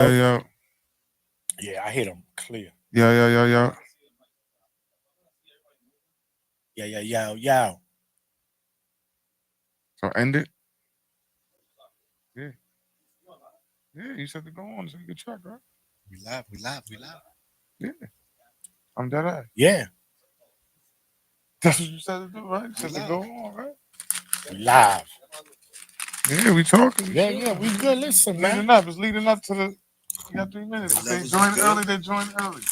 Yeah. Yeah, I hit him clear. Yeah. Yeah. So end it. Yeah. Yeah, you said to go on so you can check, right? We live. Yeah. I'm dead eye. Yeah, That's what you said to do, right? You said to live. go on, right? we live. Yeah, we talking. We Yeah, chilling. we good. Listen, man. Leading up. It's leading up to the. You got 3 minutes. The If they levels join is good. early, they join early.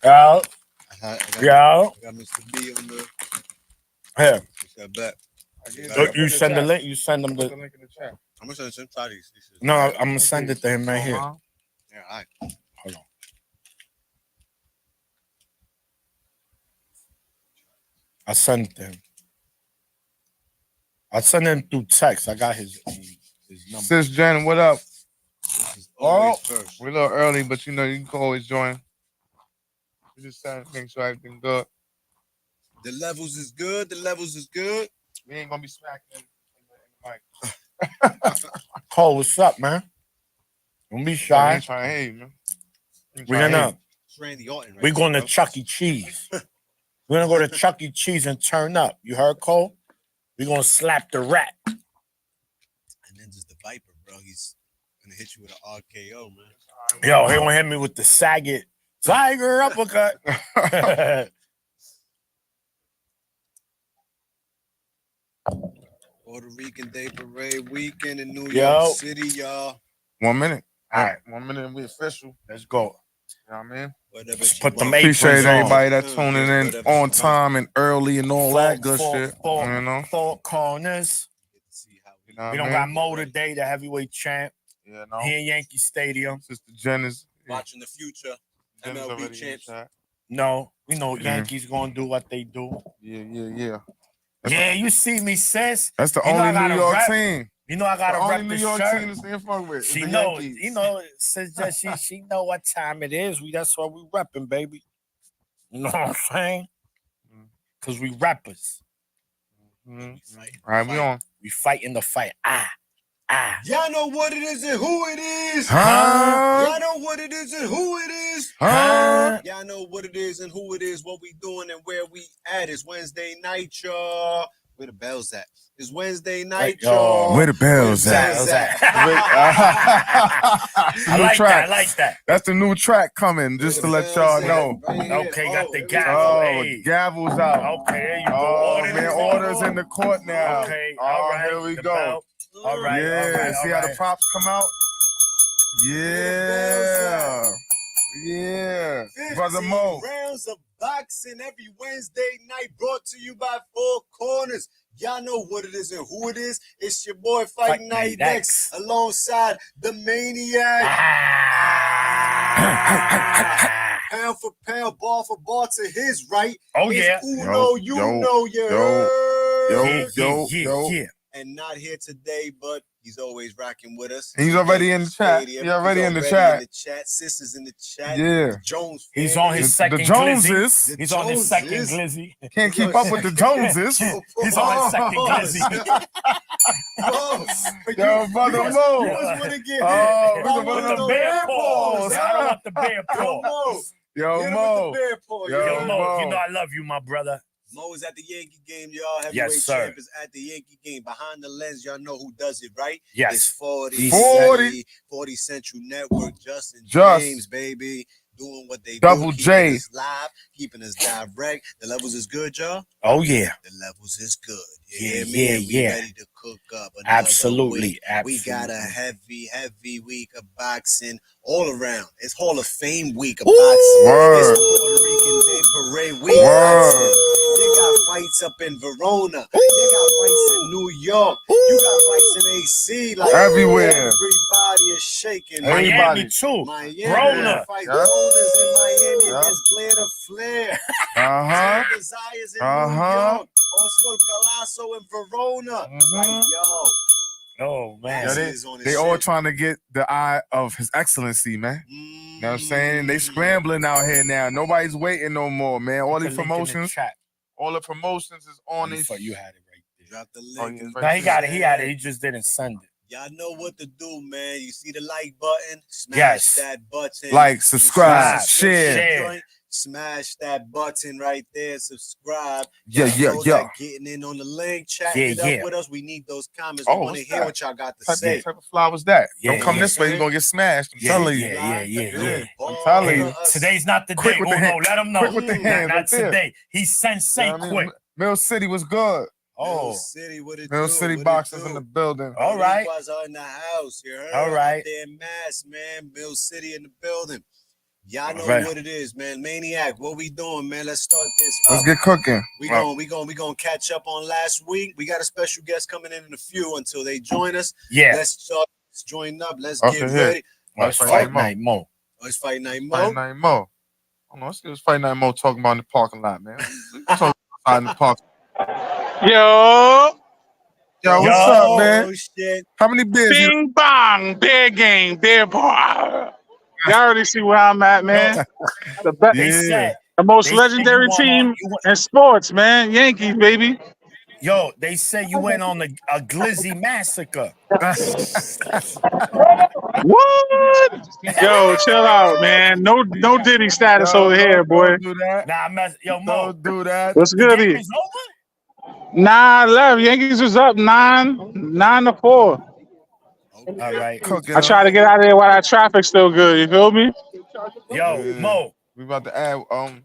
Yo, I got yo. Mr. B on the. Here, What's that back? you send the link. You send them Put the the. link in the chat. I'm gonna send some try these. No, I'm gonna send it to him right here. Uh-huh. Yeah, all right. Hold on. I sent it to him. I sent him through text. I got his number. Sis Jen, what up? This is always first. We're a little early, but you know you can always join. We just trying to make sure everything good. The levels is good. We ain't gonna be smacking in the mic. Cole, what's up, man? Don't be I shy. ain't trying to hate, man. We're gonna It's Randy Orton. Right we're going now, to Chuck E. Cheese. We're gonna go to Chuck E. Cheese and turn up. You heard, Cole? We're gonna slap the rat. and then just the Viper, bro. He's gonna hit you with an RKO, man. Yo, he gonna hit me with the Saget Tiger uppercut. Puerto Rican Day Parade weekend in New Yo. York City, y'all. 1 minute. All right, 1 minute and we official. let's go. You know what I mean? Whatever Let's she put them want. aprons Appreciate on. everybody that tuning in on time and early and all that good shit. Four You know? corners. Get to see how You know We what don't I got mean? Mo today, the heavyweight champ. Yeah, no. Here in Yankee Stadium. Sister Jen is watching the future. Jen's MLB already in the champs. chat. No, we know Yeah. Yankees gonna do what they do. Yeah. That's Yeah, you see me, sis. That's the You know I only gotta New York rep. team. You know I The gotta only rep New the York shirt. team to stand fuck with. is She the know, Yankees. you know, since that she know what time it is. That's what we repping, baby. You know what I'm saying? Cause we rappers. Mhm. We fight. All right, we on. We fighting the fight. Y'all know what it is and who it is. Huh? Y'all know what it is and who it is. Huh? Y'all know what it is and who it is, what we doing and where we at. It's Wednesday night, y'all. Where the bells at? It's Wednesday night, Yo. y'all. Where the bells Bells at? at. That's the I new like track. that. I like that. That's the new track coming, just to Where the let y'all bells know. at? Right here. Okay, got the here we gavel. go. Oh, Hey. gavel's out. Okay, there you go. Oh, man, orders in the court now. Okay, Oh, all right. here we the go. belt. All right, Yeah, all right, see all how the right. props come out? Yeah. Yeah. Brother 15 Mo. rounds of boxing every Wednesday night, brought to you by Four Corners. Y'all know what it is and who it is. It's your boy Fight Night X alongside the Maniac. Pound for pound, ball for ball to his right. Oh, It's yeah. Uno, you know you heard. Yeah. And not here today, but he's always rocking with us. He's already in the chat. Stadium. He's already in the He's chat. in the chat. Sisters in the chat. Yeah. The Jones He's family. on his The second Joneses. glizzy. He's on his second Joneses. glizzy. Can't keep up with the Joneses. He's on his second glizzy. Yo, brother Mo. You just want to get hit. Oh, we I can want put the those bear paws. I don't want the bear Yo, paw. Mo. Yo, Hit him Mo. with the bear paw. Yo, Yo, Mo, Mo. you know I love you, my brother. Mo is at the Yankee game, y'all. Heavyweight Yes, sir. champ is at the Yankee game. Behind the lens, y'all know who does it, right? It's Yes. 40 Central Network. Justin James, baby. Doing what they Double do. J. Keeping us live, keeping us direct. The levels is good, y'all. Oh, yeah. The levels is good. You Yeah, hear me? And we yeah. ready to cook up another Absolutely. week. We got a heavy week of boxing all around. It's Hall of Fame week of boxing. Word. It's Puerto Rican Day Parade week. Word. Boxing. You got fights up in Verona. You got fights in New York. You got fights in AC. Like Everywhere. Everybody is shaking. Everybody. Miami, too. Miami. Rona. Fight Yeah. Rona's in Miami Yeah. against Blair to Flair. Uh-huh. Desires in New Uh-huh. York. Oscar Calasso in Verona. Mhm. Like, yo. Oh, man. Yo, Maxie is on his They all shit. trying to get the eye of His Excellency, man. You know what I'm saying? They scrambling out here now. Nobody's waiting no more, man. All Put these the link in the promotions, chat. all the promotions is on these. You had it right there. Drop the Oh, link. yeah, in right No, the he got it. chat. He had it. He just didn't send it. Y'all know what to do, man. You see the like button? Smash Yes. that button. Like, subscribe, Subscribe, share. share. Smash that button right there. Subscribe. Yeah, Y'all yeah, know yeah. that getting in on the link, chatting it Yeah. up with us. We need those comments. Oh, We want to what's hear that? what y'all got to What say. type of fly was that? Yeah, Don't come yeah. this way, you're gonna get smashed. I'm Yeah, telling you. yeah. I'm telling Hey, you. today's not the Quick day. with Oh the no, hand- let him know. quick with the hands Not right there. today. He's sensei You know what I mean? quick. Mill City was good. Oh, Mill City, what it Mill do? City What it boxers do? in the building. all right. Boricuas are in the house. You heard? All right. Out there in Mass, man. Mill City in the building. Y'all know Right. what it is, man. Maniac, what we doing, man? Let's start this Let's up. get cooking. We gonna catch up on last week. We got a special guest coming in a few until they join us. Yeah. Let's start. Let's join up. Let's Okay, get here. ready. Oh, it's Fight fight Night night mo. Oh, it's Fight Night Fight Mo. Night Mo. I don't know. Let's get this Fight Night Mo talking about in the parking lot, man. Talking outside in the park. Yo, Yo, what's Yo. up, man? Oh shit. How many beers you bing bong, bear game, bear bar. Y'all already see where I'm at, man. The best, They Yeah. said, the most they legendary said you went team on- in sports, man. Yankees, baby. Yo, they said you went on a glizzy massacre. What? Yo, chill out, man. No Diddy status over here, boy. Don't do that. Nah, Yo, Mo. Don't do that. What's The good? game Here? is over? 9-11. Yankees was up 9-4. All right. Cooking. I try to get out of there while that traffic's still good. You feel me? Yo, Yeah. Mo, We about to add.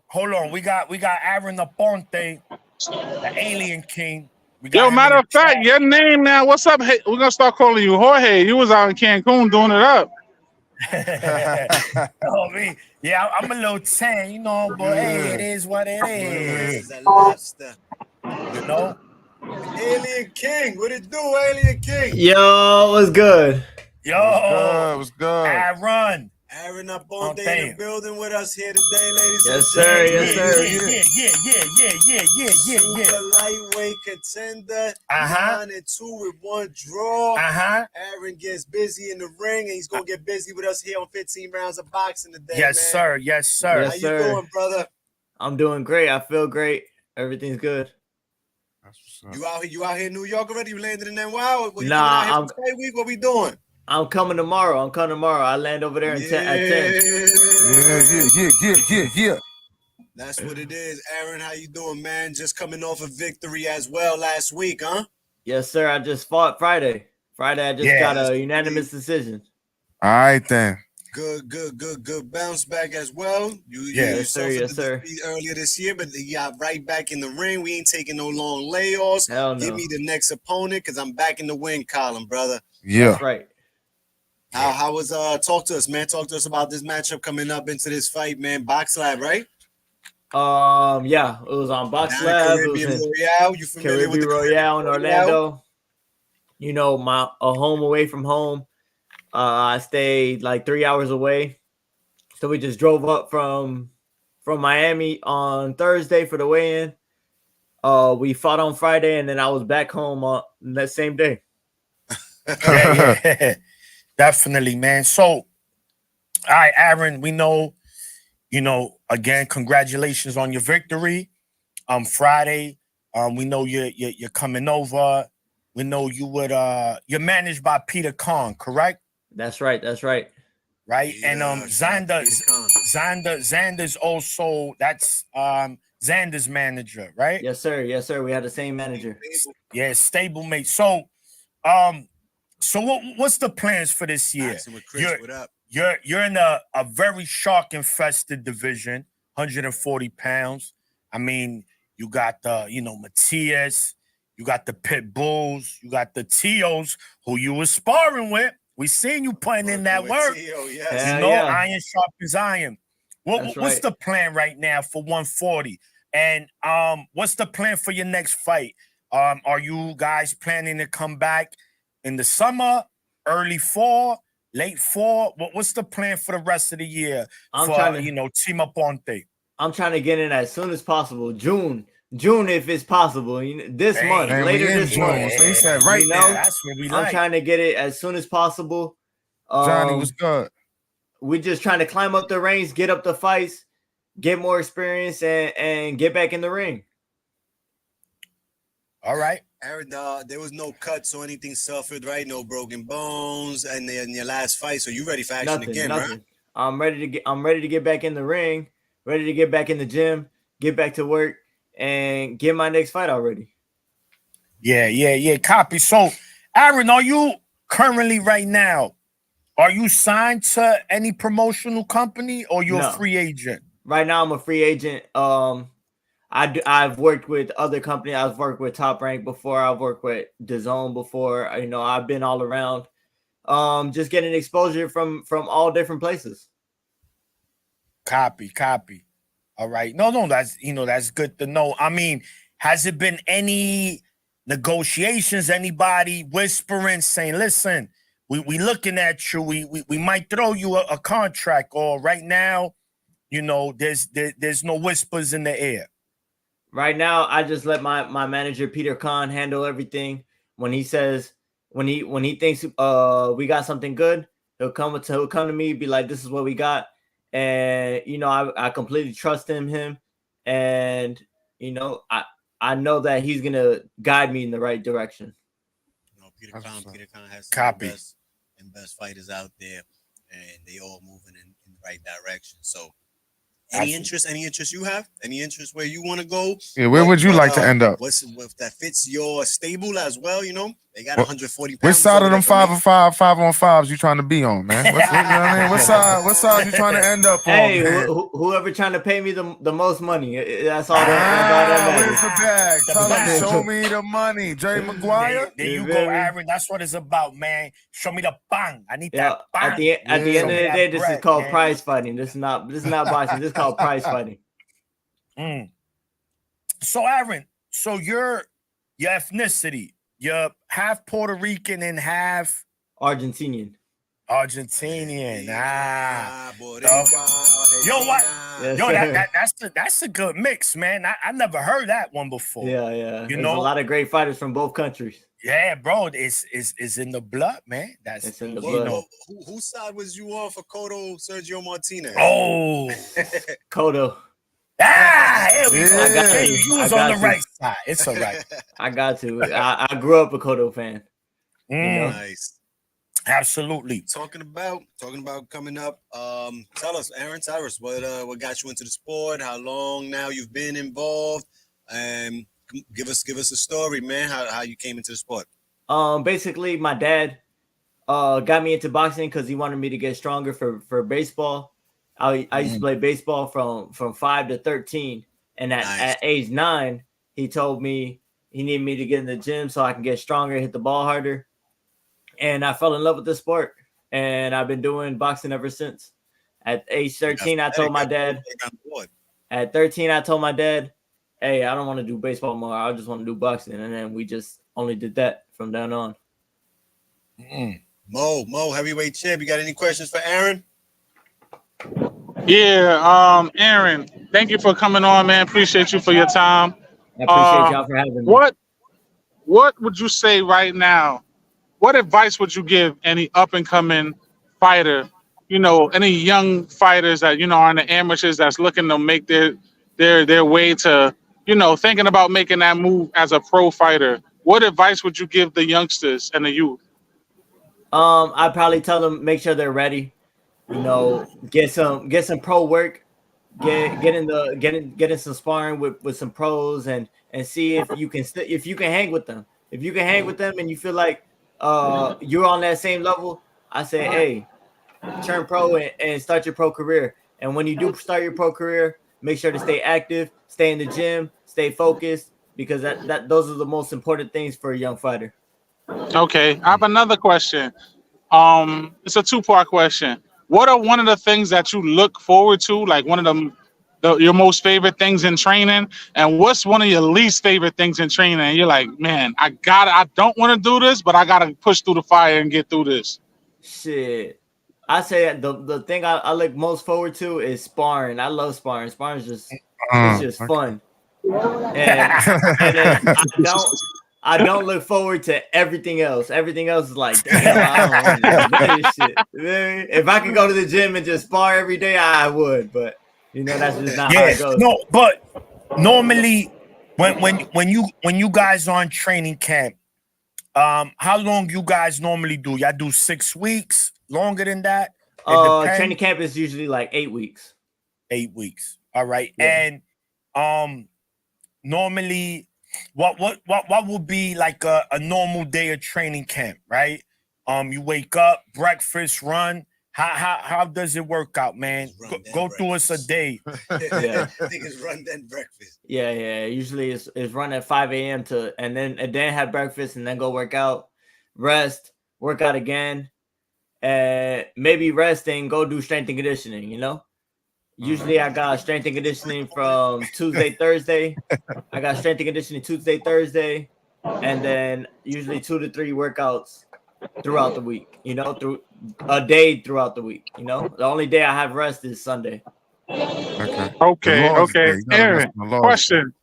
hold on. We got Aaron Aponte, the Alien King. We got Yo, him in matter the of fact, chat. your name now. What's up? Hey, we're gonna start calling you Jorge. You was out in Cancun doing it up. Oh, me. Yeah, I'm a little 10, you know, but hey, it is what it This is. is a lobster. You know? Alien King. What it do, Alien King? Yo, what's good? Yo, It was good. Aaron. Aaron up Oh, on day in the damn. building with us here today, ladies Yes, and sir. gentlemen. Yes, sir. Yeah. Super lightweight contender. Uh-huh. 9-2 with one draw. Uh-huh. Aaron gets busy in the ring, and he's gonna get busy with us here on 15 rounds of boxing today. Yes, man. sir. Yes, sir. Yes, How you sir. doing, brother? I'm doing great. I feel great. Everything's good. That's what's up. You out here in New York already? You landed in NY? What, you Nah, coming out here for fight week? What we doing? I'm coming tomorrow. I land over there at 10. Yeah. That's what it is. Aaron, how you doing, man? Just coming off a victory as well last week, huh? Yes, sir. I just fought Friday. I just Yeah, got that's a unanimous decision. All right then. Good bounce back as well. You Yes, sir. suffered Yes, the sir. defeat earlier this year, but you got right back in the ring. We ain't taking no long layoffs. Hell no. Give me the next opponent because I'm back in the win column, brother. Yeah. That's right. How was talk to us, man? Talk to us about this matchup coming up into this fight, man. Box Lab, right? Yeah, it was on Box Down Lab. at It was Caribbean in Royale. You familiar with Caribbean the Royale in Caribbean Orlando. You know, a home away from home. I stayed like 3 hours away. So we just drove up from Miami on Thursday for the weigh-in. We fought on Friday, and then I was back home on that same day. Yeah. Definitely, man. So, all right, Aaron, we know, again, congratulations on your victory. Friday, we know you're coming over. We know you're managed by Peter Khan, correct? That's right. Right. Yeah, And Peter Khan. Xander's also, that's Xander's manager, right? Yes, sir. We had the same manager. Yeah, stablemate. So what's the plans for this year? Boxing with Chris, what up? You're in a very shark infested division, 140 pounds. I mean, you got the, Matias, you got the Pit Bulls, you got the Tios, who you were sparring with. We seen you putting in that With work. Tio, yes. Hell yeah. Iron sharpens iron. What's right. the plan right now for 140? And what's the plan for your next fight? Are you guys planning to come back in the summer, early fall, late fall? What's the plan for the rest of the year I'm for, trying to- Team Aponte? I'm trying to get in as soon as possible. June if it's possible. This Dang. month, Man, later we in this June. month. So he said right You now. know? That's what we I'm like. trying to get it as soon as possible. Johnny was good. We just trying to climb up the ranks, get up the fights, get more experience, and get back in the ring. All right. Aaron, there was no cuts or anything suffered, right? No broken bones, and then your last fight. So you ready for action again, Nothing. right? I'm ready to get back in the ring, ready to get back in the gym, get back to work, and get my next fight already. Yeah. Copy. So, Aaron, are you currently right now? Are you signed to any promotional company, or you're No. a free agent? Right now, I'm a free agent. I've worked with other companies. I've worked with Top Rank before. I've worked with DAZN before. You know, I've been all around. Just getting exposure from all different places. Copy. All right. No, that's good to know. I mean, has it been any negotiations? Anybody whispering, saying, "Listen, we looking at you. We might throw you a contract," or right now, you know, there's no whispers in the air. Right now, I just let my manager Peter Khan handle everything. When he says when he thinks we got something good, he'll come to me, be like, "This is what we got," and you know, I completely trust him, and you know, I know that he's gonna guide me in the right direction. You know, Peter Khan has some of the best fighters out there, and they all moving in the right direction. So, any interest you have? Any interest where you want to go? Yeah, where would you like to end up? If that fits your stable as well? You know, they got 140 pounds. Which side of them 5-on-5s you trying to be on, man? You know what I mean? What side you trying to end up on? Hey, man? whoever trying to pay me the most money, that's all that Where's the bag? Tell them, show me the money. Jerry Maguire? There you go, Aaron. That's what it's about, man. Show me the bang. I need that bang. At the end of the day, this is called man. prize fighting. This is not boxing. This is called prize fighting. So, Aaron, your ethnicity, you're half Puerto Rican and half Argentinian. Boy, Yo, what? Yes, Yo, sir. that's a good mix, man. I never heard that one before. Yeah. You There's know, a lot of great fighters from both countries. Yeah, bro, it's in the blood, man. It's in the you blood. know. Whose side was you on for Cotto Sergio Martinez? Oh, Cotto. here we go. Yeah. Hey, you was on the right side. It's all right. I got to. I grew up a Cotto fan. Nice. Absolutely. Talking about coming up. Tell us, Aaron Tyrus, what got you into the sport? How long now you've been involved? Give us a story, man. How you came into the sport? Basically, my dad got me into boxing because he wanted me to get stronger for baseball. I used to play baseball from 5 to 13, and at age 9, he told me he needed me to get in the gym so I can get stronger, hit the ball harder, and I fell in love with the sport, and I've been doing boxing ever since. At age 13, I told my dad. At 13, I told my dad, "Hey, I don't want to do baseball more. I just want to do boxing," and then we just only did that from then on. Mo, heavyweight champ. You got any questions for Aaron? Yeah, Aaron, thank you for coming on, man. Appreciate you for your time. I appreciate y'all for having me. What would you say right now? What advice would you give any up and coming fighter? You know, any young fighters that are in the amateurs that's looking to make their way to thinking about making that move as a pro fighter. What advice would you give the youngsters and the youth? I'd probably tell them make sure they're ready. Get some pro work, get in some sparring with some pros and see if you can hang with them. If you can hang with them and you feel like you're on that same level, I say, hey, turn pro and start your pro career. And when you do start your pro career, make sure to stay active, stay in the gym, stay focused, because those are the most important things for a young fighter. Okay, I have another question. It's a two-part question. What are one of the things that you look forward to, like one of your most favorite things in training, and what's one of your least favorite things in training? And you're like, man, I don't want to do this, but I gotta push through the fire and get through this. Shit, I say the thing I look most forward to is sparring. I love sparring. Sparring is just fun. And I don't look forward to everything else. Everything else is like, damn, I don't want to do this shit. If I could go to the gym and just spar every day, I would. But that's just not how it goes. No, but normally When you guys are on training camp, how long you guys normally do? Y'all do 6 weeks? Longer than that? Training camp is usually like 8 weeks. 8 weeks. All right. Yeah. And normally what would be like a normal day of training camp, right? You wake up, breakfast, run. How does it work out, man? Go through us a day. Yeah. I think it's run then breakfast. Yeah. Usually it's run at 5 a.m. and then have breakfast and then go work out, rest, work out again, and maybe rest and go do strength and conditioning, you know? Usually I got strength and conditioning from Tuesday, Thursday. I got strength and conditioning Tuesday, Thursday, and then usually 2 to 3 workouts throughout the week, you know, through a day throughout the week, you know. The only day I have rest is Sunday. Okay. Aaron, question.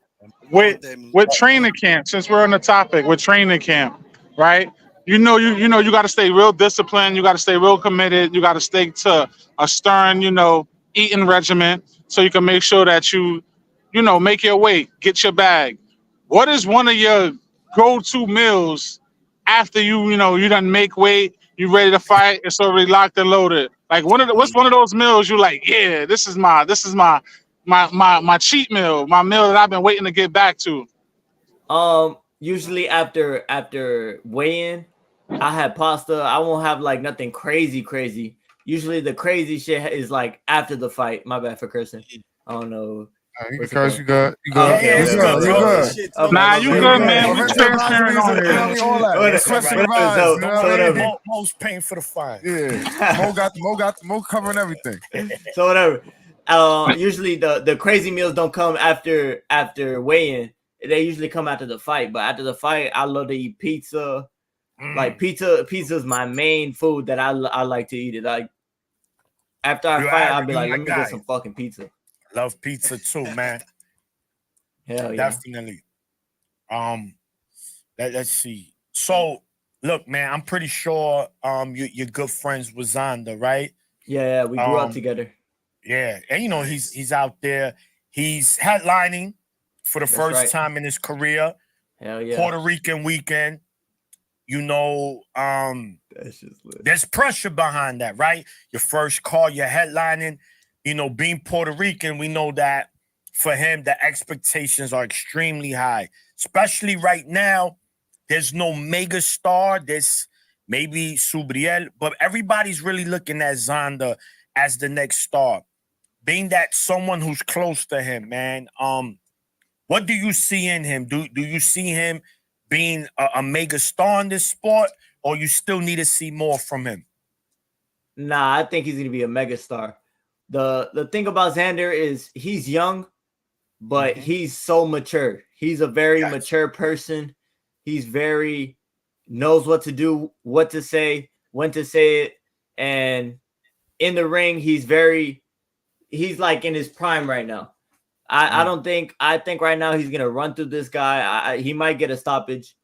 With training camp, since we're on the topic with training camp, right? You know, you got to stay real disciplined. You got to stay real committed. You got to stick to a stern, eating regimen so you can make sure that you make your weight, get your bag. What is one of your go-to meals after you done make weight, you ready to fight, it's already locked and loaded? Like what's one of those meals you like, yeah, this is my cheat meal, my meal that I've been waiting to get back to? Usually after weigh-in, I have pasta. I won't have like nothing crazy. Usually the crazy shit is like after the fight. My bad for cursing. I don't know. You good. You good. Okay. You good. Nah, you good, man. We transparent on here. Most paying for the fine. Yeah. Mo covering everything. So whatever. Usually the crazy meals don't come after weigh-in. They usually come after the fight. But after the fight, I love to eat pizza. Like pizza is my main food that I like to eat it. Like after I fight, I'll be like, let me get some fucking pizza. Love pizza too, man. Hell yeah. Definitely. Let's see. So look, man, I'm pretty sure you're good friends with Zonda, right? Yeah, we grew up together. Yeah, and he's out there. He's headlining for the first time in his career. Hell yeah. Puerto Rican weekend. That's just lit. There's pressure behind that, right? Your first call, you're headlining. Being Puerto Rican, we know that for him, the expectations are extremely high, especially right now. There's no mega star. There's maybe Subriel, but everybody's really looking at Zonda as the next star. Being that someone who's close to him, man, what do you see in him? Do you see him being a mega star in this sport, or you still need to see more from him? Nah, I think he's going to be a mega star. The thing about Xander is he's young, but he's so mature. He's a very mature person. He's knows what to do, what to say, when to say it. And in the ring, he's like in his prime right now. I think right now he's going to run through this guy. He might get a stoppage,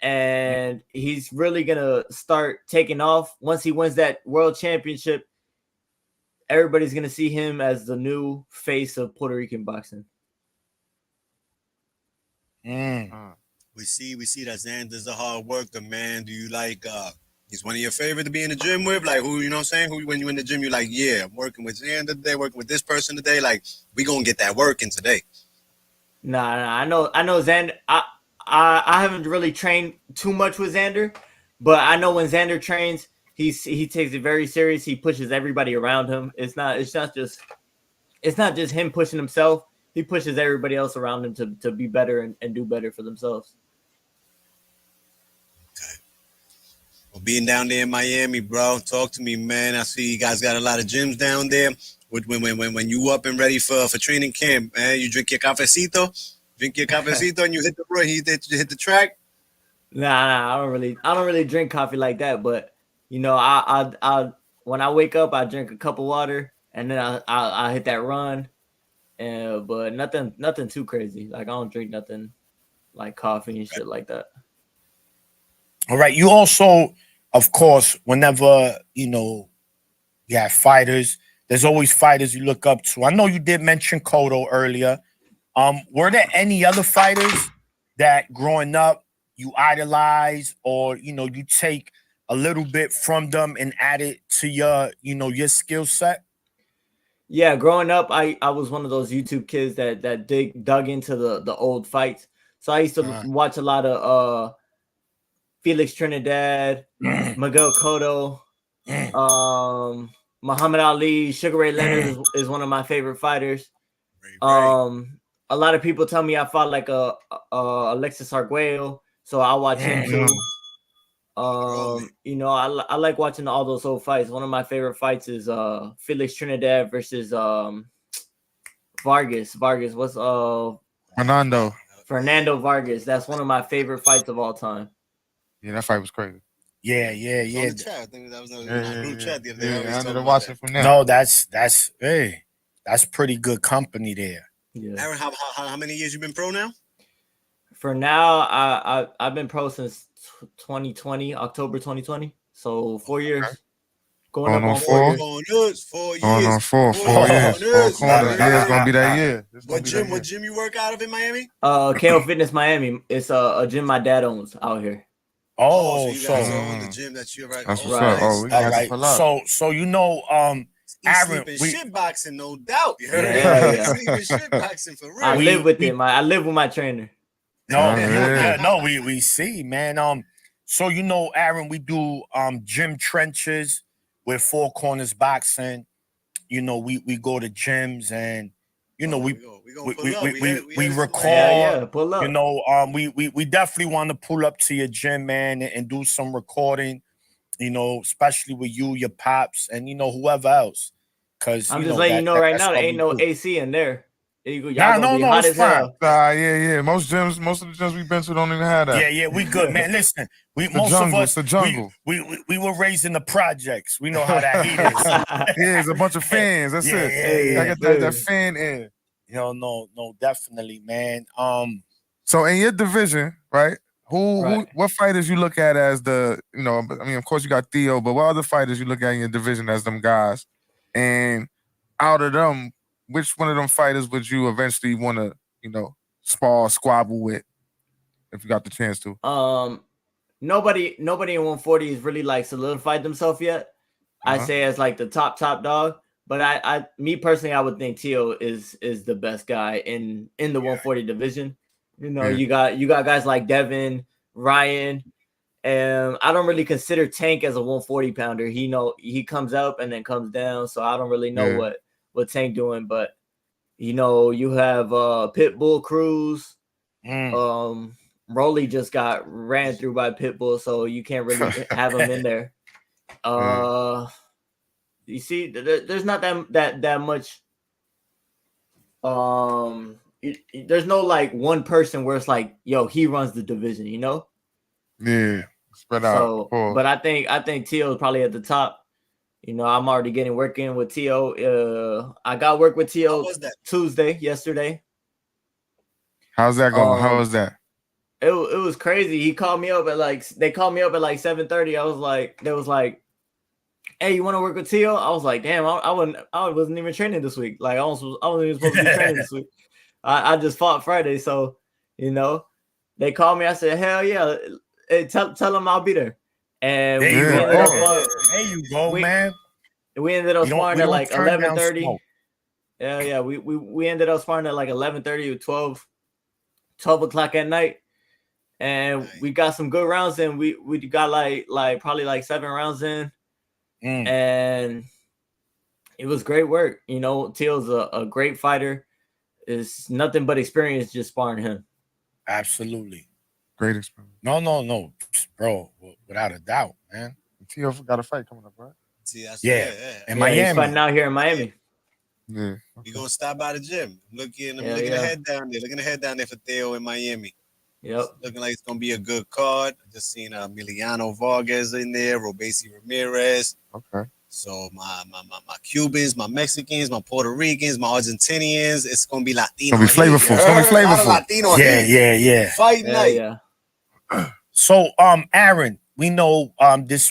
and he's really going to start taking off once he wins that world championship. Everybody's going to see him as the new face of Puerto Rican boxing. We see that Xander's a hard worker, man. Do you like he's one of your favorite to be in the gym with? Like who, what I'm saying? Who, when you in the gym, you're like, yeah, I'm working with Xander today, working with this person today. Like, we gonna get that working today. Nah, I know Xander. I haven't really trained too much with Xander, but I know when Xander trains, he takes it very serious. He pushes everybody around him. It's not just him pushing himself. He pushes everybody else around him to be better and do better for themselves. Okay. Well, being down there in Miami, bro, talk to me, man. I see you guys got a lot of gyms down there. When you up and ready for training camp, man, you drink your cafecito, and you hit the road. You hit the track. Nah, I don't really drink coffee like that. But I when I wake up, I drink a cup of water, and then I hit that run. But nothing too crazy. Like I don't drink nothing like coffee and shit like that. All right. You also, of course, whenever you have fighters, there's always fighters you look up to. I know you did mention Cotto earlier. Were there any other fighters that growing up you idolize, or you take a little bit from them and add it to your your skill set? Yeah, growing up, I was one of those YouTube kids that dug into the old fights. So I used to watch a lot of Felix Trinidad, Miguel Cotto, Muhammad Ali. Sugar Ray Leonard is one of my favorite fighters. A lot of people tell me I fought like a Alexis Arguello, so I watch him too. I like watching all those old fights. One of my favorite fights is Felix Trinidad versus Vargas. What's Fernando Vargas. That's one of my favorite fights of all time. Yeah, that fight was crazy. Yeah. I think that was in our group chat the other day. I ended up watching from there. No, that's pretty good company there. Yeah. Aaron, how many years you been pro now? For now, I've been pro since 2020, October 2020. So 4 years. Going up on 4 years. 4 years. Going on 4 years. 4 quarters. Yeah, it's gonna be that year. What gym you work out of in Miami? KO Fitness Miami. It's a gym my dad owns out here. Oh, so you guys own the gym that you're right. That's what's right. up. Oh, we got to pull up. So Aaron, shit boxing, no doubt. You heard Yeah. sleeping shit boxing for real. I live with him. I live with my trainer. We see, man. So Aaron, we do gym trenches with Four Corners Boxing. We go to gyms and we record. Yeah, pull up. We definitely want to pull up to your gym, man, and do some recording. Especially with you, your pops, and whoever else. Because I'm just letting you know right now, there ain't no AC in there. No, it's fine. Yeah. Most of the gyms we've been to don't even have that. Yeah, we good, man. Listen, The jungle. We were raised in the projects. We know how that heat is. Yeah, it's a bunch of fans. That's it. Yeah, I get that fan air. No, definitely, man. So in your division, right? What fighters you look at as the, of course you got Theo, but what other fighters you look at in your division as them guys? And out of them, which one of them fighters would you eventually want to, squabble with if you got the chance to? Nobody in 140 has really like solidified themselves yet. I say as like the top dog. But me personally, I would think Tio is the best guy in the 140 division. You got guys like Devin, Ryan, and I don't really consider Tank as a 140 pounder. He comes up and then comes down, so I don't really know what Tank doing. But you have Pitbull Cruz. Rolly just got ran through by Pitbull, so you can't really have him in there. You see, there's not that much. There's no like one person where it's like, yo, he runs the division, Yeah, spread out. But I think Tio is probably at the top. I'm already working with Tio. I got work with Tio yesterday. How's that going? How was that? It was crazy. They called me up at like 7:30. They was like, hey, you want to work with Tio? I was like, damn, I wasn't even training this week. Like I wasn't even supposed to be training this week. I just fought Friday, so they called me. I said, hell yeah, hey, tell them I'll be there. And there you go, man. We ended up sparring at like 11:30. Yeah. We ended up sparring at like 11:30 or 12 o'clock at night, and we got some good rounds in. We got like probably like 7 rounds in, and it was great work. Tio's a great fighter. It's nothing but experience just sparring him. Absolutely. Great experience. No, bro, without a doubt, man. Tio got a fight coming up, right? Yeah. In Miami. He's fighting out here in Miami. Yeah. You're going to stop by the gym. I'm looking ahead down there. Looking ahead down there for Theo in Miami. Yep. It's looking like it's going to be a good card. I just seen Emiliano Vargas in there, Robesi Ramirez. Okay. So my Cubans, my Mexicans, my Puerto Ricans, my Argentinians, it's gonna be Latino. It's gonna be flavorful. It's gonna be flavorful. Latino yeah. Fight night. Yeah. So Aaron, we know this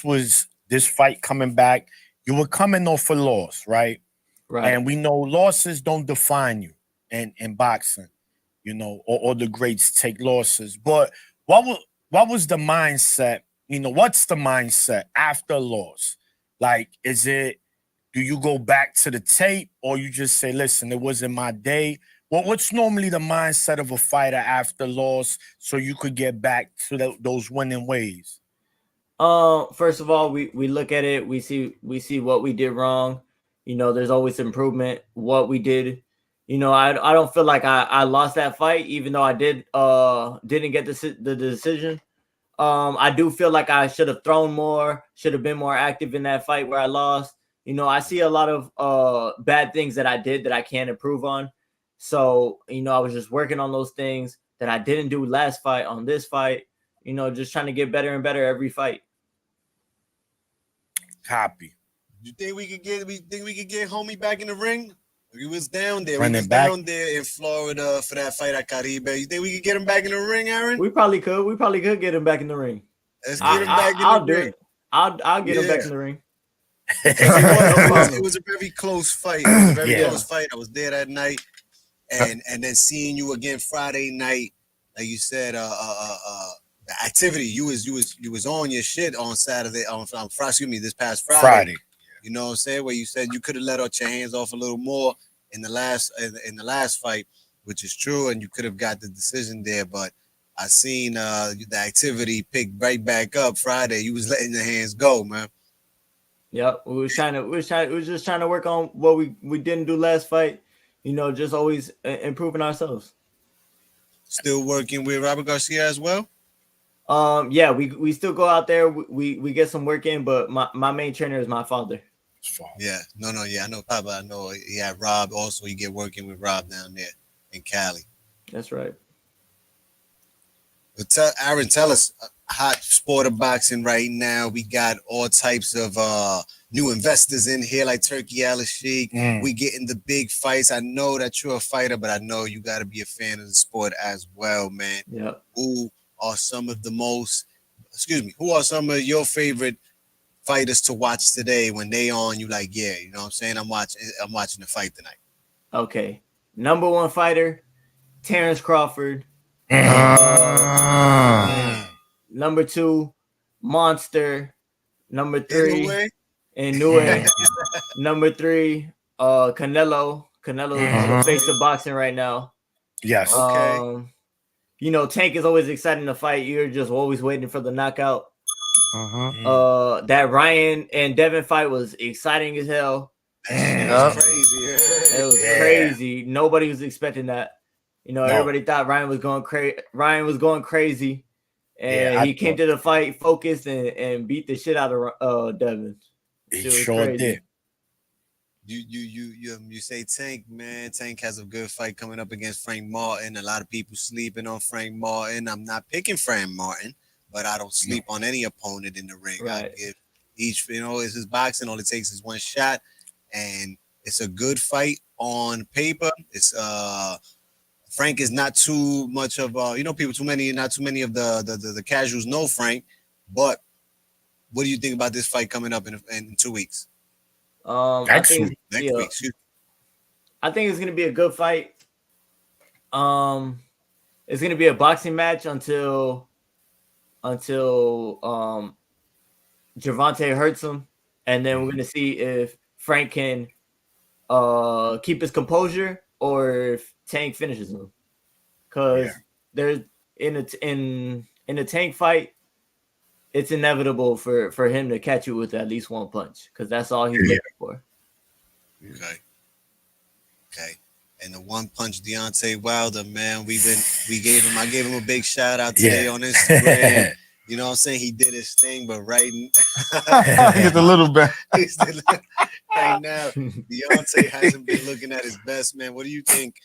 fight coming back. You were coming off a loss, right? Right. And we know losses don't define you in boxing. all the greats take losses. But what was the mindset? What's the mindset after a loss? Like, do you go back to the tape, or you just say, listen, it wasn't my day? What's normally the mindset of a fighter after loss so you could get back to those winning ways? First of all, we look at it, we see what we did wrong. There's always improvement. What we did, I don't feel like I lost that fight, even though I didn't get the decision. I do feel like I should have thrown more, should have been more active in that fight where I lost. I see a lot of bad things that I did that I can improve on. So, I was just working on those things that I didn't do last fight on this fight, just trying to get better and better every fight. Copy. You think we could get homie back in the ring? He was down there. Running he was back down there in Florida for that fight at Caribe. You think we could get him back in the ring, Aaron? We probably could. We probably could get him back in the ring. Let's get him back in the ring. I'll get him back in the ring. It was a very close fight. It was a very close fight. I was there that night, and then seeing you again Friday night, like you said, the activity you was on your shit on Saturday this past Friday. You know what I'm saying? Where you said you could have let out your hands off a little more in the last fight, which is true, and you could have got the decision there. But I seen the activity pick right back up Friday. You was letting your hands go, man. Yep, we was just trying to work on what we didn't do last fight. Just always improving ourselves. Still working with Robert Garcia as well. Yeah, we still go out there. We get some work in, but my main trainer is my father. Yeah, I know Papa. I know he had Rob also. You get working with Rob down there in Cali. That's right. But Aaron, tell us, hot sport of boxing right now. We got all types of new investors in here, like Turkey Al-Sheikh. We getting the big fights. I know that you're a fighter, but I know you got to be a fan of the sport as well, man. Yeah. Who are some of your favorite fighters to watch today when they on? You like, yeah, you know what I'm saying? I'm watching the fight tonight. Okay. Number one fighter, Terrence Crawford. Number two, Monster. Number three, Inoue. Number three, Canelo. Canelo's the face of boxing right now. Yes. Okay. Tank is always exciting to fight. You're just always waiting for the knockout. That Ryan and Devin fight was exciting as hell. It was crazy. It was crazy. Nobody was expecting that. Everybody thought Ryan was going crazy. Ryan was going crazy, and he came to the fight focused and beat the shit out of Devin. He sure did. You say Tank, man. Tank has a good fight coming up against Frank Martin. A lot of people sleeping on Frank Martin. I'm not picking Frank Martin, but I don't sleep on any opponent in the ring. Right. I give each, it's his boxing. All it takes is one shot, and it's a good fight on paper. It's Frank is not too much of not too many of the casuals know Frank. But what do you think about this fight coming up in 2 weeks? Next week. I think it's gonna be a good fight. It's gonna be a boxing match until Gervonta hurts him, and then we're gonna see if Frank can keep his composure or if Tank finishes him. Because there's in a Tank fight, it's inevitable for him to catch you with at least one punch, because that's all he's looking for. Okay. And the one punch Deontay Wilder, man, I gave him a big shout out today on Instagram. You know what I'm saying? He did his thing, but right just a little bit. Right now, Deontay hasn't been looking at his best, man. What do you think?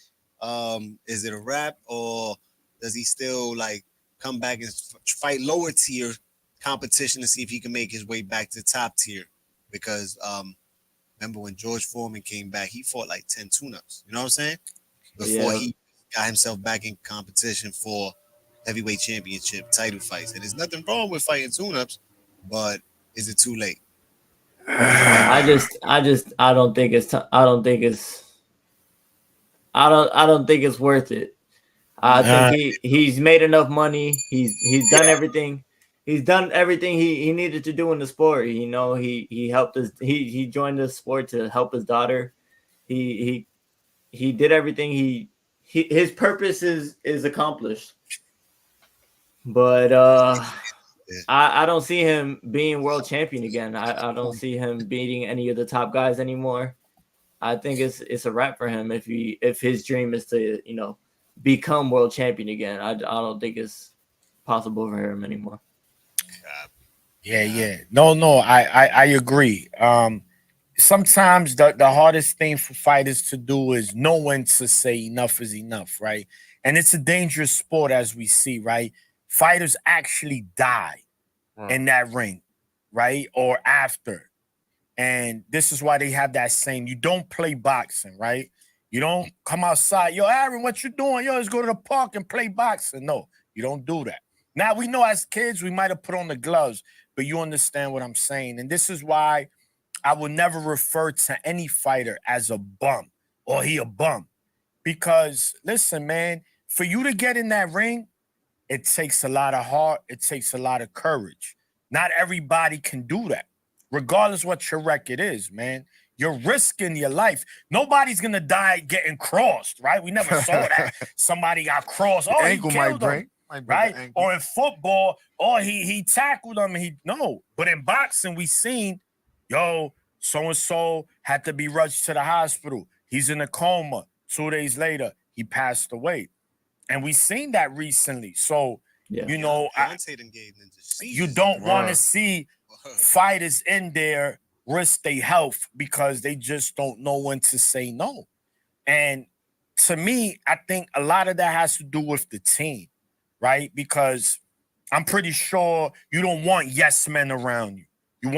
Is it a wrap, or does he still come back and fight lower tier competition to see if he can make his way back to top tier? Because remember when George Foreman came back, he fought 10 tune-ups. You know what I'm saying? Before he got himself back in competition for heavyweight championship title fights. And there's nothing wrong with fighting tune-ups, but is it too late? I don't think it's worth it. I think he's made enough money. He's done everything. He's done everything he needed to do in the sport. You know, he helped us. He joined the sport to help his daughter. He did everything. His purpose is accomplished. But I don't see him being world champion again. I don't see him beating any of the top guys anymore. I think it's a wrap for him if his dream is to, you know, become world champion again. I don't think it's possible for him anymore. Yeah. No, I agree. Sometimes the hardest thing for fighters to do is know when to say enough is enough, right? And it's a dangerous sport, as we see, right? Fighters actually die in that ring, right? Or after. And this is why they have that saying, you don't play boxing, right? You don't come outside, yo, Aaron, what you doing? Yo, let's go to the park and play boxing. No, you don't do that. Now, we know as kids, we might have put on the gloves, but you understand what I'm saying. And this is why I will never refer to any fighter as a bum or he a bum. Because, listen, man, for you to get in that ring, it takes a lot of heart. It takes a lot of courage. Not everybody can do that, regardless what your record is, man. You're risking your life. Nobody's going to die getting crossed, right? We never saw that. Somebody got crossed. Oh, he killed him, right? Or in football, he tackled him. No. But in boxing, we seen, yo, so-and-so had to be rushed to the hospital. He's in a coma. 2 days later, he passed away. And we seen that recently. So, you know, you don't want to see fighters in there risk their health because they just don't know when to say no. And to me, I think a lot of that has to do with the team, right? Because I'm pretty sure you don't want yes men around you. You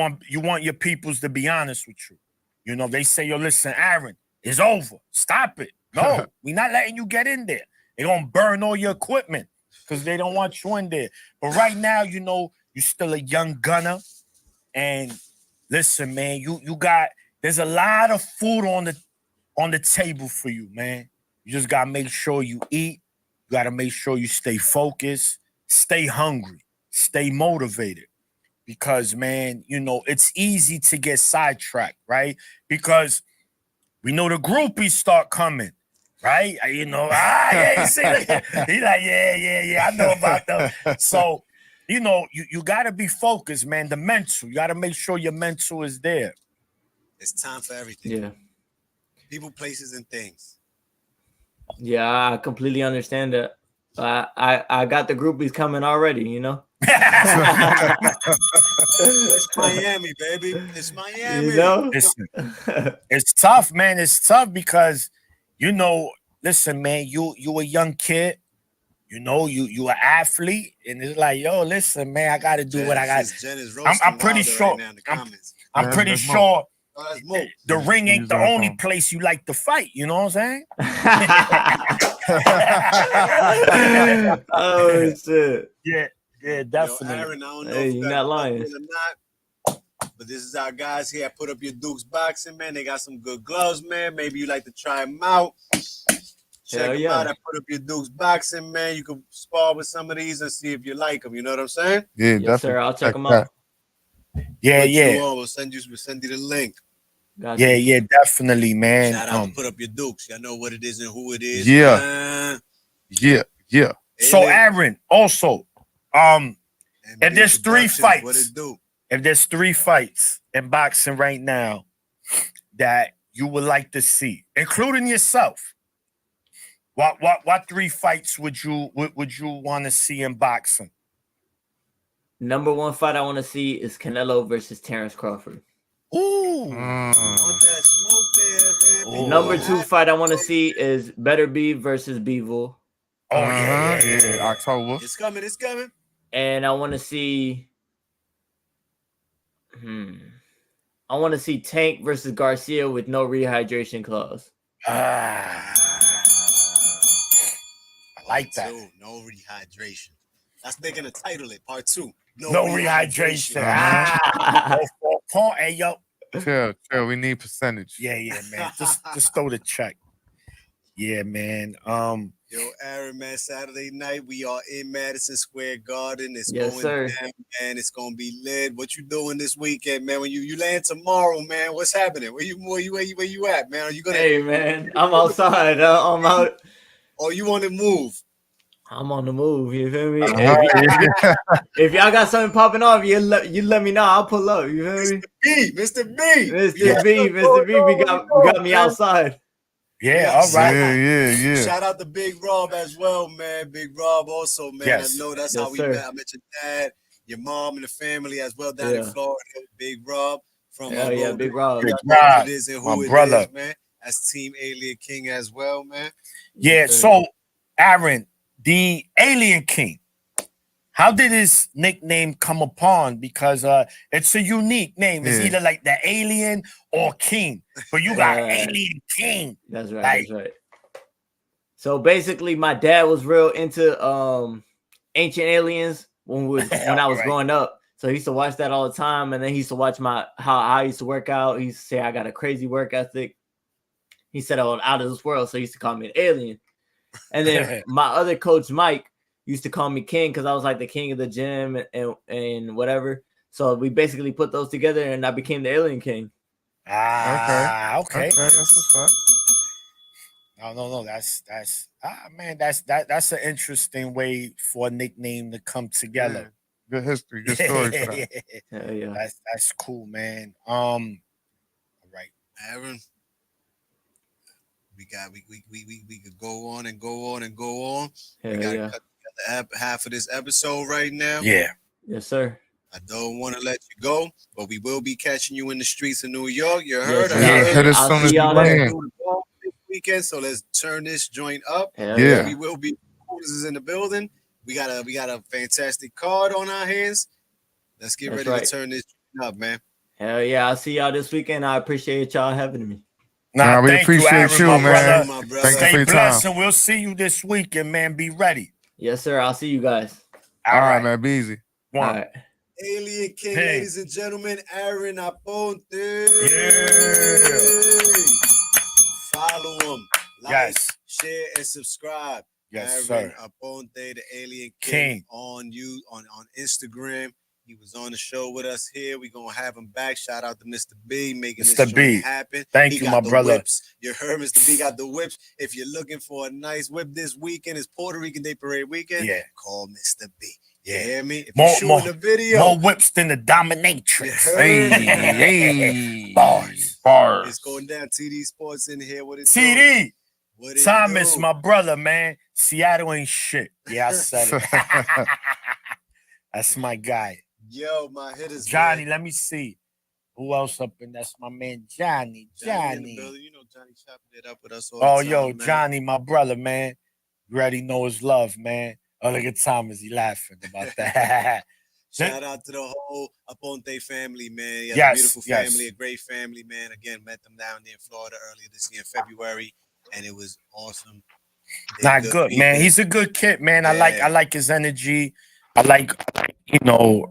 want your peoples to be honest with you. You know, they say, yo, listen, Aaron, it's over. Stop it. No, we're not letting you get in there. They're going to burn all your equipment because they don't want you in there. But right now, you know, you're still a young gunner. And listen, man, there's a lot of food on the table for you, man. You just got to make sure you eat. You got to make sure you stay focused, stay hungry, stay motivated. Because, man, you know, it's easy to get sidetracked, right? Because we know the groupies start coming. Right? You know, yeah, you see that? He's like, yeah, I know about them. So, you know, you got to be focused, man. The mental, you got to make sure your mental is there. It's time for everything. Yeah. People, places, and things. Yeah, I completely understand that. I got the groupies coming already, you know? It's Miami, baby. It's Miami. You know? It's tough, man. It's tough because, you know, listen, man, you a young kid, you know, you an athlete, and it's like, yo, listen, man, I got to do what I got. I'm pretty sure. I'm pretty sure the ring ain't the only place you like to fight. You know what I'm saying? Oh shit! Yeah, definitely. Yo, Aaron, I don't know hey, you're not lying. Or not, but this is our guys here. Put up your Dukes Boxing, man. They got some good gloves, man. Maybe you like to try them out. Check them out. I put up your Dukes Boxing, man. You can spar with some of these and see if you like them. You know what I'm saying? Yeah, yes, definitely. Sir, I'll check them out. Yeah. We'll send you the link. Gotcha. Yeah, definitely, man. Shout out to Put Up Your Dukes. Y'all know what it is and who it is. Yeah. Yeah. So, Aaron, also, if there's 3 fights, what it do? If there's 3 fights in boxing right now that you would like to see, including yourself, what 3 fights would you want to see in boxing? Number 1 fight I want to see is Canelo versus Terrence Crawford. Ooh. Want that smoke there, man. Number 2 fight I want to see is Better Be versus Bivol. Oh yeah. October. It's coming. And I want to see Tank versus Garcia with no rehydration clause. I like that. No rehydration. That's making a title it. Part 2. No rehydration. Hey, yo. Chill. We need percentage. Yeah, man. Just throw the check. Yeah, man. Yo, Aaron, man, Saturday night, we are in Madison Square Garden. It's Yes, going sir. down, man. It's gonna be lit. What you doing this weekend, man? When you land tomorrow, man, what's happening? Where you at, man? Are you gonna Hey, man, I'm outside. I'm out. or you want to move? I'm on the move. You feel me? Yeah. If y'all got something popping off, you let me know. I'll pull up. You feel me? Mr. B. Mr. B, Mr. B, we got me outside. Yeah, all right. Yeah. Shout out to Big Rob as well, man. Big Rob also, man. Yes. I know that's Yes, how we sir. met. I met your dad, your mom, and the family as well down in Yeah. Florida. Big Rob from Hell yeah, Road Big to- Rob. Big Y'all know Rob, what it is and my who it brother. is, man. That's Team Alien King as well, man. Yeah, Yes, sir. so Aaron, the Alien King, how did his nickname come upon? Because it's a unique name. It's Yeah. either like the Alien or King, but you got Yeah. Alien King. That's right. Like- That's right. So basically, my dad was real into Ancient Aliens when I was Right. growing up. So he used to watch that all the time, and then he used to watch how I used to work out. He used to say I got a crazy work ethic. He said I was out of this world, so he used to call me an alien. And then my other coach, Mike, used to call me King because I was like the king of the gym and whatever. So we basically put those together, and I became the Alien King. Okay. That's what's up. No. That's man. That's an interesting way for a nickname to come together. Good history, good story for that. Hell yeah. That's cool, man. All right. Aaron, we could go on and go on and go on. We Hell gotta yeah. cut together half of this episode right now. Yeah. Yes, sir. I don't want to let you go, but we will be catching you in the streets of New York. You Yes, heard? sir. I Yeah, heard. hit us I'll soon see as you y'all there. land. This weekend, so let's turn this joint up. Hell Yeah. yeah. We will be. This is in the building. We got a fantastic card on our hands. Let's get That's ready right. to turn this up, man. Hell yeah. I'll see y'all this weekend. I appreciate y'all having me. Nah, we thank appreciate Aaron, you, my man. brother. My brother. Thank you for Stay your blessed, time. and we'll see you this weekend, man. Be ready. Yes, sir. I'll see you guys. All right, man. Be easy. All One. right. Alien King, Hey. ladies and gentlemen, Aaron Aponte. Yeah. Follow him. Like, Yes. share, and subscribe. Yes, Aaron sir. Aponte, the Alien King. King, on Instagram. He was on the show with us here. We're gonna have him back. Shout out to Mr. B making Mr. this B. joint happen. Thank He you, got my the brother. Whips. You heard Mr. B got the whips. If you're looking for a nice whip this weekend, it's Puerto Rican Day Parade weekend. Yeah. Call Mr. B. You Yeah. hear me? If More- you're shooting more- the video, More whips than the you dominatrix. heard? Hey. Bars. It's going down. TD Sports in here. What it TD. do? What it Thomas, do? my brother, man. Seattle ain't shit. Yeah, I said it. That's my guy. Yo, my hitters, Johnny, man. let me see. Who else up in? That's my man, Johnny. In the Johnny. building. You know Johnny chopping it up with us all Oh, the time, yo, man. Johnny, my brother, man. You already know his love, man. Oh, look at Thomas. He laughing about that. Shout out to the whole Aponte family, man. Yeah, Yes, a beautiful yes. family, a great family, man. Again, met them down there in Florida earlier this year in February, and it was awesome. They're Not good, man. people. He's a good kid, man. I Yeah. like his energy. I like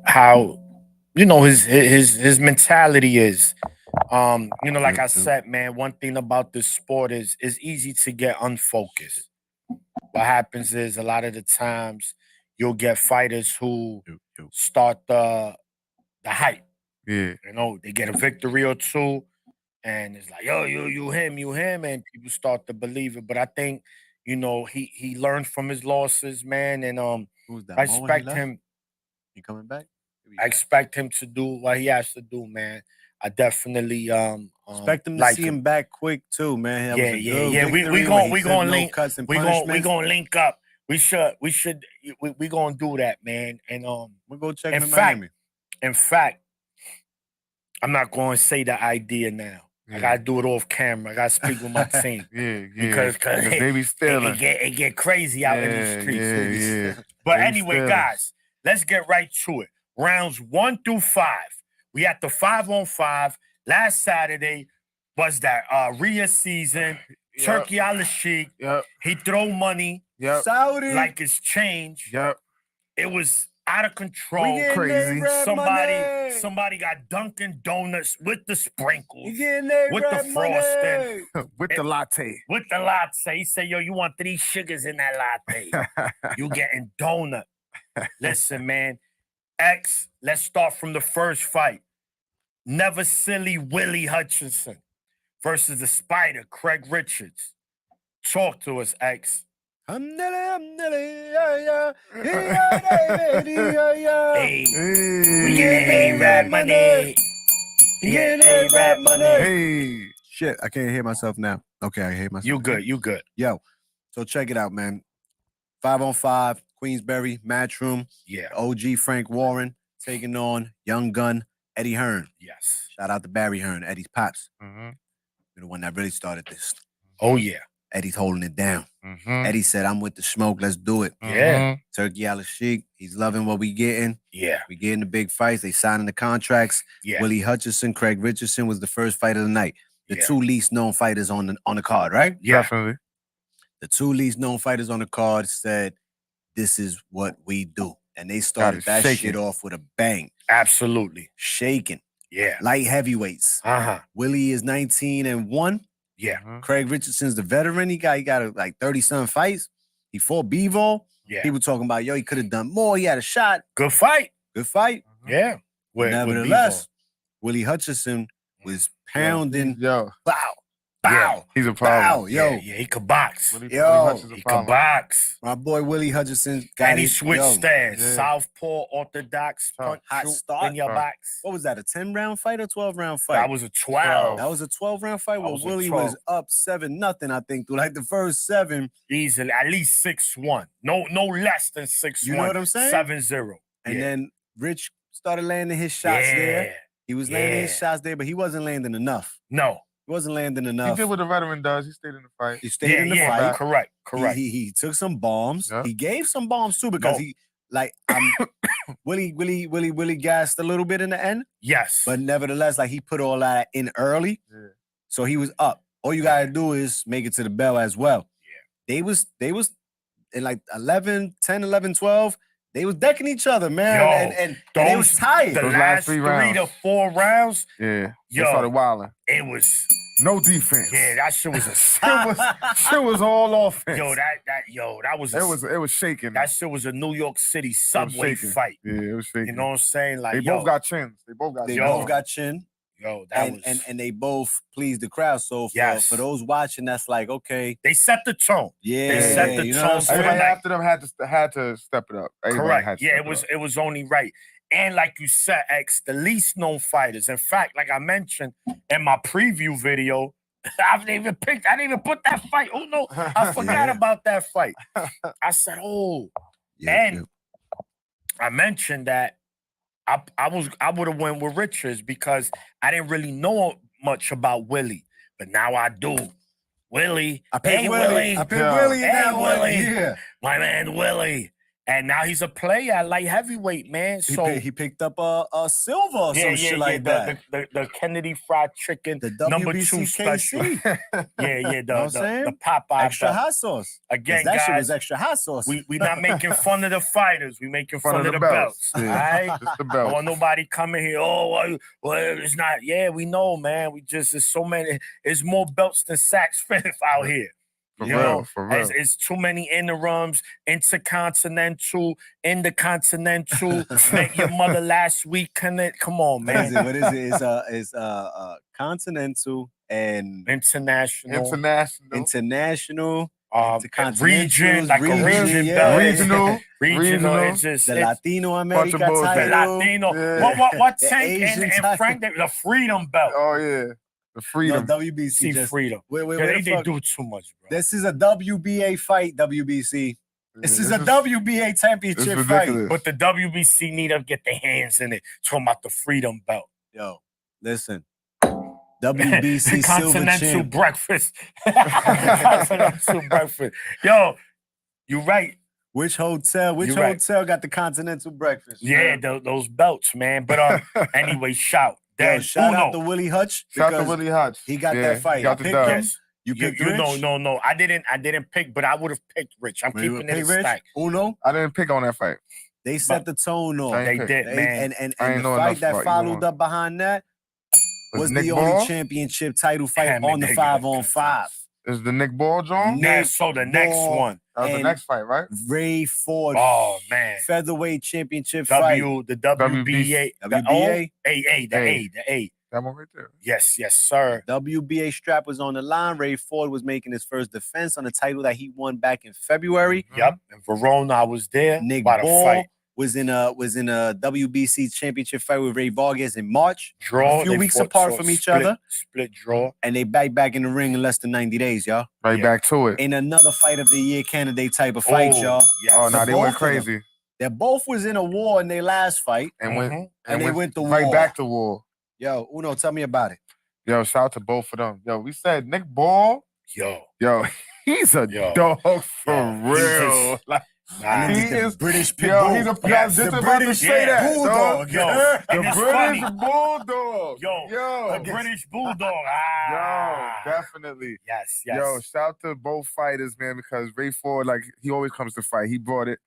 how his mentality is. Like I said, man, one thing about this sport is it's easy to get unfocused. What happens is a lot of the times you'll get fighters who start the hype. Yeah. They get a victory or two, and it's like, yo, you him, and people start to believe it. But I think, he learned from his losses, man, and Who's that? I Mo when he expect left? him. He coming back? I expect him to do what he has to do, man. I definitely Expect him to like see him back quick too, man. That was a Yeah. good We victory gon' when we he gonna took no link. cuts and We gonna punishments. link up. We gonna do that, man. And We'll go check in him in fact- Miami. in fact, I'm not going to say the idea now. I Yeah. gotta do it off camera. I gotta speak with my team. Yeah. Because they be stealing. it get crazy out in the streets. Yeah. But They anyway, stealing. guys, let's get right to it. Rounds 1 through 5. We at the 5-on-5. Last Saturday was that Rhea season. Yep. Turkey Al Sheik. Yep. He throw money Yep. Saudi. like it's change. Yep. It was out of control. Crazy. Somebody got Dunkin' Donuts with the sprinkles, You getting that with the rap frosting, money. With the latte. with the latte. He said, yo, you want 3 sugars in that latte. You getting donut. Listen, man. X, let's start from the first fight. Never Silly Willie Hutchinson versus the Spider, Craig Richards. Talk to us, X. Hey, we getting rap money. We getting rap money. Hey. Shit, I can't hear myself now. Okay, I hear myself. You good. Yo, so check it out, man. 5-on-5, Queensberry, Matchroom, Yeah. OG Frank Warren taking on Young Gun, Eddie Hearn. Yes. Shout out to Barry Hearn, Eddie's pops. Mm-hmm. You're the one that really started this. Oh, yeah. Eddie's holding it down. Mm-hmm. Eddie said, I'm with the smoke. Let's do it. Yeah. Turkey Al Sheik, he's loving what we getting. Yeah. We getting the big fights. They signing the contracts. Yeah. Willie Hutchinson, Craig Richardson was the first fight of the night. The Yeah. 2 least known fighters on the card, right? Yeah. Definitely. The 2 least known fighters on the card said, this is what we do. And they started that shaking. shit off with a bang. Absolutely. Shaking. Yeah. Light heavyweights. Uh-huh. Willie is 19-1. Yeah. Mhm. Craig Richardson's the veteran. He got like 30-some fights. He fought Bevo. Yeah. People talking about, yo, he could have done more. He had a shot. Good fight. Good fight. Yeah. With Nevertheless, Willie Hutchinson was pounding. Yo, Bow. Bow. he's a Bow. problem. Yo, yeah, he could box. Willie Yo, Hutch is a He could problem. box. my boy Willie Hutchinson got And he his- switched yo, stance. Yeah. Southpaw, orthodox, Tough. punch Hot shoot start. in your Tough. box. What was that, a 10-round fight or 12-round fight? That was a 12. That was a 12-round fight That where was a Willie 12. was up 7-0, I think, through like the first 7. Easily, at least 6-1. No less than 6-1. You know what I'm saying? 7-0. And Yeah. then Rich started landing his shots there. He was landing his Yeah. shots there, but he wasn't landing enough. No. He wasn't landing He enough. did what a veteran does. He stayed in the fight. He stayed in the yeah. fight. Correct. Correct. He took some bombs. Yeah. He gave some bombs too because No. he like Willie gassed a little bit in the end, Yes. but nevertheless, like he put all that in early, Yeah. so he was up. All you gotta do is make it to the bell as well. Yeah. They was in like 11, 10, 11, 12. They was decking each other, man, Yo, and they was tired. The Those last last 3 3 rounds. to 4 rounds, Yeah. Yo. They started wilding. it was No defense. yeah, that shit was a Shit was all offense. that was it was shaking. that shit was a New York City subway shaking. fight. Yeah, it was shaking. You know what I'm saying? Like they both got chins. They both got They chins. both got chin, yo, that and, was and they both pleased the crowd. So for, Yes. for those watching, that's like, okay, they set the tone. yeah, set the you know tone what I'm for saying? Everybody night. after them had to step it up. Everybody Correct. had to Yeah, step up. it was only right. And like you said, X, the least known fighters. In fact, like I mentioned in my preview video, I didn't even put that fight. Oh no, I forgot Yeah. about that fight. I said, oh, Yeah, and I mentioned that I would have went with Richards because I didn't really know much about Willie, but now I do. Willie, I picked hey Willie. I picked Yeah. Willie in Hey, that one. Willie. Yeah. my man Willie, and now he's a player at light heavyweight, man. He, So he picked up a silver or some shit like that. The Kennedy Fried Chicken, The number 2 WBC special. KC. Yeah, Know what I'm saying? the Popeye Extra belt. hot sauce. 'Cause Again, that shit guys, was extra hot sauce. we not making fun of the fighters. We making fun of the belts. Yeah. All right. Just the I belt. want nobody coming here. Oh, well, it's not. Yeah, we know, man. We just there's so many. There's more belts than Saks Fifth out here. For You real, know, for real. It's too many interims, intercontinental, intercontinental. Met your mother last week. Connect. Come on, What is man. it? What is it? It's continental and International, international, region, Intercontinentals, like a region, region yeah. belt. Regional. Regional. It's just the it's Latino America Bunch of bullshit. the title. Latino. Yeah. What The Tank Asian and title. Frank? The Freedom Belt. Oh yeah. The No, freedom. WBC. See Just, Freedom. wait, Yeah, where the they fuck? do too much, bro. This is a WBA fight, WBC. This Yeah, is a WBA championship This is fight. ridiculous. But the WBC need to get their hands in it. Talking about the Freedom Belt. Yo, listen. WBC silver Continental champ. breakfast. Continental breakfast. Yo, you right. Which hotel? Which You're right. hotel got the continental breakfast? Yeah, those belts, man. But anyway, shout. Yo, Then shout out to Uno. Willie Hutch. Shout out to because Willie Hutch. he got Yeah, that fight. he got the I picked dub. him. Yes. You You, picked you Rich? no. I didn't pick, but I would have picked Rich. I'm Wait, keeping it a pick Rich? stack. Uno? I didn't pick on that fight. They set the tone off. I They ain't did, They- man. and I ain't the know fight enough that about followed either up behind that was Nick the Ball? only championship title fight Damn it, on the they 5-on-5. Is the Nick Ball John? Nick, so the next Ball. one. That was the and next fight, right? Ray Ford Oh man. featherweight championship fight. The WBA, the WBA? the A. That one right there. Yes, sir. WBA strap was on the line. Ray Ford was making his first defense on a title that he won back in February. Yep. And Verona, I was there. Nick About a Ball fight. was in a WBC championship fight with Ray Vargas in March. Draw. A few They weeks fought apart so from each split- other. Split draw. And they back in the ring in less than 90 days, y'all. Right Yeah. back to it. In another fight of the year candidate type of fight, y'all. Yes. Oh, no, they both went of them. crazy They both was in a war in their last fight. and went Mhm. And they went to right war. back to war. Yo, Uno, tell me about it. Yo, shout out to both of them. Yo, we said Nick Ball. Yo. Yo, he's a Yo. dog for Yo, real. Jesus. Like, Nah, he the is British pit yo, bull. he's a Yes, just the about British to say that, bulldog, dog. yo. The And it's British funny. bulldog. Yo, the British Bulldog. Ah. Yo, definitely. Yes. Yo, shout out to both fighters, man, because Ray Ford, like, he always comes to fight. He brought it.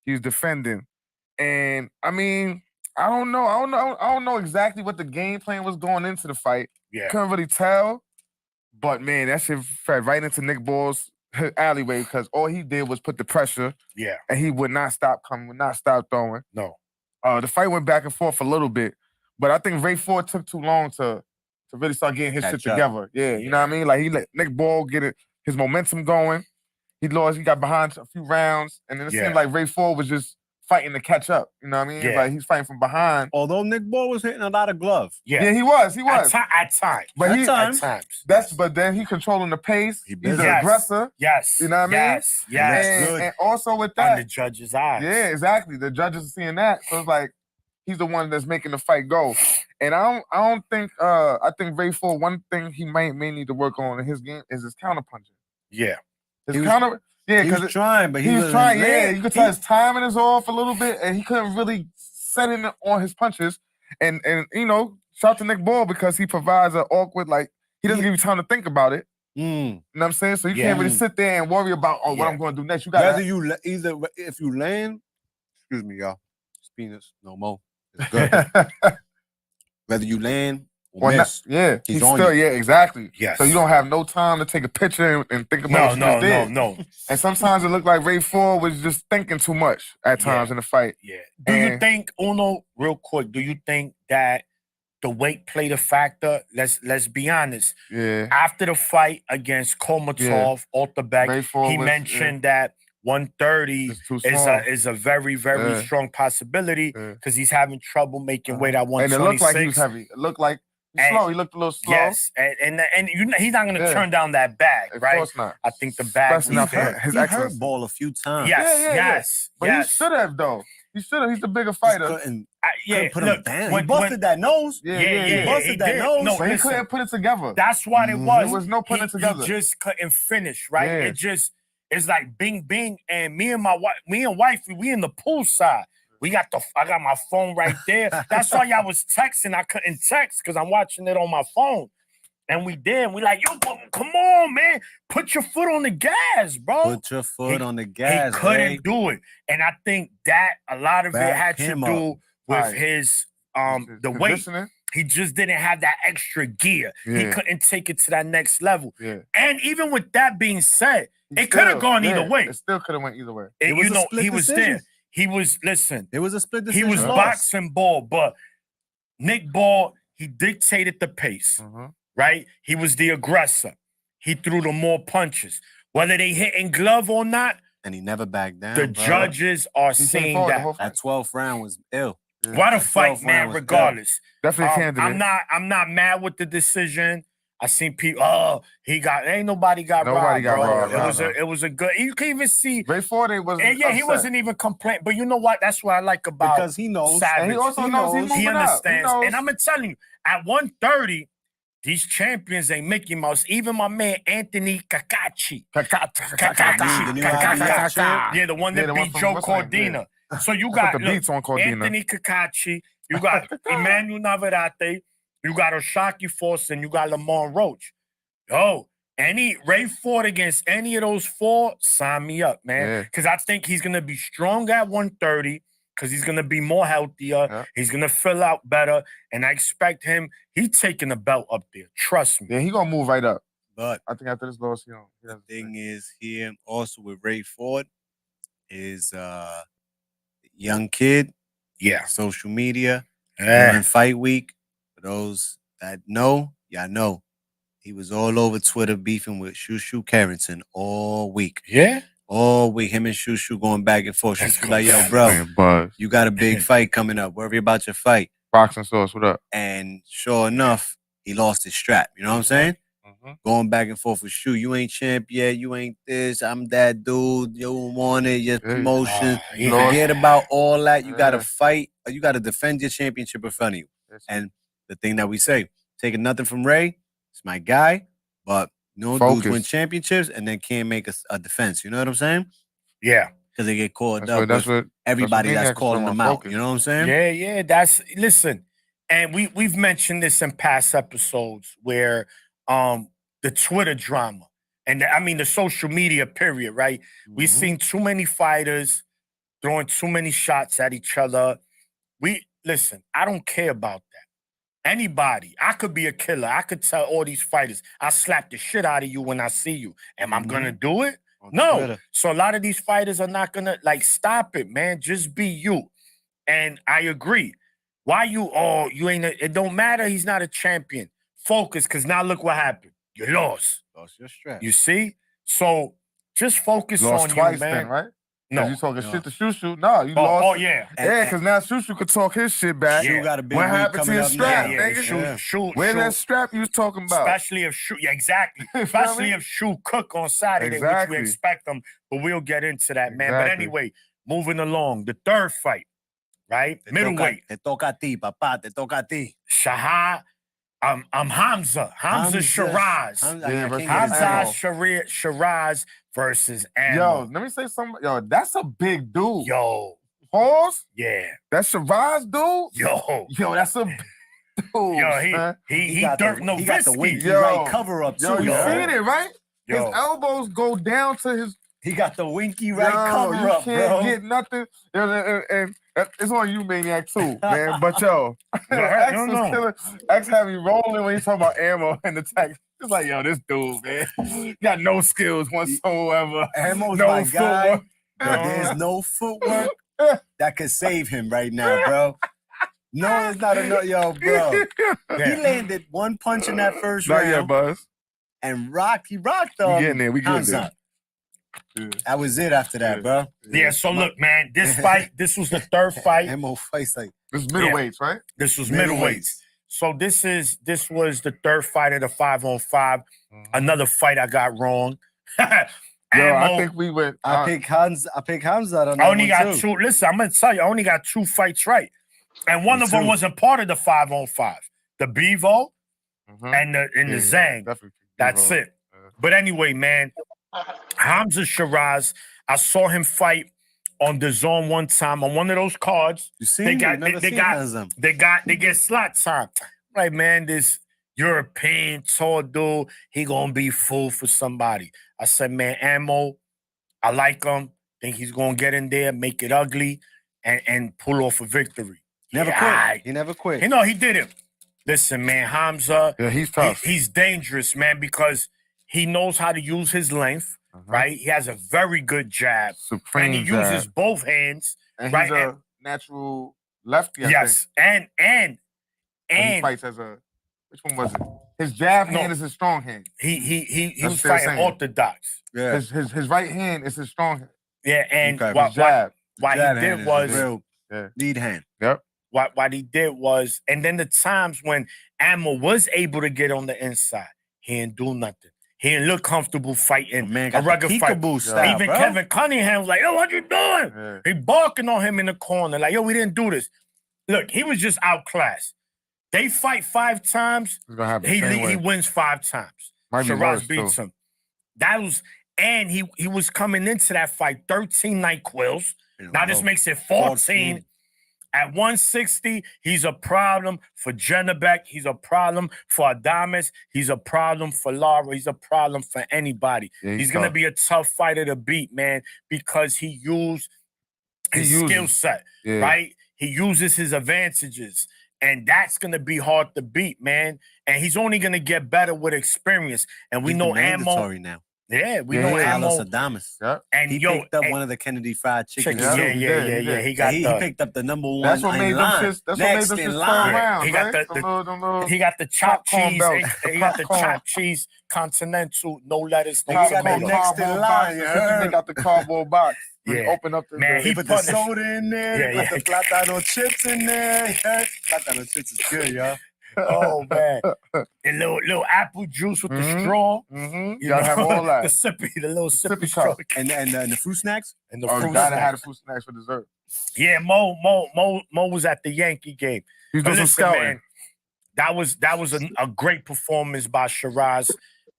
He's defending. And I mean, I don't know exactly what the game plan was going into the fight. Yeah. Couldn't really tell. But man, that shit fed right into Nick Ball's alleyway because all he did was put the pressure Yeah. and he would not stop coming, would not stop throwing. No. The fight went back and forth a little bit, but I think Ray Ford took too long to really start getting his shit Catch up. together. Yeah, you know what I mean? Like he let Nick Ball get it, his momentum going. He got behind a few rounds, and then it Yeah. seemed like Ray Ford was just fighting to catch up. You know what I mean? Yeah. Like he's fighting from behind. Although Nick Ball was hitting a lot of glove. Yeah. Yeah, he was. At times. But he, At times. At times. but then he controlling the pace. He He's an Yes. aggressor. Yes. You know what I mean? Yes. Yes. That's good. And also with On that, the judge's eyes. yeah, exactly. The judges are seeing that, so it's like he's the one that's making the fight go. And I don't think I think Ray Ford, one thing he may need to work on in his game is his counter punching. Yeah. His He was- counter, yeah, He because was trying, but he was wasn't trying. Yeah, there. you could tell his timing is off a little bit, and he couldn't really set in on his punches. And you know, shout out to Nick Ball because he provides an awkward, like he doesn't give you time to think about it. Mm. You know what I'm saying? So you Yeah. can't really sit there and worry about what Yeah. I'm going to do next. You got Whether to you either if you land, excuse me, y'all. It's penis, no more. It's good. Whether you land or miss. yeah, He's he's on still, you. yeah, exactly. Yes. So you don't have no time to take a picture and think about No, what you just did. no. And sometimes it looked like Ray Ford was just thinking too much at times Yeah. in the fight. Yeah. Do you And- think, Uno, real quick, do you think that the weight played a factor? Let's be honest. Yeah. After the fight against Komatov, Altabek, Ray Ford he was, mentioned that 130 it's too is small. a very, very Yeah. strong possibility Yeah. because he's having trouble making weight at And it 126. looked like he was heavy. It looked like he's And- slow. He looked a little slow. Yes, and he's not going to Yeah. turn down that bag, Of right? course not. I think the bag Especially not was for there. his He hurt excellence. Ball a few times. Yes, Yeah. yes, But yes. he should have though. He should have. He's the bigger Just fighter. couldn't Yeah, put look, him down. when- He busted that nose. Yeah, yeah, busted he that did. nose. No, But he listen, couldn't put it together. that's what it Mhm. was. There was no putting it together. He just couldn't finish, right? Yeah. It just it's like bing bing, and me and wifey, we in the pool side. I got my phone right there. That's why y'all was texting. I couldn't text because I'm watching it on my phone. And we did. We like, yo, come on, man. Put your foot on the gas, bro. Put your foot on the gas. He couldn't Ray. do it. And I think that a lot of it Back had to him do with Right. his His the weight. conditioning. He just didn't have that extra gear. He Yeah. couldn't take it to that next level. Yeah. And even with that being said, He it could have still- gone yeah, either way. It still could have went either way. It was a split he was decision. there. He was listen. It was a split He decision. was loss. boxing Ball, but Nick Ball, he dictated the pace, Mhm. right? He was the aggressor. He threw the more punches. Whether they hit in glove or not, And he never backed down. the bro. judges are He came seeing forward the that. whole fight. That 12th round was ill. Yeah. What a that fight, 12th man! round was Regardless, Definitely a candidate. I'm not mad with the decision. I seen people. Oh, ain't nobody got Nobody robbed, got bro. robbed, It was a good. You can even see. Ray Ford wasn't. And yeah, he upset. wasn't even complaining. But you know what? That's what I like about Because he knows. Savage. And he also knows he's He moving up. understands. He knows. And I'm telling you, at 130, these champions ain't Mickey Mouse. Even my man Anthony Kakachi. The new IBF champ. Yeah, the one that Yeah, the one beat from Joe wrestling, Cordina. So you Put got the look, beats on Cordina. Anthony Kakachi, you got Emmanuel Navarrete, you got Oshaki Force, and you got Lamont Roach. Yo, Ray Ford against any of those four, sign me up, man. Yeah. Because I think he's gonna be strong at 130. because he's gonna be more healthier. Yeah. He's gonna fill out better, and I expect him. He's taking the belt up there. Trust me. Yeah, he gonna move right up. But I think after this loss, he the doesn't thing is here also with Ray Ford is young kid, Yeah. social media, Yeah. during fight week. For those that know, y'all know. He was all over Twitter beefing with Shushu Carrington all week. Yeah. All week, him and Shushu going back and forth. That's Shushu like, yo, cool. bro, Man, Buzz. you got a big fight coming up. Worry about your fight. Boxing Sauce, what up? And sure enough, he lost his strap. You know what I'm saying? Mm-hmm. Going back and forth with Shu. You ain't champ yet. You ain't this. I'm that dude. You don't want it. Your promotion. yeah. Forget about all that. You got to Yeah. fight. You got to defend your championship in front of you. Yes. And the thing that we say, taking nothing from Ray, it's my guy, but no dudes win Focus. championships and then can't make a defense. You know what I'm saying? Yeah. Because they get caught That's up what, that's with what everybody that's Maniac is calling talking them about, out. focus. You know what I'm saying? Yeah. That's listen, and we've mentioned this in past episodes where the Twitter drama and I mean the social media period, right? We've Mhm. seen too many fighters throwing too many shots at each other. Listen, I don't care about that. Anybody, I could be a killer. I could tell all these fighters, I'll slap the shit out of you when I see you. Am I gonna do it? On No. Twitter. So a lot of these fighters are not gonna stop it, man. Just be you. And I agree. Why you it don't matter, he's not a champion. Focus, because now look what happened. You lost. Lost your strap. You see? So just focus Lost on twice you, man. then, right? No. You talking No. shit to Shushu? No, you Oh, lost. oh, yeah. Yeah, because now Shushu could talk his shit back. Shu got a big What week happened to coming your up strap, now. nigga? Yeah. Where's that strap you was talking about? Especially if Shu, yeah, exactly. You feel Especially me? if Shu cook on Saturday, which Exactly. we expect them, but we'll get into that, man. But Exactly. anyway, moving along, the third fight, right? Middleweight. Te toca a ti, papá. Te toca a ti. Shahar, I'm Hamza Shiraz. Yeah, versus Hamza Ammo. Shiraz versus Ammo. Yo, let me say something. Yo, that's a big dude. Yo, Pause. yeah. That's Shiraz dude. Yo, That's a big dude. yo, man. he got Dirk the, he got the Nowitzki. winky Yo. right cover up too. Yo, you yo. seen it, right? His Yo, elbows go down to his. He got the winky right Yo, cover you up, can't bro. get nothing. And it's on you, Maniac, too, man. But yo, No, X no, was no. killing. X had me rolling when he talking about Ammo and the text. It's like, yo, this dude, man, got no skills whatsoever. Ammo's No my guy, footwork. but there's no footwork that could save him right now, bro. No, it's not enough, yo, bro. He landed one punch in that first Not round yet, Buzz. and he rocked We getting there. We getting Hamza. there. Yeah. That was it after that, Yeah. bro. yeah. So look, man, this fight, this was the third fight. Ammo fights like This is middleweights, right? This was Middleweights. middleweights. So this was the third fight of the 5-on-5. Another fight I got wrong. Yo, I Ammo, think we went. I pick Hamza on I that only one got too. two. Listen, I'm gonna tell you, I only got 2 fights right, and one Me of them too. wasn't part of the 5-on-5. The Bevo Mhm. and the Yeah, Zhang. definitely. That's Bevo. it. But anyway, man, Hamza Shiraz, I saw him fight on the Zone one time on one of those cards. You see, They him? got- You never they seen got- Hamza. They get slot time. Right, man, this European tall dude, he gonna be fool for somebody. I said, man, Ammo, I like him. Think he's gonna get in there, make it ugly, and pull off a victory. Never Yeah, quit. He never quit. You know, he did it. Listen, man, Hamza, Yeah, he's tough. he's dangerous, man, because he knows how to use his length, Mhm. right? He has a very good jab, Supreme and he jab. uses both hands. And right, he's a natural lefty. I Yes, and think. And he fights as a. Which one was it? His jab No. hand is his strong hand. he That's was what they're fighting saying. orthodox. Yeah. His right hand is his strong hand. Yeah, and Okay, what, His jab. what Jab he hand did is was real Yeah. lead hand. what he did was, and then the times when Ammo was able to get on the inside, he didn't do nothing. He didn't look comfortable fighting Man, a got the regular fight. peekaboo style, Even bro. Kevin Cunningham was like, "Yo, what you doing?" Yeah. He barking on him in the corner, like, "Yo, we didn't do this." Look, he was just outclassed. They fight 5 times. It's gonna happen. the same He way. wins 5 times. Might be Shiraz worse, beats too. him. That was, and he was coming into that fight 13 night quills. Now this makes it 14. At 160, he's a problem for Jennebeck. He's a problem for Adames. He's a problem for Lara. He's a problem for anybody. Yeah, He's going to tough. be a tough fighter to beat, man, because he used He his uses- skill set, Yeah. right? He uses his advantages, and that's gonna be hard to beat, man. And he's only gonna get better with experience. And we He's know the Ammo. mandatory now. Yeah, we Yeah, know he is. Ammo. Carlos Adames. Yep. And He yo, picked up and- one of the Kennedy Fried Chicken. chickens. Yeah, Yeah, he yeah, did, yeah, he yeah. did. He got He the. picked up the number one. That's what in made them line. shits. That's what made Next them in shits turn line. around. He got right? the- Them little He got the chopped popcorn cheese. belts, the He got the popcorn. chopped cheese, continental, no lettuce, no He got that tomato. next in cardboard line, box. you They heard? got the cardboard box. Yeah. Open up the Man, He he put the punished- soda in there. Yeah, They yeah. put the platano chips in there. Yes. Platano chips is good, y'all. Oh man, and little apple juice with the Mhm. straw. Mm-hmm. You Gotta know, have all that. the little sippy sippy straw, cup. And the fruit snacks. and the Oh, fruit gotta have the snacks. fruit snacks for dessert. Yeah, Mo was at the Yankee game. He's But doing some listen, scouting. man, that was a great performance by Shiraz.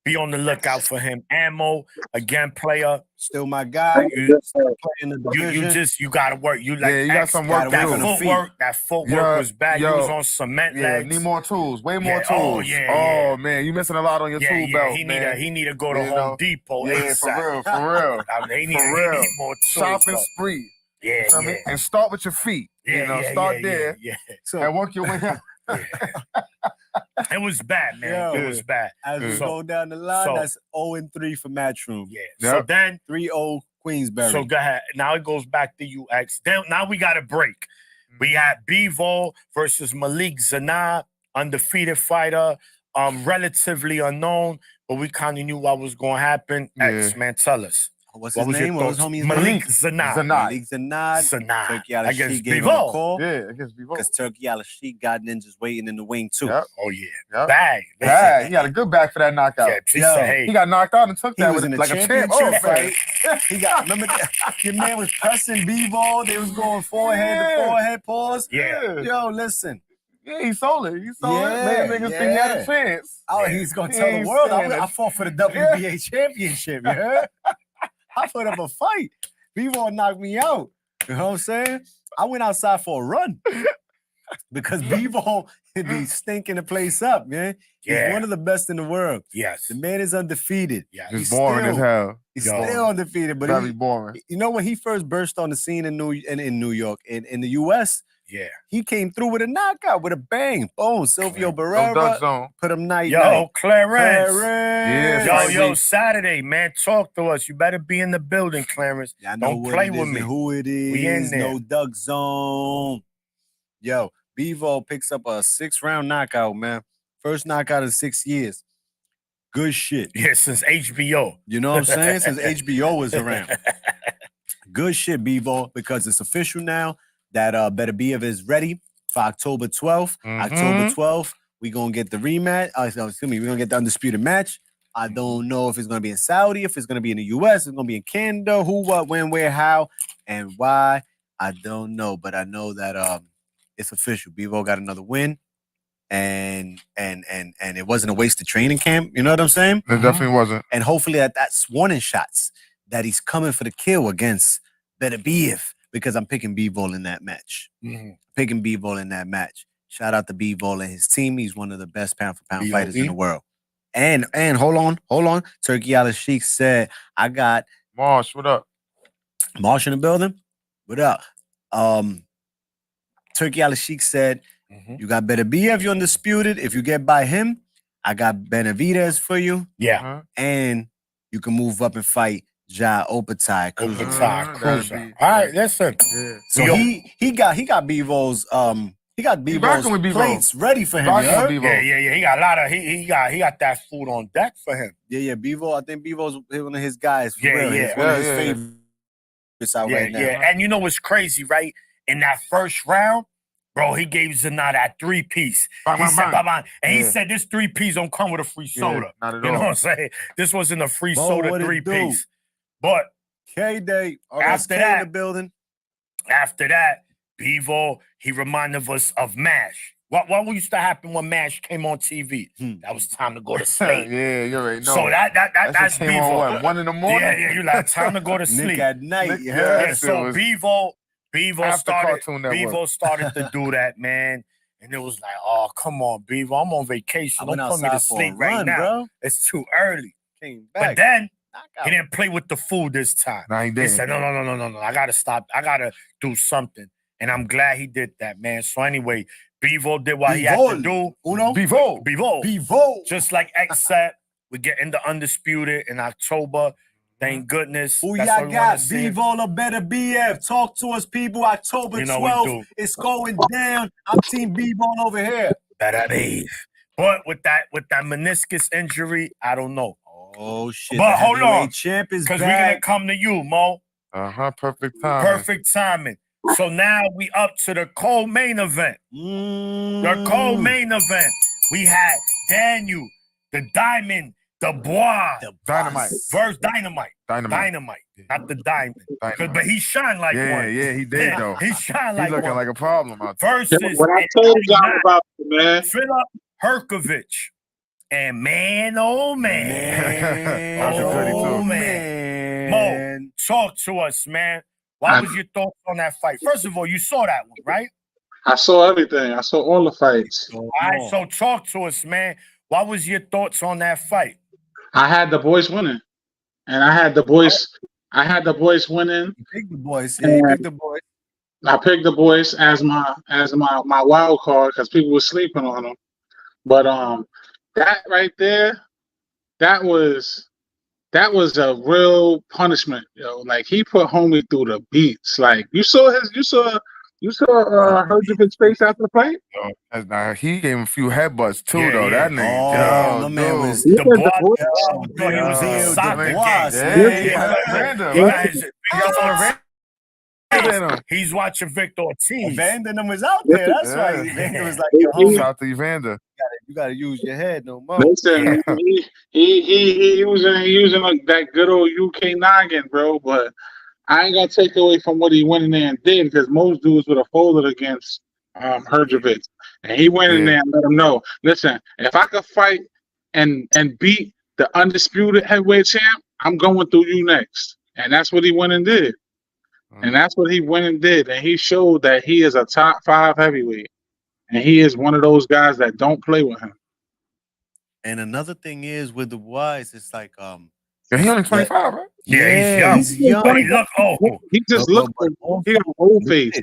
Be on the lookout for him. Ammo, again, player. Still my guy. You, Still playing the division. you gotta work. You like Yeah, you got X, some work to that do. footwork. That footwork Yo, was bad. yo, You was on cement Yeah, legs. need more tools. Way more Yeah, tools. oh, yeah, Oh yeah. man, you missing a lot on your tool belt, He man. need to go to You Home know? Depot. Yeah, ASAP. for real, for real. I mean, he For need real. more tools. Shopping bro. spree. Yeah, You know what I yeah. mean? And start with your feet. Yeah, you know, yeah, start yeah, there Yeah, and work your way out. It was bad, man. Yo. It was bad. As we So- go down the line, so- that's 0-3 for Matchroom. Yeah. So Yep. then, 3-0 Queensberry. so go ahead. Now it goes back to you, X. Then now we got a break. We had Bivol versus Malik Zanab, undefeated fighter, relatively unknown, but we kind of knew what was going to happen. X, Yeah. man, tell us. What's What his was name? your What was thoughts? homie's Malik name? Zanab. Zanab. Malik Zanad. Zanab. Turkey Al Against Sheikh gave him a Bivol. call. Yeah, against Bivol. Because Turkey Al Sheikh got ninjas waiting in the wing too. Yep. Oh, yeah. Yep. Bag. Yeah, he got a good back for that knockout. Yeah, he Yo, said, hey, He got knocked out and took He that was with in the like a champ. championship Oh, man. fight. He got remember that your man was pressing B-ball. They was going forehead to Yeah. forehead pause. yeah. Yo, listen. Yeah, he sold it. He sold Yeah, it. Made niggas think he had a chance. Oh, he's gonna He tell the ain't world saying I it. fought for the WBA championship. You heard? I put up a fight. B-ball knocked me out. You know what I'm saying? I went outside for a run because B-ball be stinking the place up, man. He's Yeah. one of the best in the world. Yes. The man is undefeated. Yes. It's He's boring still- as hell. He's Yo. still undefeated, but Very he, boring. you know when he first burst on the scene in New York, in the US, Yeah. he came through with a knockout, with a bang. Boom. Silvio No Barrera Dutch zone. put him night. Yo, Clarence. Clarence. Yo, Fight yo, week. Saturday, man. Talk to us. You better be in the building, Clarence. Yeah, I know Don't what play it with is me. and who it is. We in there. No Duck Zone. Yo, Bivol picks up a 6-round knockout, man. First knockout in 6 years. Good shit. Yeah, since HBO. You know what I'm saying? Since HBO was around. Good shit, Bivol, because it's official now that Better Biev is ready for October 12th. Mhm. October 12th, we're going to get the rematch. Excuse me, we're going to get the undisputed match. I don't know if it's going to be in Saudi, if it's going to be in the US, it's going to be in Canada, who, what, when, where, how, and why. I don't know, but I know that it's official. Bivol got another win, and it wasn't a wasted training camp. You know what I'm saying? It definitely wasn't. And hopefully that's warning shots that he's coming for the kill against Better Biev, because I'm picking Bivol in that match. Picking Bivol in that match. Shout out to Bivol and his team. He's one of the best pound for pound fighters in the world. And hold on. Turkey Al Sheikh said, I got Marsh, what up? Marsh in the building. What up? Turkey Al Sheikh said, you got Better Biev, you're undisputed. If you get by him, I got Benavidez for you. Yeah. Huh? And you can move up and fight Ja Opatai. Over Cruiser. time. that'd Cruiser. be- All right, listen. Yeah. So Yo. he got Bivol's rocking with Bivol. plates ready for him. Rocking you with heard? Bivol. Yeah. He got a lot of he got that food on deck for him. Yeah, Bivol. I think Bivol's one of his guys. For Yeah, real. yeah. He's one of his Yeah. favorites out Yeah, right now. yeah. And you know what's crazy, right? In that first round, bro, he gave Zanat that 3-piece. Bang, He bang, said, bang. bang, bang. And he Yeah. said this 3-piece don't come with a free Yeah, soda. not at You know what all. I'm saying? This wasn't a free Bo, soda what it 3-piece. But K-Day. After in that- the building. after that, Bivol, he reminded us of MASH. What used to happen when MASH came on TV? That was time to go to sleep. Yeah, you already know. So that's shit came on Bivol. what, 1 in the morning? Yeah, you like time to go to Nick sleep. at night. Nick- you yeah. heard? Yeah, That so shit was Bivol after started Cartoon Network. Bivol started to do that, man. And it was like, oh, come on, Bivol. I'm on vacation. I Don't went put me to outside for a sleep right run, now. bro. It's too early. Came But back. then Knockout. He didn't play with the food this time. Nah, he He didn't. said, no. I gotta stop. I gotta do something. And I'm glad he did that, man. So anyway, Bivol did what he had to do. Bivol. Just like X said, we get in the Undisputed in October. Thank goodness. Who That's y'all what we wanna got? see. Bivol or better BF? Talk to us, people. October You know we 12th. do. It's going down. I'm Team Bivol over here. Better be. But with that meniscus injury, I don't know. Oh shit! But the hold heavyweight on, champ is because we're gonna back. come to you, Mo. Perfect time. Perfect timing. So now we up to the co-main event. The co-main event. We had Daniel, the Diamond, the Bois, Dynamite. versus Dynamite. Dynamite. Not the Diamond. Dynamite. But he shined like one. Yeah, he did though. He shined He like looking one. like a problem out there. Versus What I told y'all about it, man. Philip Herkovich. And man, oh man. That's a goodie, Oh too. man. Mo, talk to us, man. What was your thoughts on that fight? First of all, you saw that one, right? I saw everything. I saw all the fights. All right, so talk to us, man. What was your thoughts on that fight? I had the boys winning, and I had the boys winning. You pick the boys. Yeah, you pick the boys. I picked the boys as my wild card because people were sleeping on them. But that right there, that was a real punishment, yo. Like he put homie through the beats. Like you saw Herjovic's face after the fight. Nah, he gave him a few headbutts too, Yeah, though. yeah. That nigga. Oh, yo, the man dude. was The boy boy- thought he was in Yo, soccer the game. boy- Yeah, he Yeah. got Evander, He right? got his- He got on the Evander. He's watching Victor Ortiz. Evander them was out there. That's why Yeah. Evander was like, yo, homie, Shout out to Evander. you gotta use your head no more. Listen, he was using like that good old UK noggin, bro. But I ain't gonna take away from what he went in there and did because most dudes would have folded against Herjovic, and he went in there and let him know. Listen, if I could fight and beat the undisputed heavyweight champ, I'm going through you next, and that's what he went and did. And that's what he went and did, and he showed that he is a top 5 heavyweight, and he is one of those guys that don't play with him. And another thing is with the boys, it's like Yeah, he only 25, right? Yeah, he's young. But he look old. He just But- looked like he got an old face.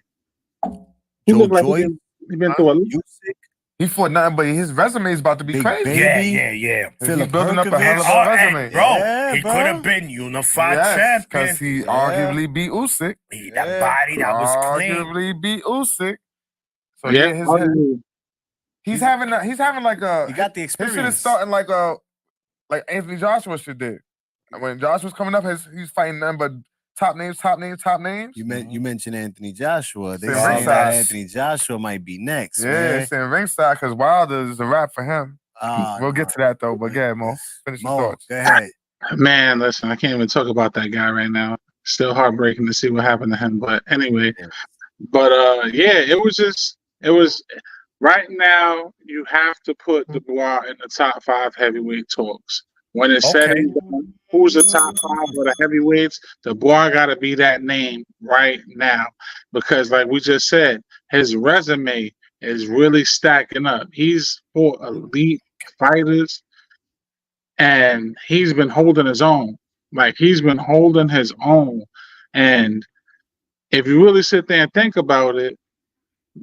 He Joe looked like Joy, he been through a lot. Usyk, He fought nothing, but his resume is about to be Big crazy. Baby. Yeah. He's Philip building up a hell of Herkovich. a Oh, hey, resume. bro, Yeah, he bro. could have been unified Yes, champion. because he arguably beat Usyk. That body, that was clean. Arguably beat Usyk. So Yeah, he's having like a You got the his shit is experience. starting like Anthony Joshua should did. When Josh was coming up, he's fighting nothing but top names. You mentioned Anthony Joshua. They Say saying that ringside. Anthony Joshua might be next. Yeah, man. it's in ringside because Wilder is a wrap for him. We'll get to that though. But yeah, Mo, finish your Mo, thoughts. go ahead. man, listen, I can't even talk about that guy right now. Still heartbreaking to see what happened to him. But anyway, Yeah. it was right now you have to put Dubois in the top 5 heavyweight talks. When it's said Okay. and done, who's the top 5 of the heavyweights, Dubois gotta be that name right now. Because like we just said, his resume is really stacking up. He's fought elite fighters and he's been holding his own. Like he's been holding his own. And if you really sit there and think about it,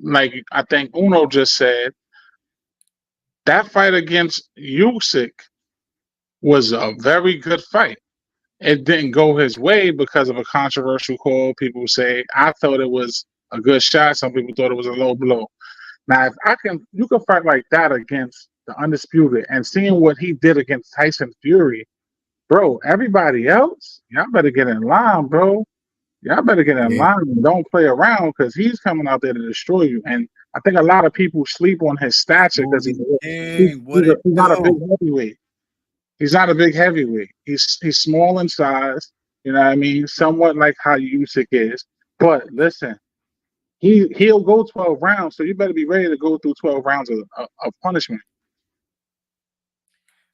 like I think Uno just said, that fight against Usyk was a very good fight. It didn't go his way because of a controversial call. People say I thought it was a good shot. Some people thought it was a low blow. Now, if you can fight like that against the undisputed, and seeing what he did against Tyson Fury, bro. Everybody else, y'all better get in line, bro. Y'all better get in line and don't play around because he's coming out there to destroy you. And I think a lot of people sleep on his stature because he's not a big heavyweight. He's not a big heavyweight. He's small in size. You know what I mean? Somewhat like how Usyk is. But listen, he'll go 12 rounds, so you better be ready to go through 12 rounds of punishment.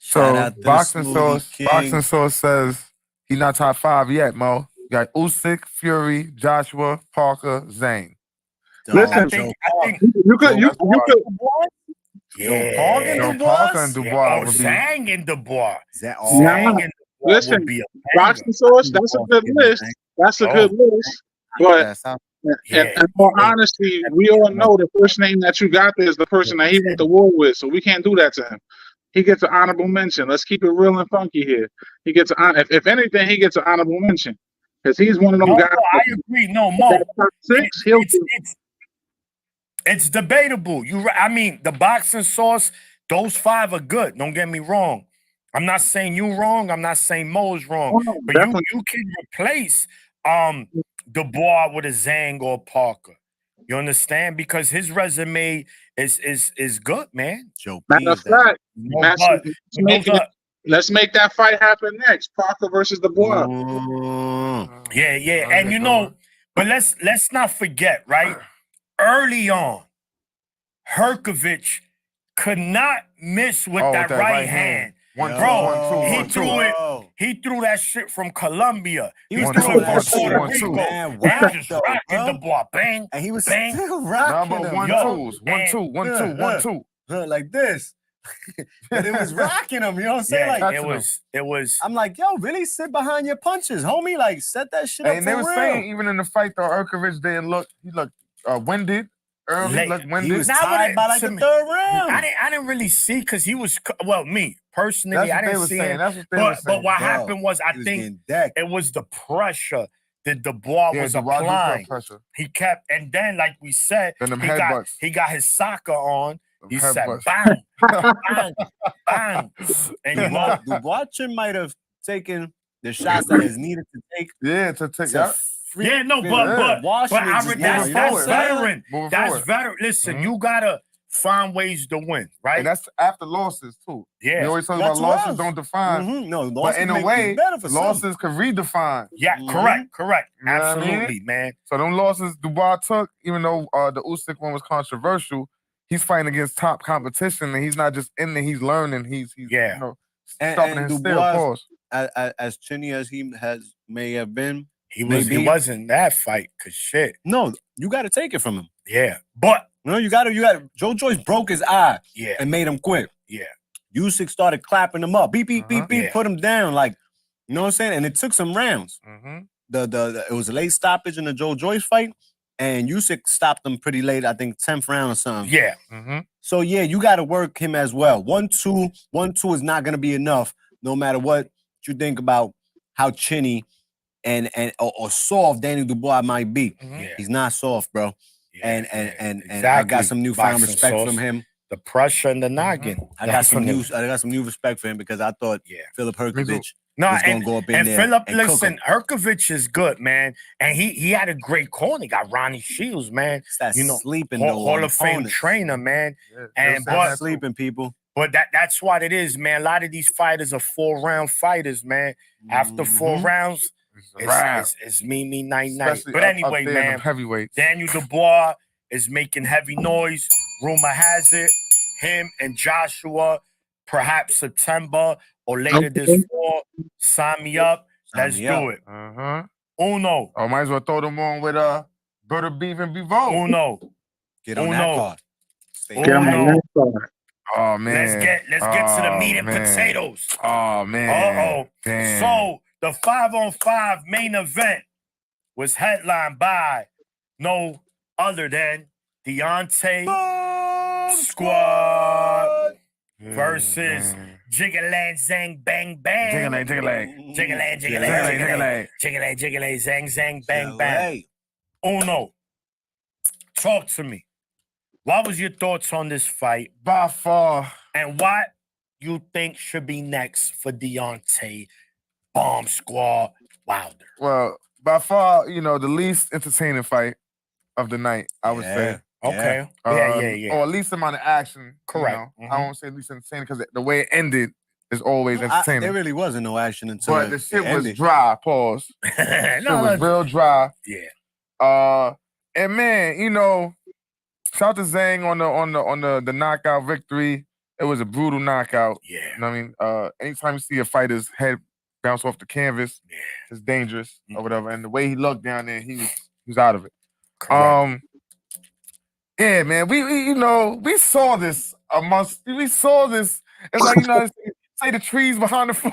Shout So out to the boxing Smoothie King. source says he's not top 5 yet, Mo. You got Usyk, Fury, Joshua, Parker, Zane. Listen, I think You could Joe yeah. Parker and Joe Dubois? Parker and Dubois would be. Zhang and Dubois. Is that Nah. Zhang and listen, would be a boxing source. That's a good list. That's a good list. But Yeah, sound- in more honesty, we all know the first name that you got there is the person that he went to war with. So we can't do that to him. He gets an honorable mention. Let's keep it real and funky here. He gets if anything, he gets an honorable mention because he's one of them No, guys. I agree. No, Mo. Top six, he'll do. It's debatable. I mean, the boxing source, those 5 are good. Don't get me wrong. I'm not saying you wrong. I'm not saying Mo's wrong. Oh, no, But definitely. you can replace Dubois with a Zhang or Parker. You understand? Because his resume is good, man. Joe Matter of P is that- fact, No, Master, but let's make that fight happen next. Parker versus Dubois. yeah. And you know, but let's not forget, right? Early on, Herkovich could not miss with Oh, that with that right right hand. hand. One, Bro, he one, two. threw it. He threw that shit from Colombia. He He was threw throwing it that from shit, Puerto Rico. man, And whack just though, rocking bro. the ball. Bang. And he was Bang. still rocking Number him. one yo. twos. 1 2 1 2 1 2. Like this. But it was rocking him. You know what I'm saying? Yeah, Like, it was. I'm like, yo, really sit behind your punches, homie. Like, set that shit up And for they were real. saying even in the fight, though, Urkovich didn't look. He looked winded early. Late. Looked He winded. was Now, tied by like to the me- third round. I didn't really see because he was me personally. That's I what they didn't were see saying. him. That's what they were saying. But what Bro, happened was I He was think getting decked. it was the pressure that Dubois Yeah, was Dubois do put applying. pressure. He kept, and then like we said, Then them he headbutts. got his soccer on. He said, Headbutts. bang, bang, bang. And you know, Dubois might have taken the shots that is needed to take. Yeah, to take to that. yeah, no, freak- but Washington I just read now, that's you know what I'm saying? veteran. Moving That's forward. veteran. Listen, Mhm. you gotta find ways to win, right? And that's after losses, too. Yeah. We always talk That's about losses rounds. don't define. Mhm. No, But losses in a make way, it better for some. losses could redefine. Yeah, Mhm. correct. You know what I mean? Absolutely, man. So them losses Dubois took, even though the Usyk one was controversial, he's fighting against top competition, and he's not just in there. He's learning. He's Yeah. you know, And sharpening his steel. Dubois- Pause. As chinny as he may have been, He Maybe. wasn't that fight, cause shit. no, you got to take it from him. Yeah. But No, you got to. Joe Joyce broke his eye yeah, and made him quit. yeah. Usyk started clapping him up, beep beep beep beep, Yeah. put him down, like, you know what I'm saying. And it took some rounds. Mm-hmm. It was a late stoppage in the Joe Joyce fight, and Usyk stopped him pretty late. I think 10th round or something. Yeah. Mm-hmm. So yeah, you got to work him as well. 1-2 is not going to be enough, no matter what you think about how chinny or soft Danny Dubois might be. Yeah. He's not soft, bro. Yeah, And I exactly. got some newfound Boxing respect sauce. from him. The pressure and the noggin. I got some Definitely. new respect for him because I thought Yeah. Philip too. Herkovich No, was gonna and, go up in and there. Philip, and cook listen, him. Herkovich is good, man. And he had a great corner. He got Ronnie Shields, man. It's that you know, sleeping Hall of Fame trainer, man. And but sleeping people. But that's what it is, man. A lot of these fighters are 4-round fighters, man. After 4 Mhm. rounds, it's me, night. Especially But up anyway, there in them man, heavyweights. Daniel Dubois is making heavy noise. Rumor has it, him and Joshua, perhaps September or later this Okay. fall. Sign me up. Let's me do up. it. Uh-huh. Uno. I might as well throw them on with Butter Beef and Bivol. Uno. Get on Oh, that no. card. Stay Oh, Get him no. on that side. Oh man. Let's get to the meat and man. potatoes. Oh man. Uh-oh. Damn. So the 5-on-5 main event was headlined by no other than Deontay Squad versus Jiggling Zang Bang Bang. Jiggling. Jiggling Zang Zang Bang Bang. Uno, talk to me. What was your thoughts on this fight? By far. And what you think should be next for Deontay Bomb Squad Wilder? Well, by far, the least entertaining fight of the night, I would say. Okay. Yeah. Or at least amount of action. Correct. I won't say at least entertaining because the way it ended is always There entertaining. really wasn't no action until But the shit was ended. dry. Pause. Shit was real dry. Yeah. And man, shout out to Zhang on the knockout victory. It was a brutal knockout. Yeah. You know what I mean? Anytime you see a fighter's head bounce off the canvas, it's dangerous or whatever. And the way he looked down there, he was out of it. Correct. Yeah, man, we saw this we saw this. It's like, say the trees behind the phone.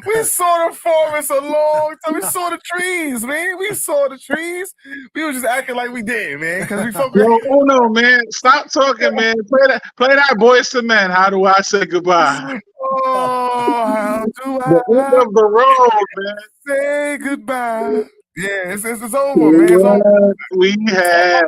We saw the forest a long time. We saw the trees, man. We saw the trees. We was just acting like we did, man, because we fuck with. Yo, no, man. Stop talking, man. Play that Boys to Men. How do I say goodbye? Oh, how do The end of the road, man. say goodbye? Yeah, it's over, man. It's over. We had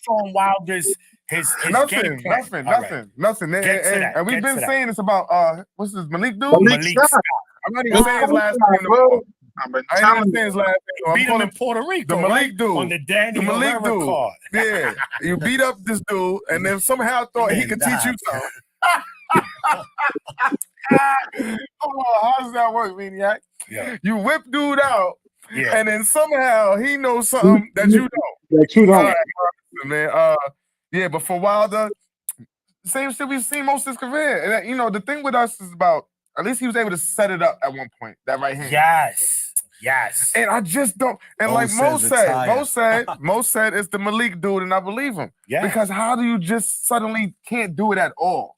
on Wilder's his Nothing. game plan. All right. And Get to that, we've get been to that. saying this about what's this Malik dude? Malik Malik Scott. I'm not even saying his last name no Bro, more. I've been I ain't telling even you. saying his last name. I'm Beat him calling in Puerto Rico, the Malik right? dude. On the Danny The Malik Herrera dude. card. Yeah, you beat up this dude, and then somehow thought he Man could teach you died. something. Come on, how does that work, Maniac? Yeah. You whip dude out, Yeah. and then somehow he knows something that you don't. That you All don't. right, man. Yeah, but for Wilder, same shit we've seen most of his career. And you know, the thing with us is about at least he was able to set it up at one point. That right hand. Yes. And I just don't. And Mo like Mo says said, Mo said it's the Malik dude, and I believe him. Yeah. Because how do you just suddenly can't do it at all?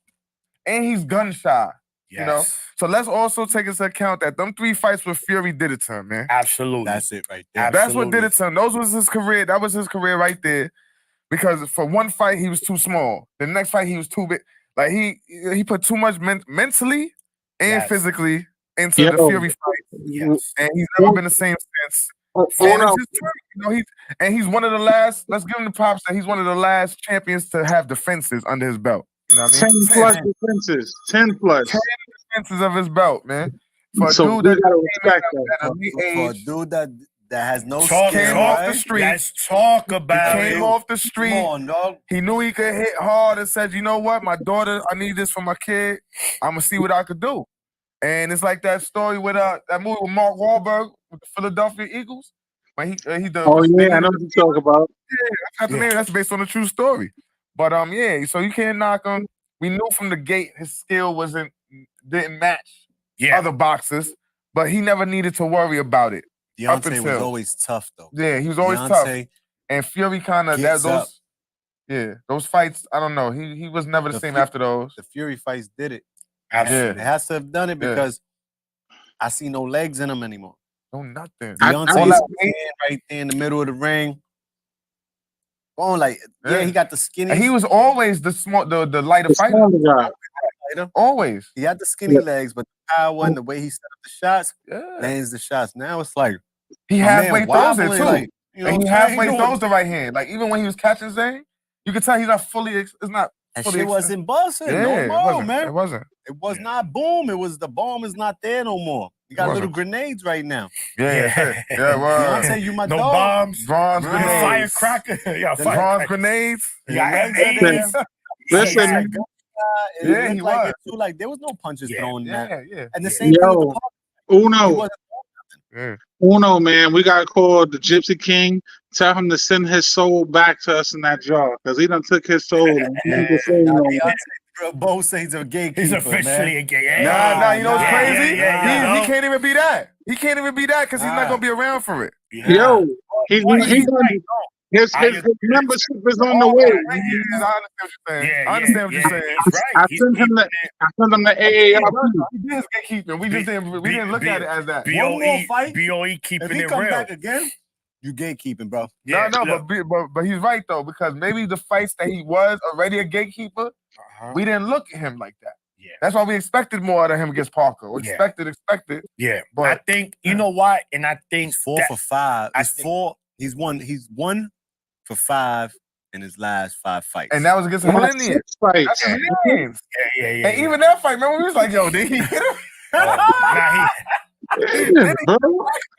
And he's gun shy. Yes. You know? So let's also take into account that them 3 fights with Fury did it to him, man. Absolutely. That's it right there. That's what did Absolutely. it to him. Those was his career. That was his career right there. Because for one fight he was too small. The next fight he was too big. Like he put too much mentally and Yes. physically into the Yo. Fury fight, Yes. and he's never been the same since. Oh, And no. it's his turn. You know, he's one of the last. Let's give him the props that he's one of the last champions to have defenses under his belt. You know what I 10 mean? plus defenses. 10 plus. 10 defenses of his belt, man. For a So dude we that gotta came respect in that. at an elite For a age, dude that has no Talk, skin, came off right? the street. Let's talk about came it. off the Come street. on, dog. He knew he could hit hard and said, you know what, my daughter, I need this for my kid. I'm gonna see what I could do. And it's like that story with that movie with Mark Wahlberg with the Philadelphia Eagles. When he Oh, yeah, I know what you're talking about. That's based on a true story. But yeah, so you can't knock him. We knew from the gate his skill didn't match Yeah. other boxers, but he never needed to worry about it. Up Deontay was until- always tough though. Yeah, he was always tough. Deontay, And Fury kind of Gets up. those fights. I don't know. He was never the The same Fu- after those. the Fury fights did it. Absolutely. It has to have done it Yeah. because I see no legs in him anymore. No nothing. I- Deontay all is that weight. right there in the middle of the ring. Going like, yeah, Yeah. he got the skinny. And he was always the lighter The fighter. smaller guy. Always. He had the skinny Yeah. legs, but the power and the way he set up the shots, Yeah. lands the shots. Now it's like He my halfway man throws it wobbling, too. like, you know And he what I'm saying? halfway Doing- throws the right hand. Like even when he was catching Zane, you could tell he's not fully. It's not. That fully shit ex- wasn't busting Yeah, no it more, wasn't. man. It wasn't. It was Yeah. not boom. It was the bomb is not there no more. You got wasn't. little grenades right now. Yeah. Yeah. Yeah. Well, Deontay, you my No dog. bombs. bronze Right. grenades. Firecracker. Yeah, The Bronze firecracker. grenades. Yeah, Your legs are AIDS. there. Listen, He had a gun shot, and Yeah, it he looked like was. it too. Like there was no punches Yeah. thrown in that. Yeah. And the Yeah. same thing Yo. with the pop. He Uno, wasn't Yeah. Uno, man, we got to call the Gypsy King. Tell him to send his soul back to us in that jar because he done took his soul. And he need to say Now, no. Deontay, both say he's a gatekeeper. He's man. officially a gay. Nah, you know what's Nah, crazy? yeah, He can't even be that. He can't even be that because he's not Nah. gonna be around for it. Yo, he's Well, he's right. his I agree. membership is on the way. I understand what you're saying. I understand what you're saying. He's right. I He's sent him the AARP. He did his gatekeeping. We just didn't look at it as that. One more fight. BOE keeping If he it come real. back again, you gatekeeping, bro. Yeah, no, look. but he's right though because maybe the fights that he was already a gatekeeper, Uh-huh. we didn't look at him like that. Yeah. That's why we expected more out of him against Parker. We Yeah. expected. Yeah, But- I think you know what, and I think He's 4 that- for 5. I He's think- 4. He's 1 for 5 in his last 5 fights. And that was against Helenius. Six fights. That's Helenius. yeah. And even that fight, remember, we was like, yo, did he hit him? Now Yeah, bro.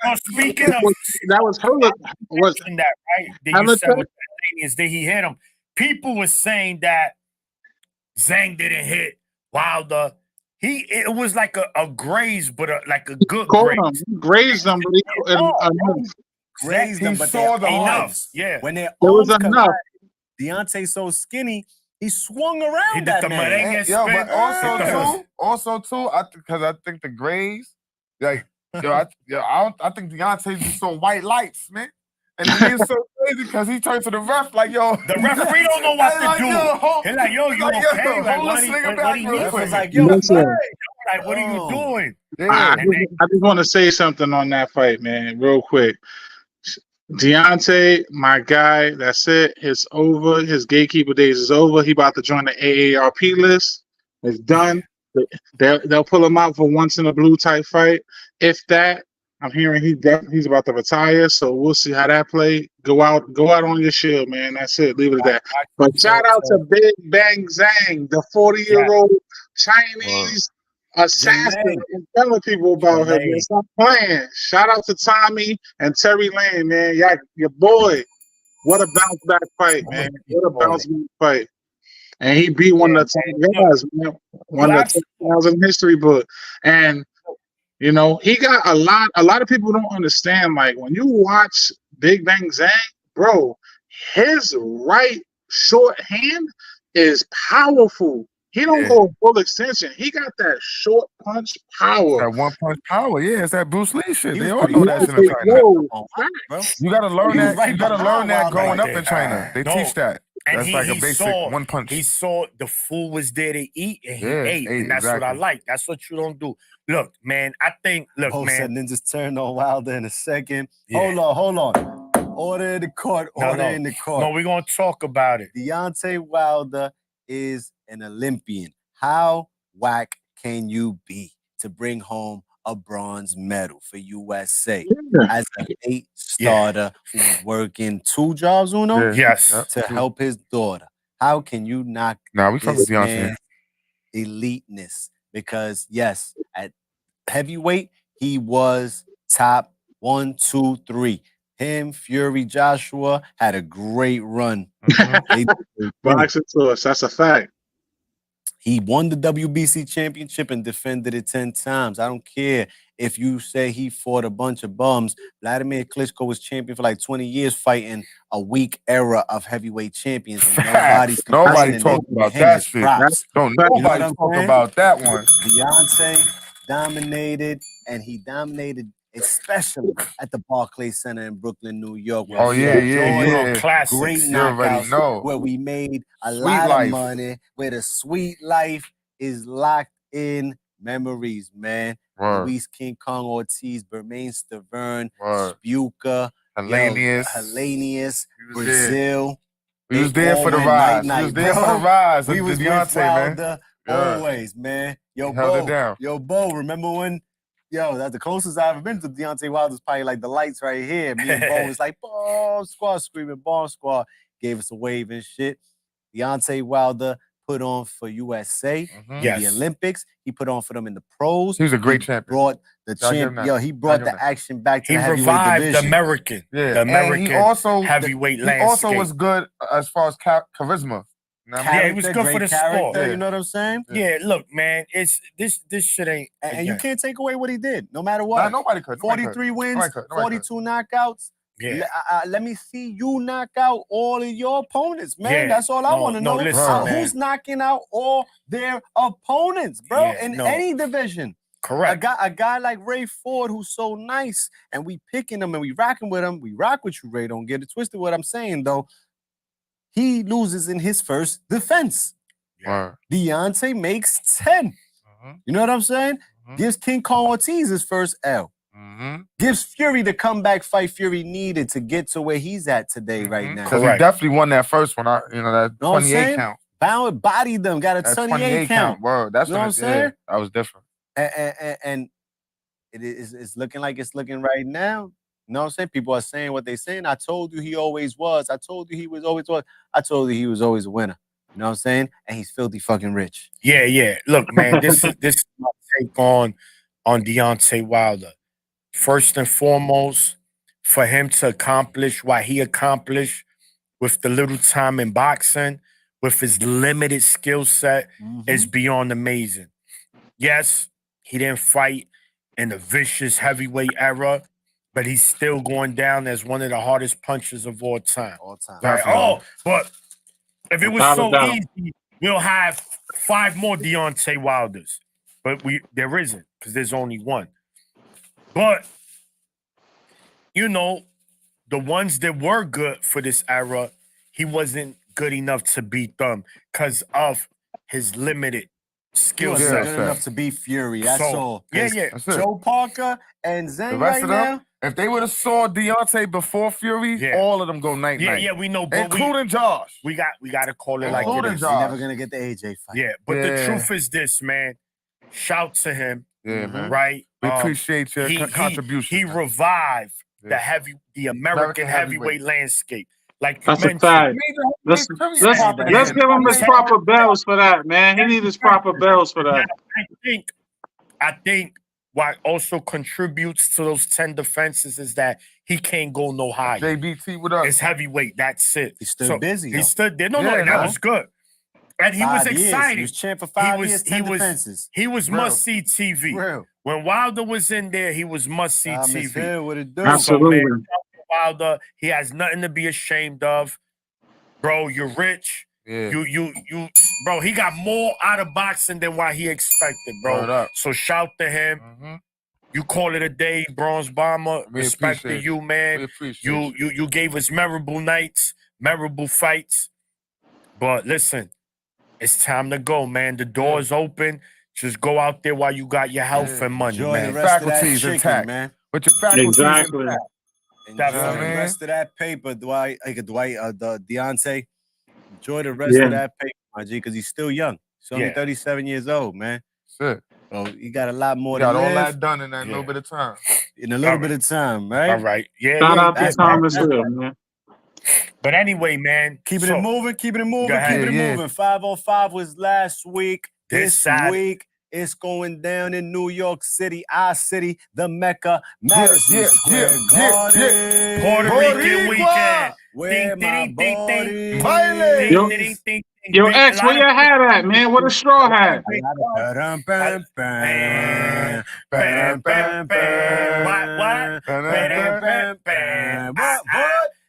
well, speaking of That was hella. Was in that right, that I'm you gonna said tell- with the is that he hit him. People were saying that Zhang didn't hit Wilder. It was like a graze, but like a good caught graze. him, he grazed him, but he Grazed them, He but saw their the Enough, arms, yeah. when their It was arms enough. collided, Deontay so skinny, he swung He around did that the man. merengue. And, yo, but spin. also too, because I think the Grays, like, I think Deontay just saw white lights, man. And he is so crazy because he turned to the ref like, yo. The referee don't know what to do. He's like, yo, you like, yo, okay? Like, hold what this he nigga what he back real need? quick. It's like, yo, Listen. play. Like, what are you doing? Yeah. I just want to say something on that fight, man, real quick. Deontay, my guy, that's it. It's over. His gatekeeper days is over. He about to join the AARP list. It's done. They'll pull him out for once in a blue type fight. If that, I'm hearing he's about to retire. So we'll see how that play. Go out on your shield, man. That's it. Leave it at that. But shout out to Big Bang Zhang, the 40-year-old Chinese assassin, and telling people about him. Man. Stop playing. Shout out to Tommy and Terry Lane, man. Your boy. What a bounce back fight, man. What a bounce back fight. And he beat one of the top guys, man. One of the top guys in the history book. And you know, he got a lot of people don't understand. Like when you watch Big Bang Zhang, bro, his right short hand is powerful. He don't go full extension. He got that short punch power. That one punch power. Yeah, it's that Bruce Lee shit. They all pretty know that shit in China. You gotta learn that. You gotta learn that growing up in China. They teach that. And That's like a basic one punch. He saw the food was there to eat, and he ate, and that's what I like. That's what you don't do. Look, man, I think, man. Ninja's turn on Wilder in a second. Yeah. Hold on. Order in the court. In the court. No, we're going to talk about it. Deontay Wilder is an Olympian. How whack can you be to bring home a bronze medal for USA as a late starter who's working 2 jobs, Uno? Yes. To help his daughter. How can you knock we fuck with Deontay. Eliteness? Because yes, at heavyweight, he was top 1, 2, 3. Him, Fury, Joshua had a great run. Boxing to us, that's a fact. He won the WBC championship and defended it 10 times. I don't care if you say he fought a bunch of bums. Vladimir Klitschko was champion for like 20 years fighting a weak era of heavyweight champions. And nobody talking about that shit. Don't nobody talk about that one. Deontay dominated, and he dominated especially at the Barclays Center in Brooklyn, New York. Oh, yeah. Classics. Great knockouts where we made a lot of money, where the sweet life is locked in memories, man. Luis King Kong Ortiz, Bermain Stavern, Spuka, Hellenius, Brazil. We was there for the rise. We was there for the rise. We was Deontay, man. Always, man. Yo, Bo, remember when? Yo, that's the closest I've ever been to Deontay Wilder's probably like the lights right here. Me and Bo was like, Bomb Squad, screaming, Bomb Squad. Gave us a wave and shit. Deontay Wilder put on for USA in the Olympics. He put on for them in the pros. He was a great champion. Brought the he brought the action back to the heavyweight revived division. The American. Yeah. The American he also, heavyweight landscape. He also was good as far as charisma. He was good for the sport. You know what I'm saying? Yeah, look, man, it's this shit ain't. And you can't take away what he did, no matter what. Nobody could. 43 wins, 42 knockouts. Yeah. Let me see you knock out all of your opponents, man. That's all I want to know. Listen, who's knocking out all their opponents, bro, in any division. Correct. A guy like Ray Ford, who's so nice, and we picking him and we rocking with him. We rock with you, Ray. Don't get it twisted. What I'm saying though, he loses in his first defense. Deontay makes 10. You know what I'm saying? Gives King Kong Ortiz his first L. Gives Fury the comeback fight Fury needed to get to where he's at today right now. Because he definitely won that first one. That 28 count. Bodied them, got a 28 count. Word. That's what I'm saying. That was different. And it's looking like it's looking right now. You know what I'm saying? People are saying what they're saying. I told you he always was. I told you he was always was. I told you he was always a winner. You know what I'm saying? And he's filthy fucking rich. Yeah. Look, man, this is my take on Deontay Wilder. First and foremost, for him to accomplish what he accomplished with the little time in boxing, with his limited skill set, is beyond amazing. Yes, he didn't fight in the vicious heavyweight era, but he's still going down as one of the hardest punchers of all time. Like, but if it was so easy, we'll have 5 more Deontay Wilders. But there isn't, because there's only one. But, you know, the ones that were good for this era, he wasn't good enough to beat them because of his limited He skill wasn't set. good sir. enough to beat Fury. That's So, all. yeah, 'Cause yeah. That's it. Joe Parker and The Zen rest right of them, now. if they would have saw Deontay before Fury, Yeah. all of them go night Yeah, night. yeah, we know, but Including Josh. we got to call it like it Including is. Josh. You're never gonna get the AJ fight. Yeah, but the Yeah. truth is this, man. Shout to him, Yeah, Mhm. man. right? We appreciate your contribution. He revived Yeah. the American heavyweight. heavyweight landscape. Like you That's a mentioned. fact. Let's give him his proper bells for that, man. He needs his proper bells for that. I think what also contributes to those 10 defenses is that he can't go no higher. JBT with us. It's heavyweight. That's it. He stood busy. He though. stood there. No, Yeah, that no. was good. And he was 5 years. excited. He was champ for 5 was- years, he 10 was- defenses. He was Real. must-see TV. Real. When Wilder was in there, he was must-see Thomas TV. Hill, what it do? Absolutely. So, man, Wilder, he has nothing to be ashamed of. Bro, you're rich. Yeah. You, bro, he got more out of boxing than what he expected, Word bro. up. So shout to him. Mhm. You call it a day, Bronze Bomber. We Respect to appreciate you, We man. appreciate You gave us memorable nights, memorable fights. But listen, it's time to go, man. The door's open. Just go out there while you got your health Yeah. and money, Enjoy man. the rest of that Faculties chicken, intact. man. With your faculties Exactly. intact. Enjoy Definitely. the rest of that paper, Dwight. The Deontay. Enjoy the rest of that paper, my G, because he's still young. He's only Yeah. 37 years old, man. Shit. So he got a lot more We to got all live that done in that Yeah. little bit of time. in a little All bit of time, right? All right. Yeah. Shout yeah, out to that's- Thomas that's- Hill, man. But anyway, man. Keeping it moving, keeping it moving, ahead. keeping it Yeah, yeah. moving. 505 was last week. This This Saturday. week, it's going down in New York City, our city, the Mecca, Madison yeah, Square yeah, Garden. yeah. Puerto Rican weekend. Where Ding, my ding, ding, ding. body Yo- is. Yo, X, where your hat at, man? Where the straw hat? Ba-dum, bam, bam. Ba-dum, bam, bam. What? Ba-dum, bam, bam. What?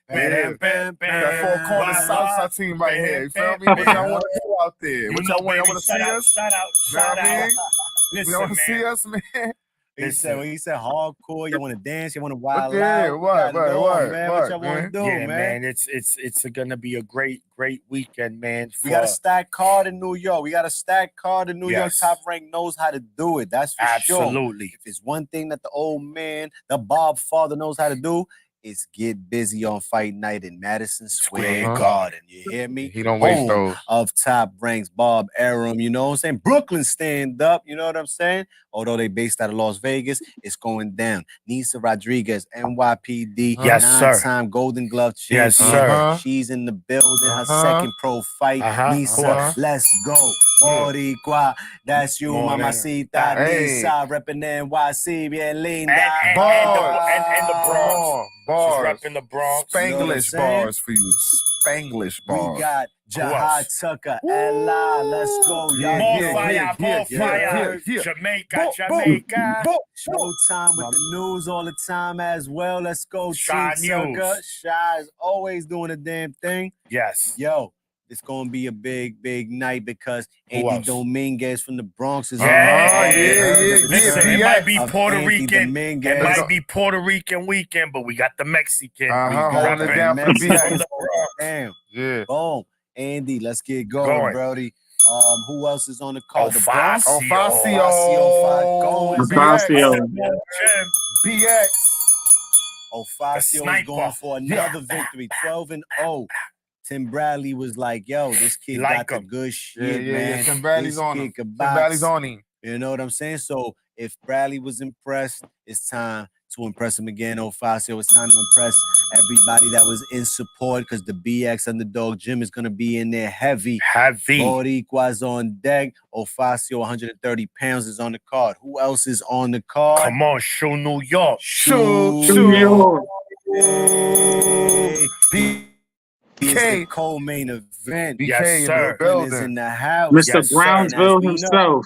Ba-dum, bam, bam. That four corner Southside team right here. You feel me? What y'all want to do out there? What y'all want? Y'all want to see us? Shout out. Know what I mean? Listen, Y'all want to man. see us, man? He said hardcore. You want to dance? You want to wild Yeah, out? what, man? what, What y'all want to do, Yeah, man? man. It's gonna be a great weekend, man. We got a stacked card in New York. We got a stacked card in New York. Yes. Top Rank knows how to do it. That's for sure. Absolutely. If it's one thing that the old man, the Bob father knows how to do, it's get busy on fight night in Madison Square Uh-huh. Garden. You hear me? He don't waste Home those. of Top Ranks, Bob Arum, you know what I'm saying? Brooklyn stand up, you know what I'm saying? Although they based out of Las Vegas, it's going down. Nisa Rodriguez, NYPD, Yes, sir. 9-time Golden Glove champion. Yes, sir. Uh-huh. She's in the building, her Uh-huh. second pro fight. Uh-huh. Nisa, Uh-huh. let's go. Boricua, that's you, Come on, mamacita. Hey. Nisa, repping NYC, bien linda. And the Bronx. She's Bars. repping the Bronx. You know what I'm Spanglish saying? bars for you. Spanglish bars. We got Who Jahad else? Tucker, Ella, let's go. Yeah, More yeah, fire, yeah, more yeah, fire. yeah. Jamaica, Boom, Jamaica. Showtime with the news all the time as well. Let's go, Shy T Tucker. News. Shy is always doing a damn thing. Yes. Yo, it's gonna be a big, big night because Who Andy else? Dominguez from the Bronx is Yeah, yeah, Listen, yeah. it might be Of Puerto Andy Rican. Dominguez. It might be Puerto Rican weekend, but we got the Mexican. Uh-huh, got holding it the down for the Mexican. BX. Damn, Yeah. boom. Andy, let's get going, Going. Brody. Who else is on the card? The Ofacio. Bronx? Ofacio. Ofacio. Jim. BX. Ofacio is sniper. going for another victory, 12-0. Tim Bradley was like, yo, this kid Like got the him. good shit, Yeah. man. Tim Bradley's This on kid him. can Tim box. Bradley's on him. You know what I'm saying? So if Bradley was impressed, it's time to impress him again. Ofacio, it's time to impress everybody that was in support because the BX underdog gym is going to be in there heavy. Heavy. Boricua's on deck. Ofacio, 130 pounds, is on the card. Who else is on the card? Come on, show New York. Shoot. New York. It's the BK. co-main event. BK Yes, in sir. the Brooklyn is building. in the house. Mr. Yes, sir. Brownsville And as we know, himself.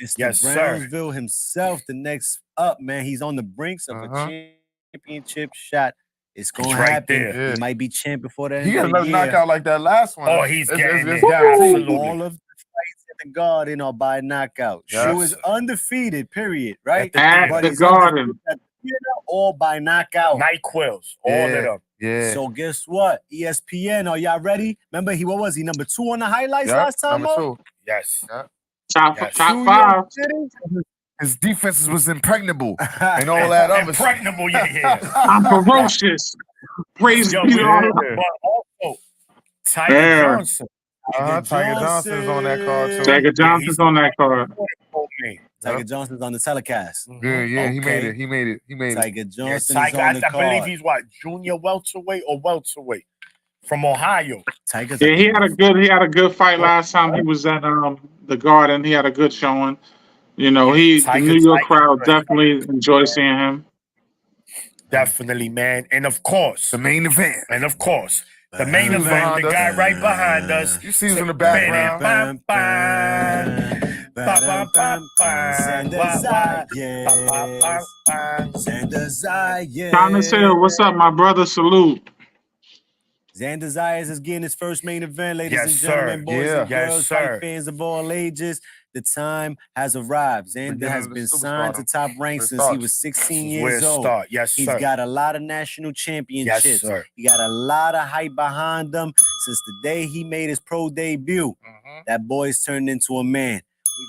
Mr. Yes, sir. Brownsville himself, the next up, man. He's on the brinks of Uh-huh. a championship shot. It's going to It's right happen. there. Yeah. He might be champ before that. He got another year. knockout like that last one. Oh, he's getting it. guaranteed. Absolutely. All of the fights at the Garden are by knockout. Yes. Shoe is undefeated, period, right? At At But the he's Garden. undefeated at the theater all by knockout. Mike Quills, all of them. Yeah. So guess what? ESPN, are y'all ready? Remember, what was he? Number 2 on the highlights Yep, last time? number Mo? 2. Yes. Top Yes. top New 5. York City? His defenses was impregnable and all that other shit. Impregnable, yeah. I'm ferocious. Praise Yo, be but to Allah. also Tiger Yeah. Johnson. Tiger Johnson's on that card too. Tiger Johnson's on that card. Tiger Johnson's on the telecast. Yeah, he made Okay. it. He made it. Tiger Yeah, Johnson Tiger, is on the I believe card. he's what, junior welterweight or welterweight from Ohio. Tiger's Yeah, he had a good fight last time he was at the Garden. He had a good showing. You know, the New York crowd definitely enjoyed seeing him. Definitely, man. And of course, The main event. the main Who's event, behind the us? guy right behind us. You see him in the background. Thomas Hill, what's up, my brother? Salute. Xander Zayas is getting his first main event, ladies Yes, and gentlemen, sir. boys Yeah. and Yes, girls, sir. fight fans of all ages. The time has arrived. Xander Beginning has of the been superstardom. signed to Top Rank Where it since he starts. was 16 This is where years it old. start. Yes, He's sir. got a lot of national championships. Yes, sir. He got a lot of hype behind him since the day he made his pro debut. That boy's turned into a man.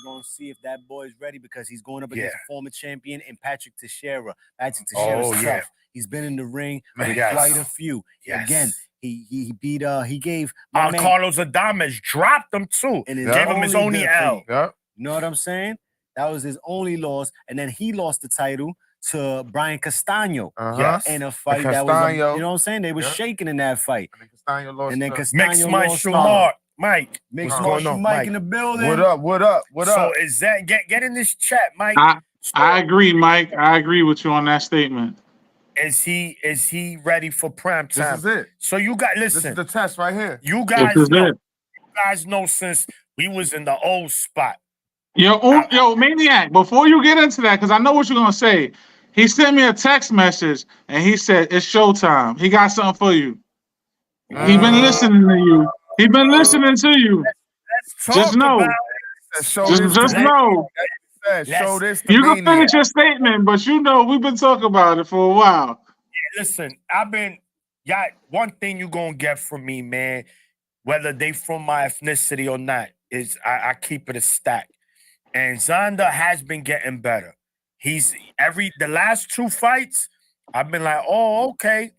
We're going to see if that boy's ready because he's going up against Yeah. a former champion and Patrick Teixeira. Patrick Teixeira's tough. yeah. He's been in the ring with Yes. quite a few. Yes. Again, he beat he gave my man Carlos Adames dropped him too. in his Gave him his only defeat. L. Yep. You know what I'm saying? That was his only loss, and then he lost the title to Brian Castano Yes. in a fight And that was, Castano- you know what I'm saying? They were Yeah. shaking in that fight, Castano lost and then to- Castano Mixed lost Martial to Mark. Mike. Mixed What's Martial going on, Mike Mike? in the building. What up? What up? What So up? is that get in this chat, Mike? I agree, Mike. I agree with you on that statement. Is he ready for prime This time? is it. So you got This listen. is the test right here. You guys This is know. it. You guys know since we was in the old spot. Yo, Maniac, before you get into that, because I know what you're going to say, he sent me a text message, and he said, it's showtime. He got something for you. He been listening to you. He been listening to you. Let's talk Just know. about Show Just this to know. Show this to You can Maniac. finish your statement, but you know we've been talking about it for a while. Listen, one thing you gonna get from me, man, whether they from my ethnicity or not, is I keep it a stack. And Xander has been getting better. The last 2 fights, I've been like, oh, okay.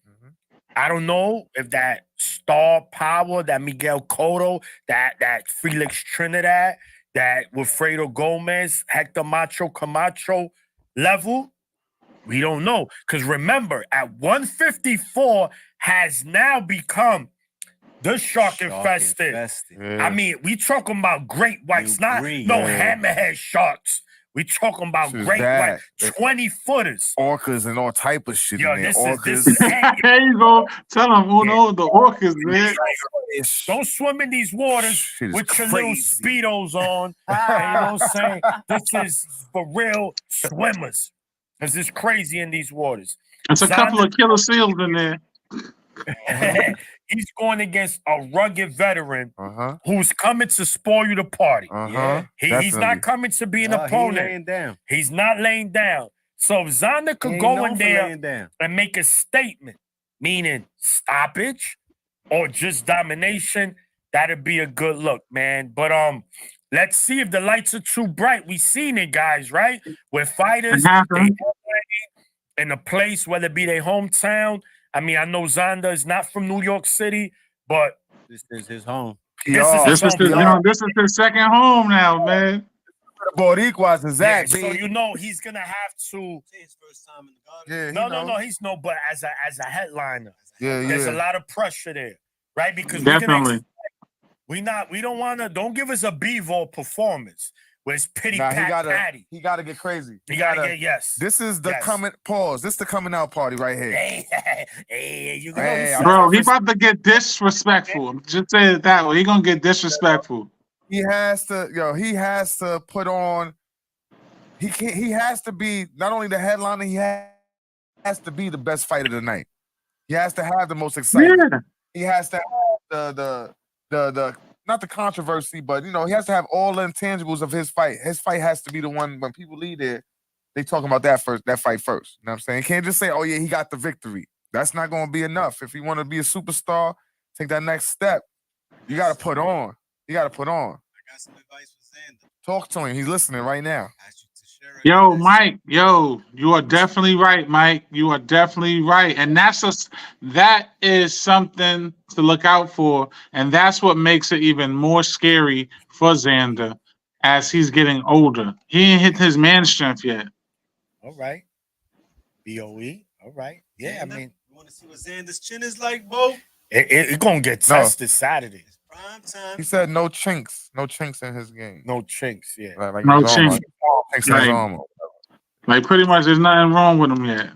I don't know if that star power, that Miguel Cotto, that Felix Trinidad, that Wilfredo Gomez, Hector Macho Camacho level, we don't know. Because remember, at 154 has now become the shark infested. I mean, we talking about great whites, not hammerhead sharks. We talking about Shit is great bad. white 20-footers. Orcas and all type of shit Yo, in there. this is There you go. Tell him who know the orcas, man. Don't swim in these waters Shit is with your little crazy. Speedos on. You know what I'm saying? This is for real swimmers. Because it's crazy in these waters. There's a couple of killer seals in there. He's going against a rugged veteran Uh-huh. who's coming to spoil you the party. Uh-huh. He's not coming to be an opponent. He's not laying down. So if Xander could go in there and make a statement, meaning stoppage or just domination, that'd be a good look, man. But let's see if the lights are too bright. We seen it, guys, right? Where fighters in a place, whether it be their hometown. I mean, I know Xander is not from New York City, but this is his home. This is his second home now, man. Boricuas is that, so you know he's gonna have to. His first time in the garden. Yeah, No, he's no. But as a headliner, Yeah, there's a yeah. lot of pressure there, right? Because Definitely. we don't want to. Don't give us a B-ball performance where it's pity Nah, pat patty. he gotta get crazy. You gotta get yes. This is the Yes. This is the coming out party right here. Hey, you Hey, Bro, he about to get disrespectful. Just say it that way. He gonna get disrespectful. He has to put on. He has to be not only the headliner. He has to be the best fight of the night. He has to have the most exciting. Yeah. He has to have the not the controversy, but he has to have all the intangibles of his fight. His fight has to be the one when people leave there, they talking about that fight first. You know what I'm saying? You can't just say, oh yeah, he got the victory. That's not gonna be enough. If you want to be a superstar, take that next step. You gotta put on. You gotta put on. I got some advice for Xander. Talk to him. He's listening right now. Yo, Mike, yo, you are definitely right, Mike. You are definitely right. And that is something to look out for. And that's what makes it even more scary for Xander as he's getting older. He ain't hit his man strength yet. All right. BOE. All right. Yeah, I mean, you want to see what Xander's chin is like, Bo? It's gonna get tested Saturday. It's prime time. He said no chinks in his game. No chinks, yeah. Like No his armor. chinks. Chinks in his armor. Like pretty much there's nothing wrong with him yet.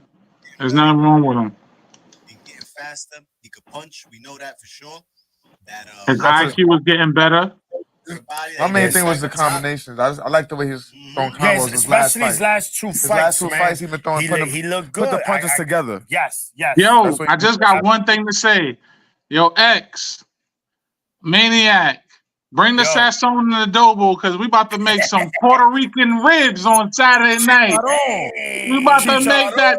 There's nothing wrong with him. He's getting faster. He could punch. We know that for sure. That His IQ was getting better. My main thing was the combinations. I like the way he's throwing combos. Yes, especially his last two fights. His last two man. fights, he been throwing. He looked good. Put the punches together. Yes. Yo, I just got one thing to say. Yo, X, Maniac, bring the Sasson and the Adobo because we about to make some Puerto Rican ribs on Saturday night. We about to make that.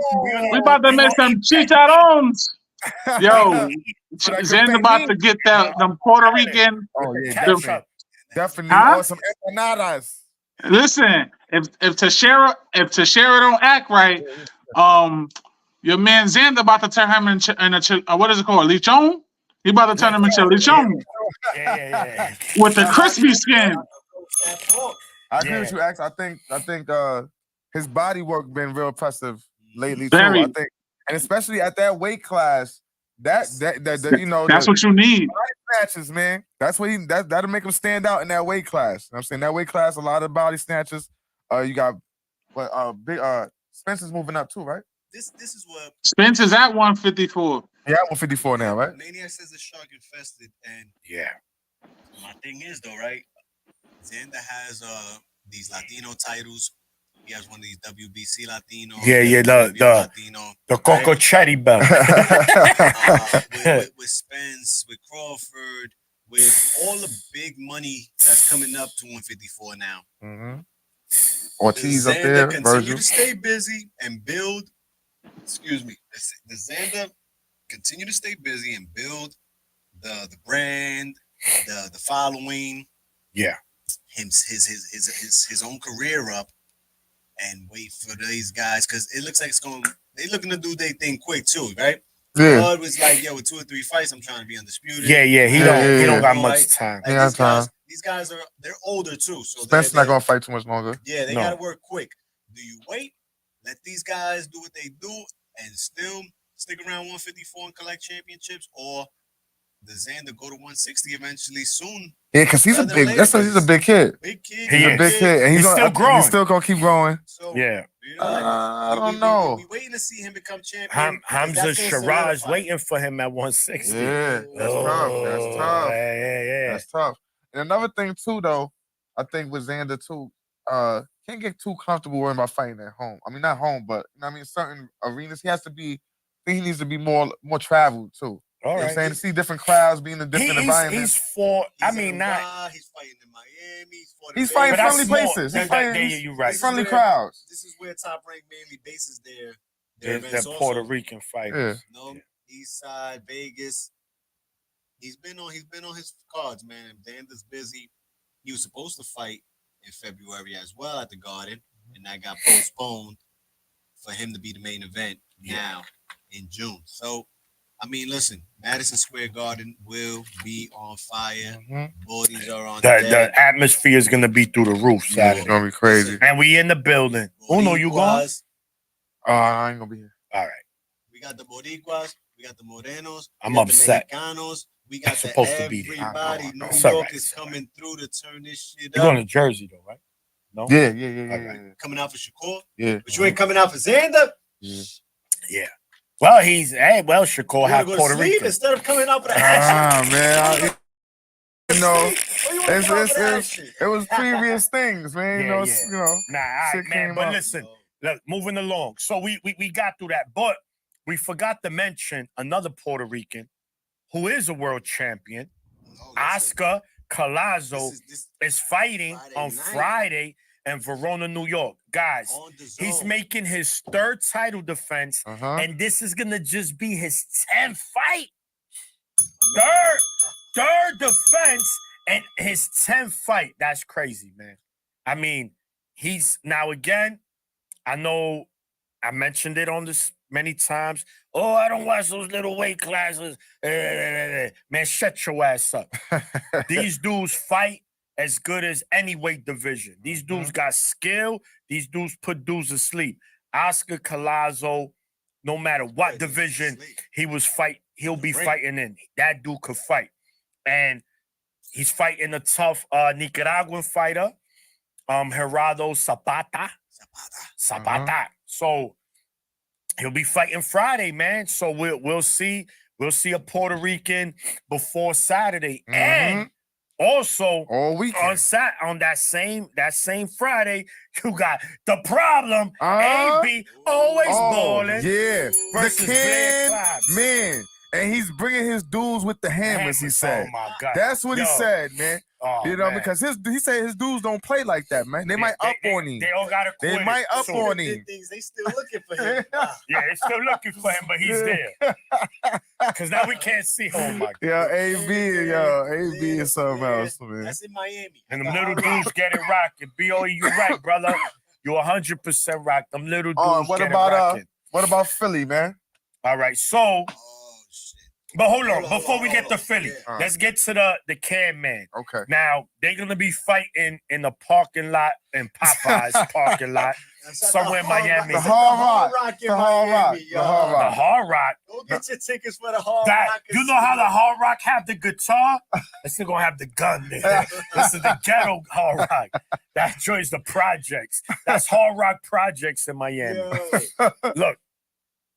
We about to make some chicharrones. Yo, Xander about to get them Puerto Rican. Oh yeah, definitely. Or some empanadas. Listen, if Teixeira don't act right, your man Xander about to turn him in a what is it called, lechon? He about to turn him into lechon. Yeah. With the crispy skin. I agree with you, X. I think his body work been real impressive lately Very. too. I think, and especially at that weight class, that's what you need. Snatches, man. That's what that'll make him stand out in that weight class. You know what I'm saying, that weight class, a lot of body snatches. You got big Spencer's moving up too, right? This is what Spence is at 154. Yeah, 154 now, right? Maniac says the shark infested, and yeah. My thing is though, right? Xander has these Latino titles. He has one of these WBC Latino. Yeah, the Coco Cherry belt. with Spence, with Crawford, with all the big money that's coming up to 154 now. Mm-hmm. Ortiz up there, continue Virgil. to stay busy and build. Excuse me. The Xander continue to stay busy and build the brand, the following. Yeah. His own career up, and wait for these guys because it looks like they looking to do their thing quick too, right? Yeah. Bud was like, with 2 or 3 fights, I'm trying to be undisputed. Yeah. He don't got much time. These guys they're older too, so Spencer's not gonna fight too much longer. Yeah, they gotta work quick. Do you wait? Let these guys do what they do and still stick around 154 and collect championships, or does Xander go to 160 eventually soon? Yeah, because he's a big. He's a big kid. Big kid. He's a big kid, and he's still growing. He's still gonna keep growing. So, yeah. I don't know. We waiting to see him become champion. Hamza Shiraz waiting for him at 160. Yeah, that's tough. That's tough. Yeah. That's tough. And another thing too, though, I think with Xander too, can't get too comfortable worrying about fighting at home. I mean, not home, but certain arenas. I think he needs to be more traveled too. All right. Saying to see different crowds, being in different environments. He's fighting in Miami. He's fighting friendly places. He's friendly crowds. This is where Top Rank mainly bases their events. They're Puerto Rican fighters. Yeah. East Side, Vegas. He's been on his cards, man. Xander's busy. He was supposed to fight in February as well at the Garden, and that got postponed for him to be the main event now in June. So, I mean, listen, Madison Square Garden will be on fire. Bodies are on the atmosphere is going to be through the roof Saturday. It's going to be crazy. And we in the building. Uno, you going? I ain't going to be here. All right. We got the Boricuas. We got the Morenos. I'm upset. The Mexicanos. We got supposed to be there. Everybody. New York is coming through to turn this shit up. You're going to Jersey, though, right? No? Yeah. Coming out for Shakur? Yeah. But you ain't coming out for Xander? Yeah. Well, Shakur have Puerto Rico. Instead of coming out for the action. Man. It was previous things, man. Man, but listen, look, moving along. So we got through that, but we forgot to mention another Puerto Rican who is a world champion. Oscar Collazo is fighting on Friday and Verona, New York. Guys, On the he's zone. making his 3rd title defense, and this is gonna just be his 10th fight. Third defense and his 10th fight. That's crazy, man. I mean, he's now again. I know I mentioned it on this many times. Oh, I don't watch those little weight classes. Man, shut your ass up. These dudes fight as good as any weight division. These dudes got skill. These dudes put dudes to sleep. Oscar Collazo, no matter what division he'll be fighting in. That dude could fight. And he's fighting a tough Nicaraguan fighter, Gerardo Zapata. So he'll be fighting Friday, man. So we'll see a Puerto Rican before Saturday, and also all weekend on that same Friday, you got the problem. AB always balling. Yeah, versus the Blair kid, Clybes. man, and he's bringing his dudes with the hammers. He said, "Oh my God, that's what he said, man." Oh, you know, man. because he said his dudes don't play like that, man. They might up on him. They all gotta quit. They might up soon. on him. Things, they still looking for him. Yeah, they're still looking for him, but he's there. Because now we can't see. Oh my God. Yo, AB is something else, man. That's in Miami. And them little dudes get it rocking. BOE, you right, brother. You 100% rock. Them little dudes What get about it rocking. what about Philly, man? All right, so, Oh shit. but hold on. Before we get to Philly, Yeah. let's get to the Can Man. Okay. Now, they're going to be fighting in the parking lot, in Popeyes parking lot, somewhere in Miami. The Hard Rock. in The Hard Rock. Miami, The Hard The Rock. Hard Rock. Go get your tickets for the Hard That, Rock. you know how the Hard Rock have the guitar? It's still gonna have the gun there. This is the ghetto Hard Rock. That joins the projects. That's Hard Rock Projects in Miami. Yo. Look,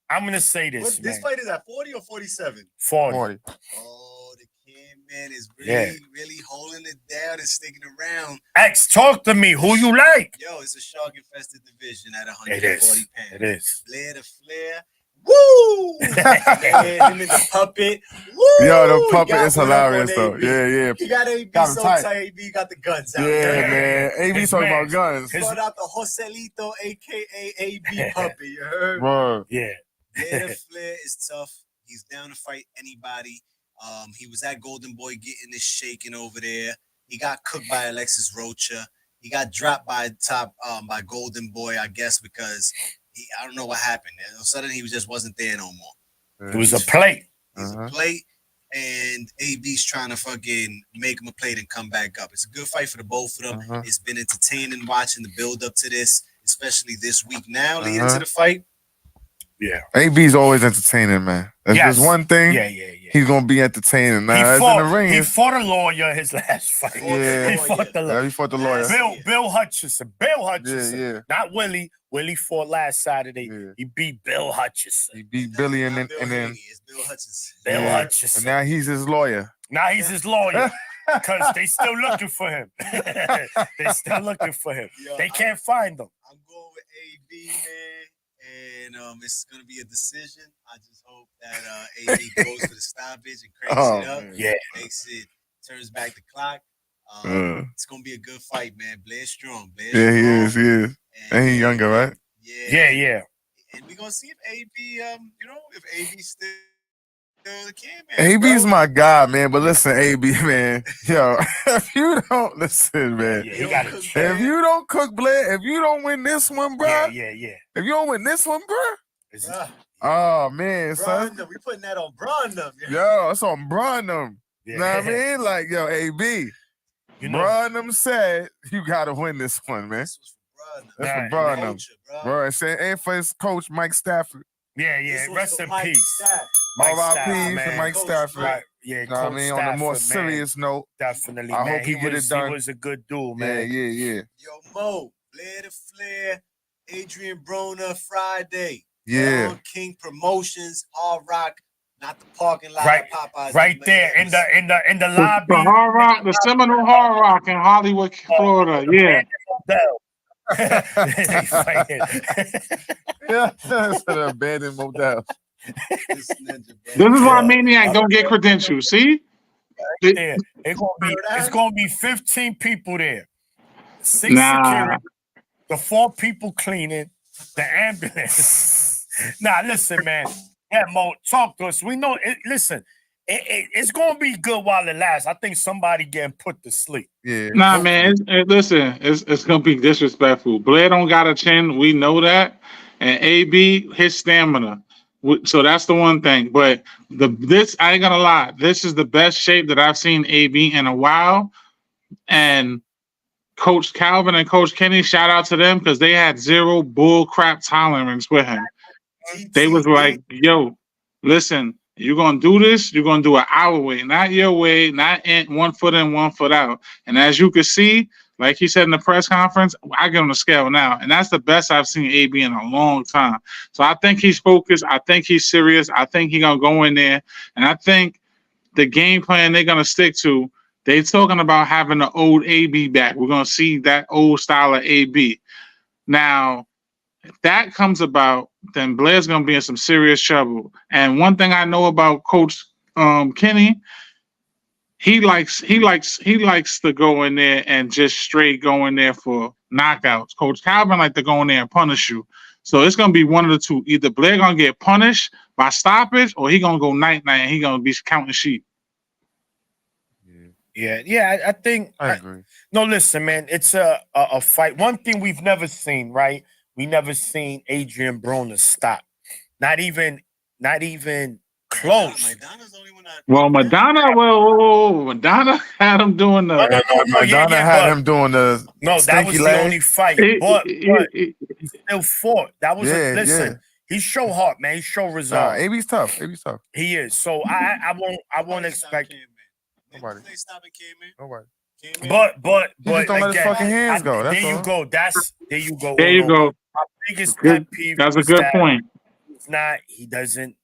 I'm gonna say this, What, this man. fight is at 40 or 47? 40. 40. Oh, the Can Man is Yeah. really holding it down and sticking around. X, talk to me. Who you like? Yo, it's a shark infested division at It 140 is. pounds. It is. Blair the Flair. Woo! Man, him and the puppet. Woo! Yo, the puppet Got is one up on hilarious though. AB. Yeah. You got AB Got him so tight. tight. AB got the guns out. Yeah, man. AB His talking man. about guns. His- Brought out the Joselito, aka AB puppet. You heard? Word. Yeah. Blair the Flair is tough. He's down to fight anybody. He was at Golden Boy getting this shaking over there. He got cooked by Alexis Rocha. He got dropped by by Golden Boy, I guess, because I don't know what happened. All of a sudden, he just wasn't there no more. It was a plate. He's a plate, and AB's trying to fucking make him a plate and come back up. It's a good fight for the both of them. It's been entertaining watching the build up to this, especially this week now leading to the fight. Yeah. AB's always entertaining, man. If Yes. there's one thing, Yeah. he's gonna be entertaining. Now, He that's in the ring. he fought a lawyer his last fight. Yeah. He fought the Yeah, lawyer. he fought the lawyer. Bill Hutchison. Bill Hutchison. Yeah. Not Willie. Willie fought last Saturday. Yeah. He beat Bill Hutchison. He beat Billy and Not then Bill Haney, it's Bill Hutchins. Bill yeah. Hutchison. And now he's his lawyer. Now he's his lawyer because they still looking for him. They still looking for him. Yo, They can't find him. I'm going with AB, man, and it's gonna be a decision. I just hope that AB goes for the stoppage and cranks Oh, it up. man. Yeah. Makes it, turns back the clock. It's gonna be a good fight, man. Blair's strong. Blair's Yeah, he strong. is. And he younger, right? Yeah. And we're gonna see if AB, if AB's still the Can Man. AB's bro. my guy, man. But listen, AB, man. Yo, if you don't listen, man. Yeah, he got it. If you don't cook Blair, if you don't win this one, bro. Yeah. If you don't win this one, bro. Bruh, Oh man, son. Brandon, we putting that on Brandon. Yo, it's on Brunham. Yeah. You know what I mean? Like, yo, AB. You know, Brunham said you gotta win this one, man. This was for Brandon. That's Nah, for Brunham. Culture, bro. Bro, and for his coach, Mike Stafford. yeah. This was Rest for in Mike peace. Staff. Mike R.I.P. Stafford, to man. Mike Coach, Stafford. Right. Yeah, You know what I Coach mean? On the more Stafford, man. serious note. Definitely, I man. hope he get it done. He was a good dude, Yeah, man. yeah. Yo, Mo, Blair the Flair, Adrian Broner, Friday. Yeah. Don King Promotions, Hard Rock, not the parking lot. Right- at Popeyes. Right there in the lobby. The Hard Rock, the Seminole Hard Rock in Hollywood, Florida. Yeah. They fighting. Yeah, that's an abandoned motel. This ninja, bro. This is why Maniac don't get credentials. See? Yeah, it's gonna be 15 people there. 6 Nah. security, the 4 people cleaning, the ambulance. Nah, listen, man. Yeah, Mo, talk to us. We know. Listen, it's gonna be good while it lasts. I think somebody getting put to sleep. Yeah. Nah, man. Listen, it's gonna be disrespectful. Blair don't got a chin. We know that, and AB his stamina. So that's the one thing. But this I ain't gonna lie. This is the best shape that I've seen AB in a while, and Coach Calvin and Coach Kenny, shout out to them because they had zero bull crap tolerance with him. They was like, yo, listen, you're going to do this, you're going to do it our way, not your way, not 1 foot in, 1 foot out. And as you can see, like he said in the press conference, I give him a scale now. And that's the best I've seen AB in a long time. So I think he's focused. I think he's serious. I think he's going to go in there. And I think the game plan they're going to stick to, they're talking about having the old AB back. We're going to see that old style of AB. Now, if that comes about, then Blair's going to be in some serious trouble. And one thing I know about Coach Kenny, he likes to go in there and just straight go in there for knockouts. Coach Calvin like to go in there and punish you. So it's going to be one of the two. Either Blair going to get punished by stoppage or he going to go night-night and he going to be counting sheep. Yeah. I think I agree. No, listen, man. It's a fight. One thing we've never seen, right? We never seen Adrian Broner stop. Not even close. Madonna's the only one that. Well, Madonna had him doing the. Madonna had him doing the. No, that was the only fight. But he still fought. That was listen. He show heart, man. He show resolve. AB's tough. He is. So I won't expect. Nobody. But He just don't let his fucking hands go. That's there you all. go. There you go. There you go. My biggest pet peeve. That's a good point. It's not. He don't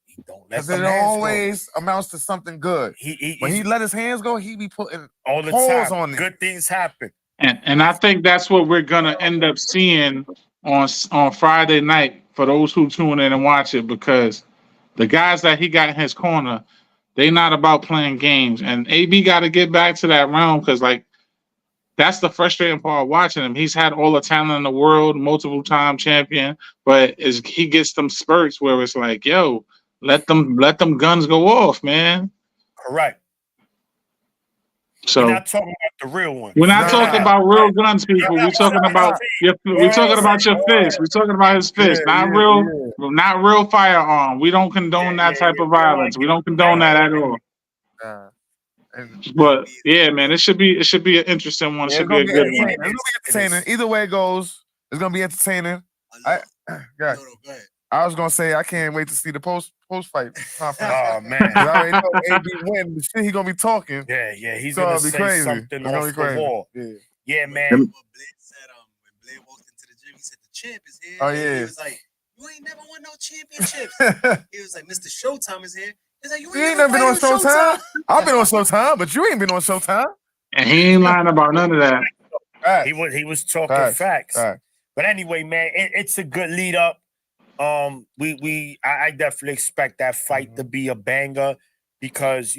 let Because them it hands always amounts to something good. When he let his hands go, he be putting all the holes time. on it. Good things happen. And I think that's what we're gonna end up seeing on Friday night for those who tune in and watch it, because the guys that he got in his corner, they not about playing games. And AB got to get back to that realm, because like that's the frustrating part watching him. He's had all the talent in the world, multiple time champion, but he gets them spurts where it's like, yo, let them guns go off, man. Correct. So we're not talking about the real one. We're not talking about real guns, people. We're talking about your fist. We're talking about his fist, not real firearm. We don't condone that type of violence. We don't condone that at all. But yeah, man, it should be an interesting one. It should be a good one. It's gonna be entertaining. Either way it goes, it's gonna be entertaining. I was gonna say I can't wait to see the post fight conference. Oh man, I already know AB win. The shit he gonna be talking. Yeah, he's gonna be say something off the wall. Yeah, man. When Blair said, when Blair walked into the gym, he said the champ is here. Oh yeah. He was like, you ain't never won no championships. He was like, Mr. Showtime is here. He's like, you ain't never been on Showtime. I've been on Showtime, but you ain't been on Showtime. And he ain't lying about none of that. Right. He was talking facts. Right. But anyway, man, it's a good lead up. I definitely expect that fight to be a banger, because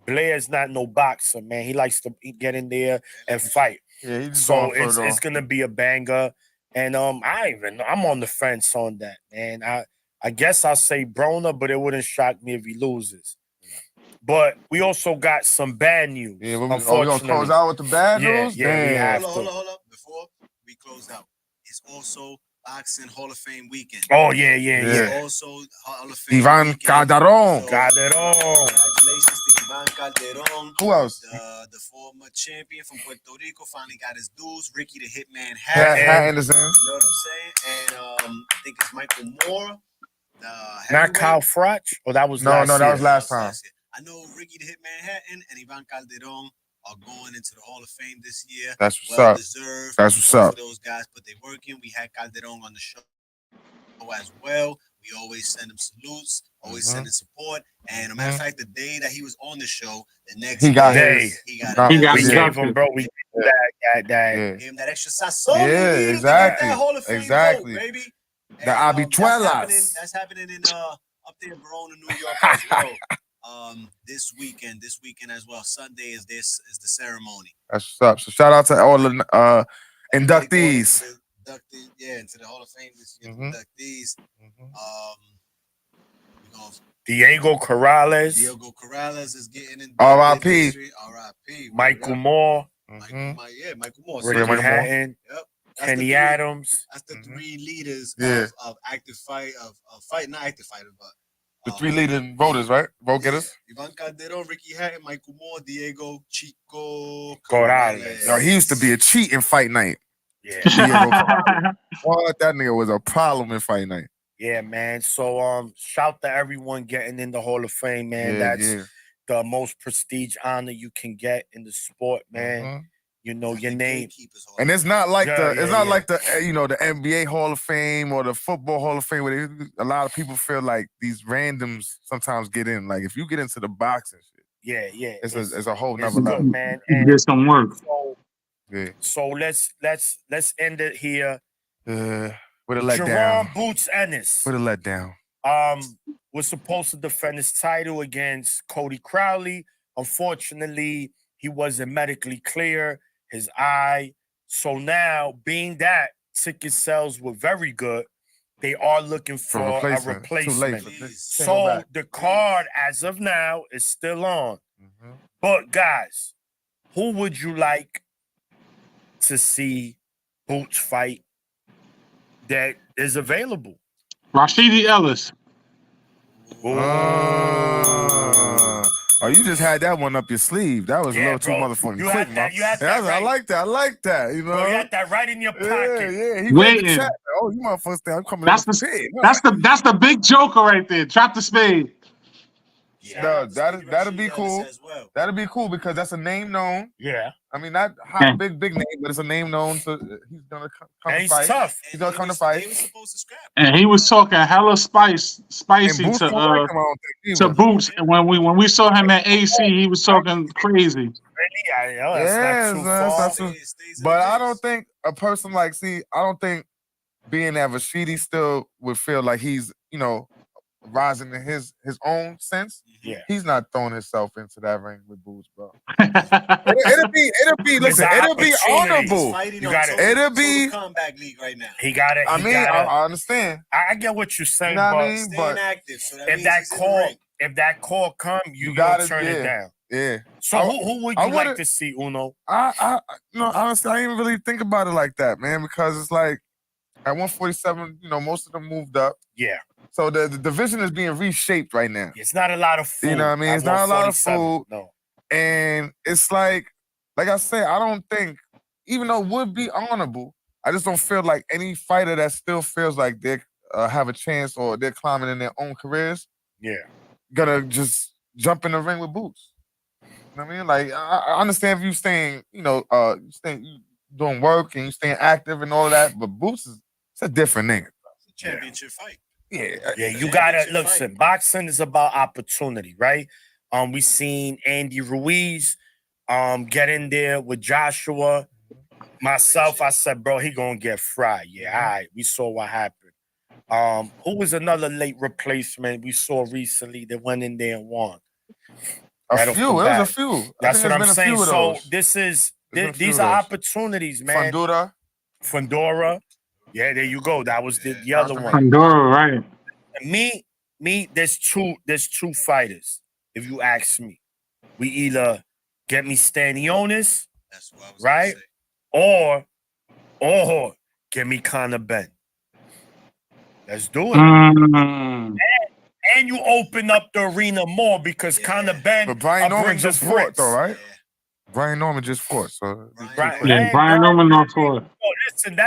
Blair's not no boxer, man. He likes to get in there and fight. Yeah, so it's gonna be a banger. And I'm on the fence on that, man. I guess I'll say Broner, but it wouldn't shock me if he loses. But we also got some bad news. Yeah, we're gonna close out with the bad news. Yeah, we have hold on. Before we close out, it's also Boxing Hall of Fame weekend. Oh yeah. Also Hall of Fame. Ivan Calderon. Congratulations to Ivan Calderon. Who else? The former champion from Puerto Rico finally got his dues. Ricky the Hitman Hatton. You know what I'm saying? And I think it's Michael Moore. Not Kyle Froch? Oh, that was that was last time. I know Ricky the Hitman Hatton and Ivan Calderon are going into the Hall of Fame this year. That's what's up. Deserved. That's what's up. Those guys put their work in. We had Calderon on the show as well. We always send him salutes, always send him support. And a matter of fact, the day that he was on the show, the next day he gave him, bro. We gave him that extra sazon. Yeah, exactly. That Hall of Fame exactly. vote, baby. The habichuelas. That's happening in up there in Verona, New York as well. This weekend as well. Sunday is the ceremony. That's what's up. So shout out to all the Inductees. Yeah, into the Hall of Fame this year. Mhm. Inductees. You know, Diego Corrales, Diego Corrales is getting in. R.I.P. R.I.P. Michael Moore, Mhm. Michael Moore. Ricky Michael Moore. Hatton, Yep. Kenny Adams. That's the Mhm. three leaders Yeah. of active fight not active fighters, but The three leading voters, right? Vote getters. Ivan Calderon, Ricky Hatton, Michael Moore, Diego Chico Corrales. Yo, he used to be a cheat in fight night. Yeah, Diego Corrales. What? That nigga was a problem in fight night. yeah, man. So shout to everyone getting in the Hall of Fame, man. Yeah, That's yeah. the most prestige honor you can get in the sport, man. Mhm. You know your name. And it's not like Yeah, it's yeah, not yeah. like the the NBA Hall of Fame or the Football Hall of Fame where a lot of people feel like these randoms sometimes get in. Like if you get into the boxing shit, Yeah. it's a whole it's nother level. good, man. And Get some work. so let's end it here. With a Jerome letdown. Boots Ennis. With a letdown. Was supposed to defend his title against Cody Crowley. Unfortunately, he wasn't medically clear. His eye. So now, being that ticket sales were very good, they are looking for a replacement. Too late replacement. for this. So the card, as of now, is still on. Mhm. But guys, who would you like to see Boots fight that is available? Rashidi Ellis. Oh, you just had that one up your sleeve. That was a Yeah, little too bro. motherfucking You quick, had that- man. you had that I right. like that. I like that. You know, Bro, you had that right in your pocket. yeah. He read the Waiting. chat. Oh, you motherfuckers think I'm coming That's in the that's the big joker right there. Drop the spade. No, that'll be cool. That'll be cool because that's a name known. Yeah. I mean, not hot, big name, but it's a name known. So he's gonna come And to he's fight. tough. He's gonna come to They fight. were supposed to scrap. And he was talking hella spicy And Boots don't like him, I don't think, to either. Boots. And when we saw him at AC, he was talking crazy. Really? I know that's Yeah, not too that's far. not too- But I don't think a person like I don't think being that Rashidi still would feel like he's rising in his own sense. Yeah. He's not throwing himself into that ring with Boots, bro. That's It'll be listen, an it'll be opportunity. honorable. You got it. It'll be Combat League right now. He got it. I he mean, got it. I understand. I get what you're saying, You know what I but mean? Staying But active. So that if means that he's in the call, ring. if that call come, you You gotta gotta- turn it yeah. down. yeah. So who would I you like would've- to see, Uno? I honestly, I didn't really think about it like that, man, because it's like at 147, most of them moved up. Yeah. So the division is being reshaped right now. It's not a lot of food. You know what I mean? at It's not a lot of 147. food. No. And it's like I said, I don't think, even though it would be honorable, I just don't feel like any fighter that still feels like they have a chance or they're climbing in their own careers Yeah. gonna just jump in the ring with Boots. You know what I mean? Like I understand if you staying, doing work and you staying active and all of that, but Boots it's a different nigga. It's a championship fight. Yeah. Yeah, you gotta listen. Boxing is about opportunity, right? We seen Andy Ruiz get in there with Joshua. Myself, I said, bro, he gonna get fried. Yeah, all right. We saw what happened. Who was another late replacement we saw recently that went in there and won? A few. It was a few. I That's think what I'm there's been a saying. few of So those. this is There's been a few these of are those. opportunities, man. Fundora. Yeah, there you go. That was the other one. Pandora, right? Me, there's two fighters. If you ask me, we either get me Stanionis, That's what I was right, or get me Conor Ben. Let's do it. Mm. And you open up the arena more because Conor Ben. But Brian Norman brings just the fought bricks. though, right? Yeah. Brian Norman just fought, so Right. Yeah, Brian Norman not for it. Listen,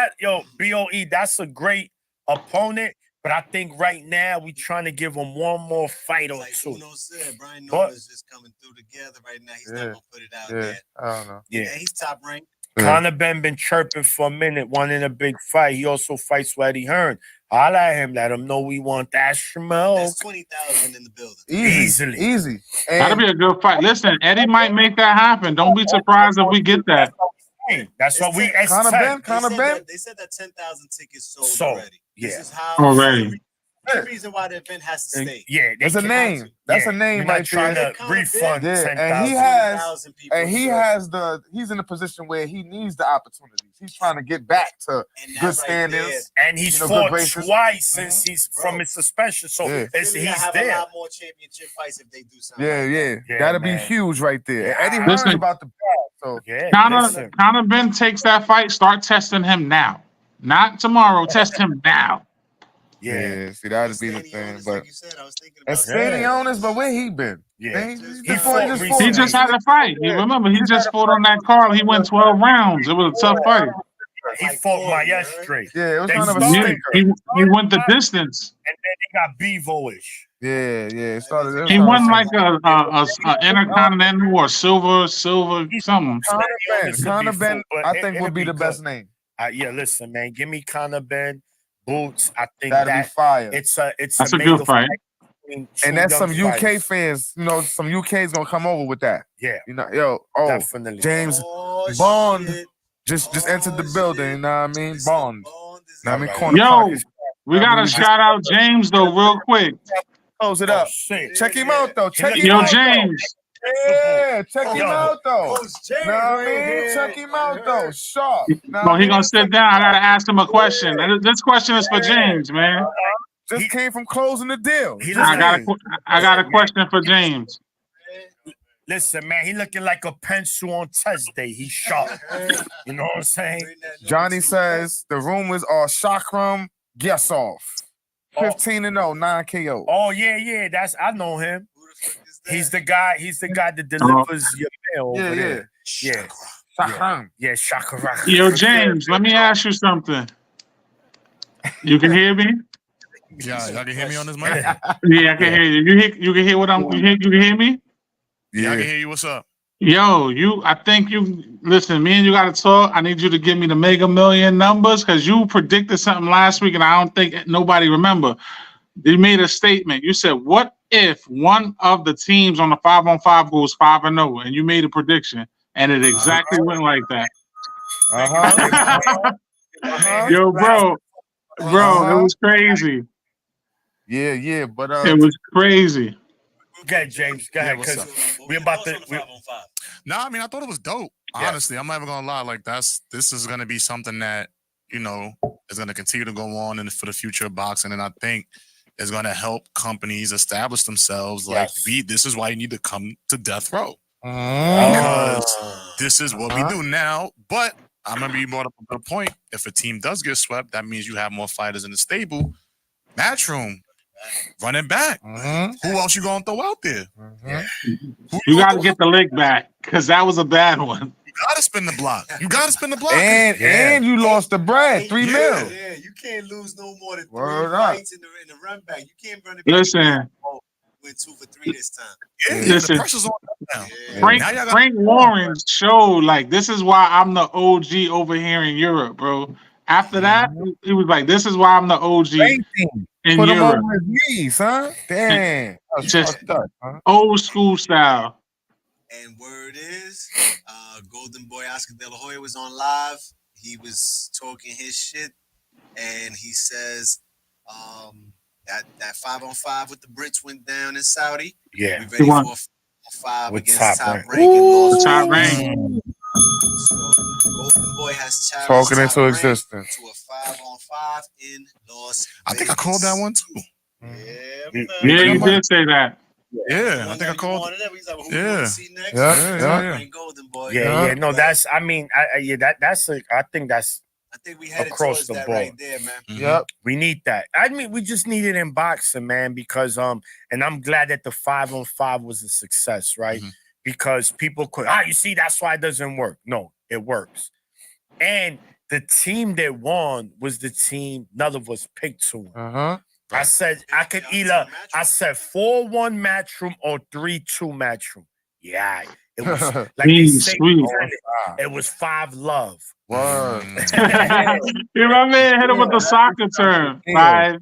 BOE, that's a great opponent, but I think right now we trying to give him one more fight or Like two. Uno said, Brian But- Norman's just coming through together right now. He's Yeah. not gonna put it out yeah, there. I don't know. Yeah. Yeah, he's top ranked. Yeah. Conor Ben been chirping for a minute, wanting a big fight. He also fights with Eddie Hearn. Holla at him, let him know we want that smoke. That's 20,000 in the building. Easily. Easy. That'll And be a good fight. Listen, Eddie might make that happen. Don't be surprised if we get that. That's what we Conor expect. Ben? They said that 10,000 tickets sold Sold. already. Yeah. This is how Already. the reason why the event has to stay. Yeah, It's a name. That's a name You're not right trying there. to refund Yeah, 10,000. and he has, 10,000 people and he in has he's in a position where he needs the opportunities. He's trying to get back to And that good right standings. And he's good fought graces. twice since he's Bro. from his suspension. So Yeah. he's Philly have a there. lot more championship fights if they do something. Yeah, like that. yeah, Yeah, that'd be man. huge right there. Yeah. Eddie Hearn's Listen. about to pass, so Yeah, Conor Ben takes that fight. Start testing him now, not tomorrow. Test him now. Yeah. see that'd be the Stanionis, thing. like But you said, I was thinking and about Stanionis, but where he been? Yeah. He fought He just had a fight. You remember, he just fought on that card. He went 12 rounds. It was a tough fight. He fought Maestre. Yeah, it was They kind of a started- Yeah, stinker. he went the distance. And then he got Bevo-ish. Yeah, it started. He won like a intercontinental or silver something. Conor Ben, I think would be the best name. Yeah, listen, man. Give me Conor Ben, Boots. I think That'd be fire. it's That's a mega good fight. between two And that's young some UK fighters. fans. You know, some UK's gonna come over with that. Yeah, definitely. James Oh, Bond shit. just entered the Oh, building. shit. You know what I mean? Mr. Bond. is Know what I mean, Alright. corner Yo, pockets. we gotta shout out James though, real quick. Close it Oh, up. shit. Check him out though. Check him Yo, out. James. Yeah, check him Yo. out though. Coach James Know what I right mean? here. Check him out though. Sharp. Know No, what I he mean? gonna sit down. I gotta ask him a question. This question is for James, man. Just came from closing the deal. He Just I got a question for James. Listen, man, he looking like a pencil on test day. He's sharp. You know what I'm saying? Johnny says the rumors are Shakram Gessoff. 15-0, 9 KO. Oh yeah. I know him. He's the guy that delivers your mail over there. Yeah. Shakram. Yeah, Shakaraka. Yo, James, let me ask you something. You can hear me? Yeah, y'all can hear me on this mic? Yeah, I can hear you. You can hear what I'm. You can hear me? Yeah, I can hear you. What's up? Yo, I think you listen. Me and you got to talk. I need you to give me the Mega Million numbers because you predicted something last week, and I don't think nobody remember. You made a statement. You said, "What if one of the teams on the 5-on-5 goes 5-0?" And you made a prediction, and it exactly went like that. Yo, bro, it was crazy. Yeah, but It was crazy. Go ahead, James. Go ahead, what's because we're about to. No, I mean, I thought it was dope. Yeah. Honestly, I'm not even gonna lie. Like, this is gonna be something that is gonna continue to go on for the future of boxing, and I think is gonna help companies establish themselves. Like, this is why you need to come to Death Row because this is what we do now. But I remember you brought up a good point. If a team does get swept, that means you have more fighters in the stable. Matchroom. Running back. Who else you gonna throw out there? You got to get the lick back because that was a bad one. You gotta spin the block. And you lost the bread, 3 mil. Yeah, you can't lose no more than 3 fights in the run back. You can't run it back. Listen. Went 2 for 3 this time. Listen, the pressure's on now. Yeah. Frank Warren showed like this is why I'm the OG over here in Europe, bro. After that, he was like, "This is why I'm the OG in Put him Europe." over his knees, huh? Damn. That's Just fucked up, huh? old school style. And word is, Golden Boy Oscar De La Hoya was on live. He was talking his shit, and he says that 5-on-5 with the Brits went down in Saudi. Yeah, we ready He won. for a 5 With against Top Top Rank. Rank. And lost Top to- Rank. So Golden Boy has challenged Talking Top into Rank existence. to a 5-on-5 in Las Vegas. I think I called that one too. Yeah, Yeah, you did say that. Yeah, I think I called. Yeah. Golden Boy. Yeah. No, that's. I mean, that's. I think that's. I think we headed across towards the that board. right there, man. Yep. We need that. I mean, we just need it in boxing, man, because and I'm glad that the 5-on-5 was a success, right? Because people could, you see, that's why it doesn't work. No, it works. And the team that won was the team none of us picked to win. I said I could either 4-1 Matchroom or 3-2 Matchroom. Yeah, it was like they say, Sweet. it was 5 love. Word. You my man hit him with the soccer term. 5-0.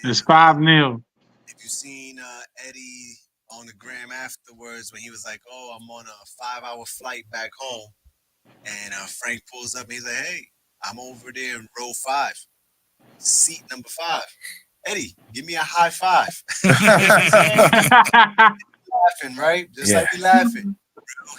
It's 5-0. If you seen Eddie on the gram afterwards when he was like, "Oh, I'm on a 5-hour flight back home," and Frank pulls up and he's like, "Hey, I'm over there in row 5." seat number 5. Eddie, give me a high five. Laughing, right? Just like we laughing.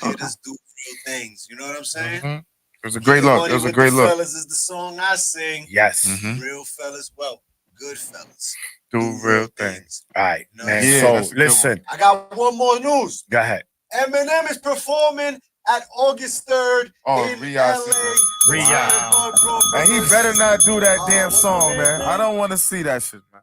Real hitters do real things. You know what I'm saying? Mhm. It was a great look. It was a great look. Fellas is the song I sing. Yes. Real fellas, well, good fellas. Do real things. All right, No. man. Yeah, So that's a good listen, I got one more news. go ahead. Eminem is performing at August 3rd Oh, in Riyadh LA. City. Riyadh. And he better not do that damn what's song, the man. name? I don't want to see that shit, man.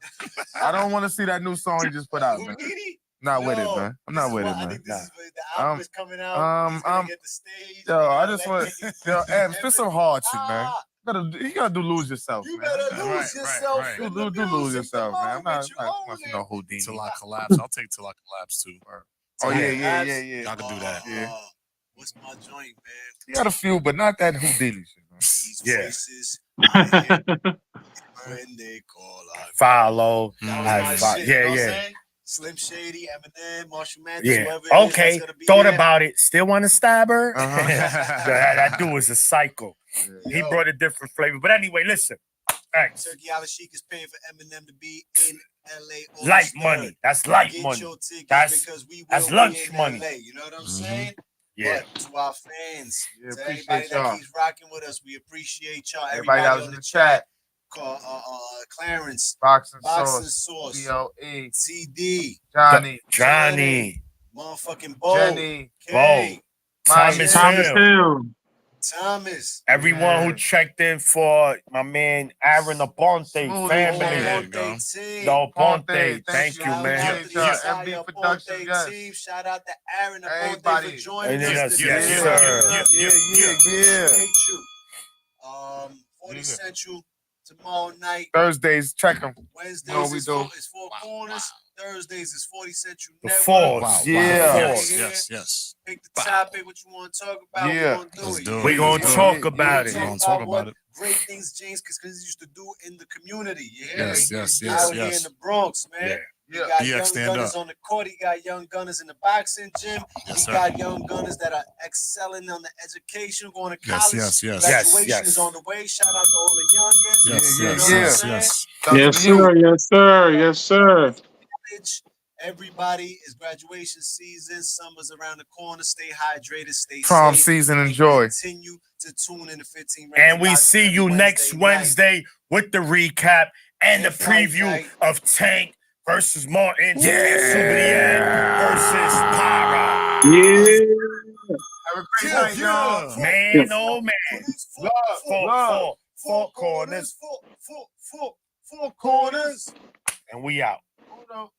I don't want to see that new song he just put out, man. Houdini? Not with it, Yo, man. I'm this not is with why it, I man. think this is where the Um, album is coming out. He's gonna get the stage. Yo, I in just LA. want, yo, Em, spit some hard shit, man. Ah, You gotta do lose yourself, you man. better lose Right, yourself. right. in the Do lose music. yourself, The man. I'm not moment you want own to know it. Houdini. Till I collapse. I'll take Till I Collapse too. Oh yeah, Yeah. Y'all can do that. Yeah. What's my joint, man? You got a few, but not that Houdini shit, man. These Yeah. voices I hear when they call out. Follow. That was I my fo- shit. yeah, You know what I'm yeah. saying? Slim Shady, Eminem, Marshall Mathers, Yeah. whoever it is Okay. that's gonna be Thought there. about it. Still want to stab her? Uh-huh. that dude was a psycho. He Yo. brought a different flavor. But anyway, listen. Thanks. Turkey Al-Sheik is paying for Eminem to be in LA. August Light 3rd. money. That's light Get money. your tickets That's- because we will that's be lunch in money. LA. You know what I'm Mhm. saying? Yeah. But to our fans, Yeah, to appreciate everybody that y'all. keeps rocking with us, we appreciate y'all. Everybody that was on in the chat. Call Clarence, Boxing Boxing Sauce, Sauce, BLE, TD, Johnny, motherfucking Bo, Jenny, K, Thomas Thomas Hill. Hill. Thomas, Everyone who Man. checked in for my man Aaron Aponte Smoothie, family. There you Aponte go. team. The Aponte. Thank Thank you, you, Shout man. out to the Yeah. entire MB Aponte Productions, yes. team. Shout out to Aaron Aponte Everybody. for joining Yes, us yes, today. sir. Yeah. Appreciate you. 40 Yeah. Central tomorrow night. Thursdays, check them. Wednesdays know we is do. Four Corners. Thursdays is 40 Central The Network. Force. Wow. Yeah. Wow. Yes, Yes. Pick the topic, what you want to talk about. Yeah. We're going to do Let's it. do it. We gonna Yeah. talk Yeah. about We it. gonna talk about what it. great things James Cousins used to do in the community. You hear Yes, me? yes, Out here in yes. the Bronx, man. Yeah. You got DX, young stand gunners up. on the court. You got young gunners in the boxing gym. Yes, You sir. got young gunners that are excelling on the education, going to Yes, college. yes, yes. Graduation Yes, yes. is on the way. Shout out to all the youngins. Yes, Yeah, yes, yeah, yes, yeah. yes. Yes, sir. Yes, sir. Yes, sir. Everybody is graduation season. Summer's around the corner. Stay hydrated. Stay Prom safe. season, and enjoy. Continue to tune in to 15 And we Rounds see every you next night. Wednesday with the recap and the And fight preview night. of Tank versus Martin and Subedian versus Para. Yeah. Have a great night, y'all. Man, oh man. Love. Four corners. Four corners. And we out. Hold on.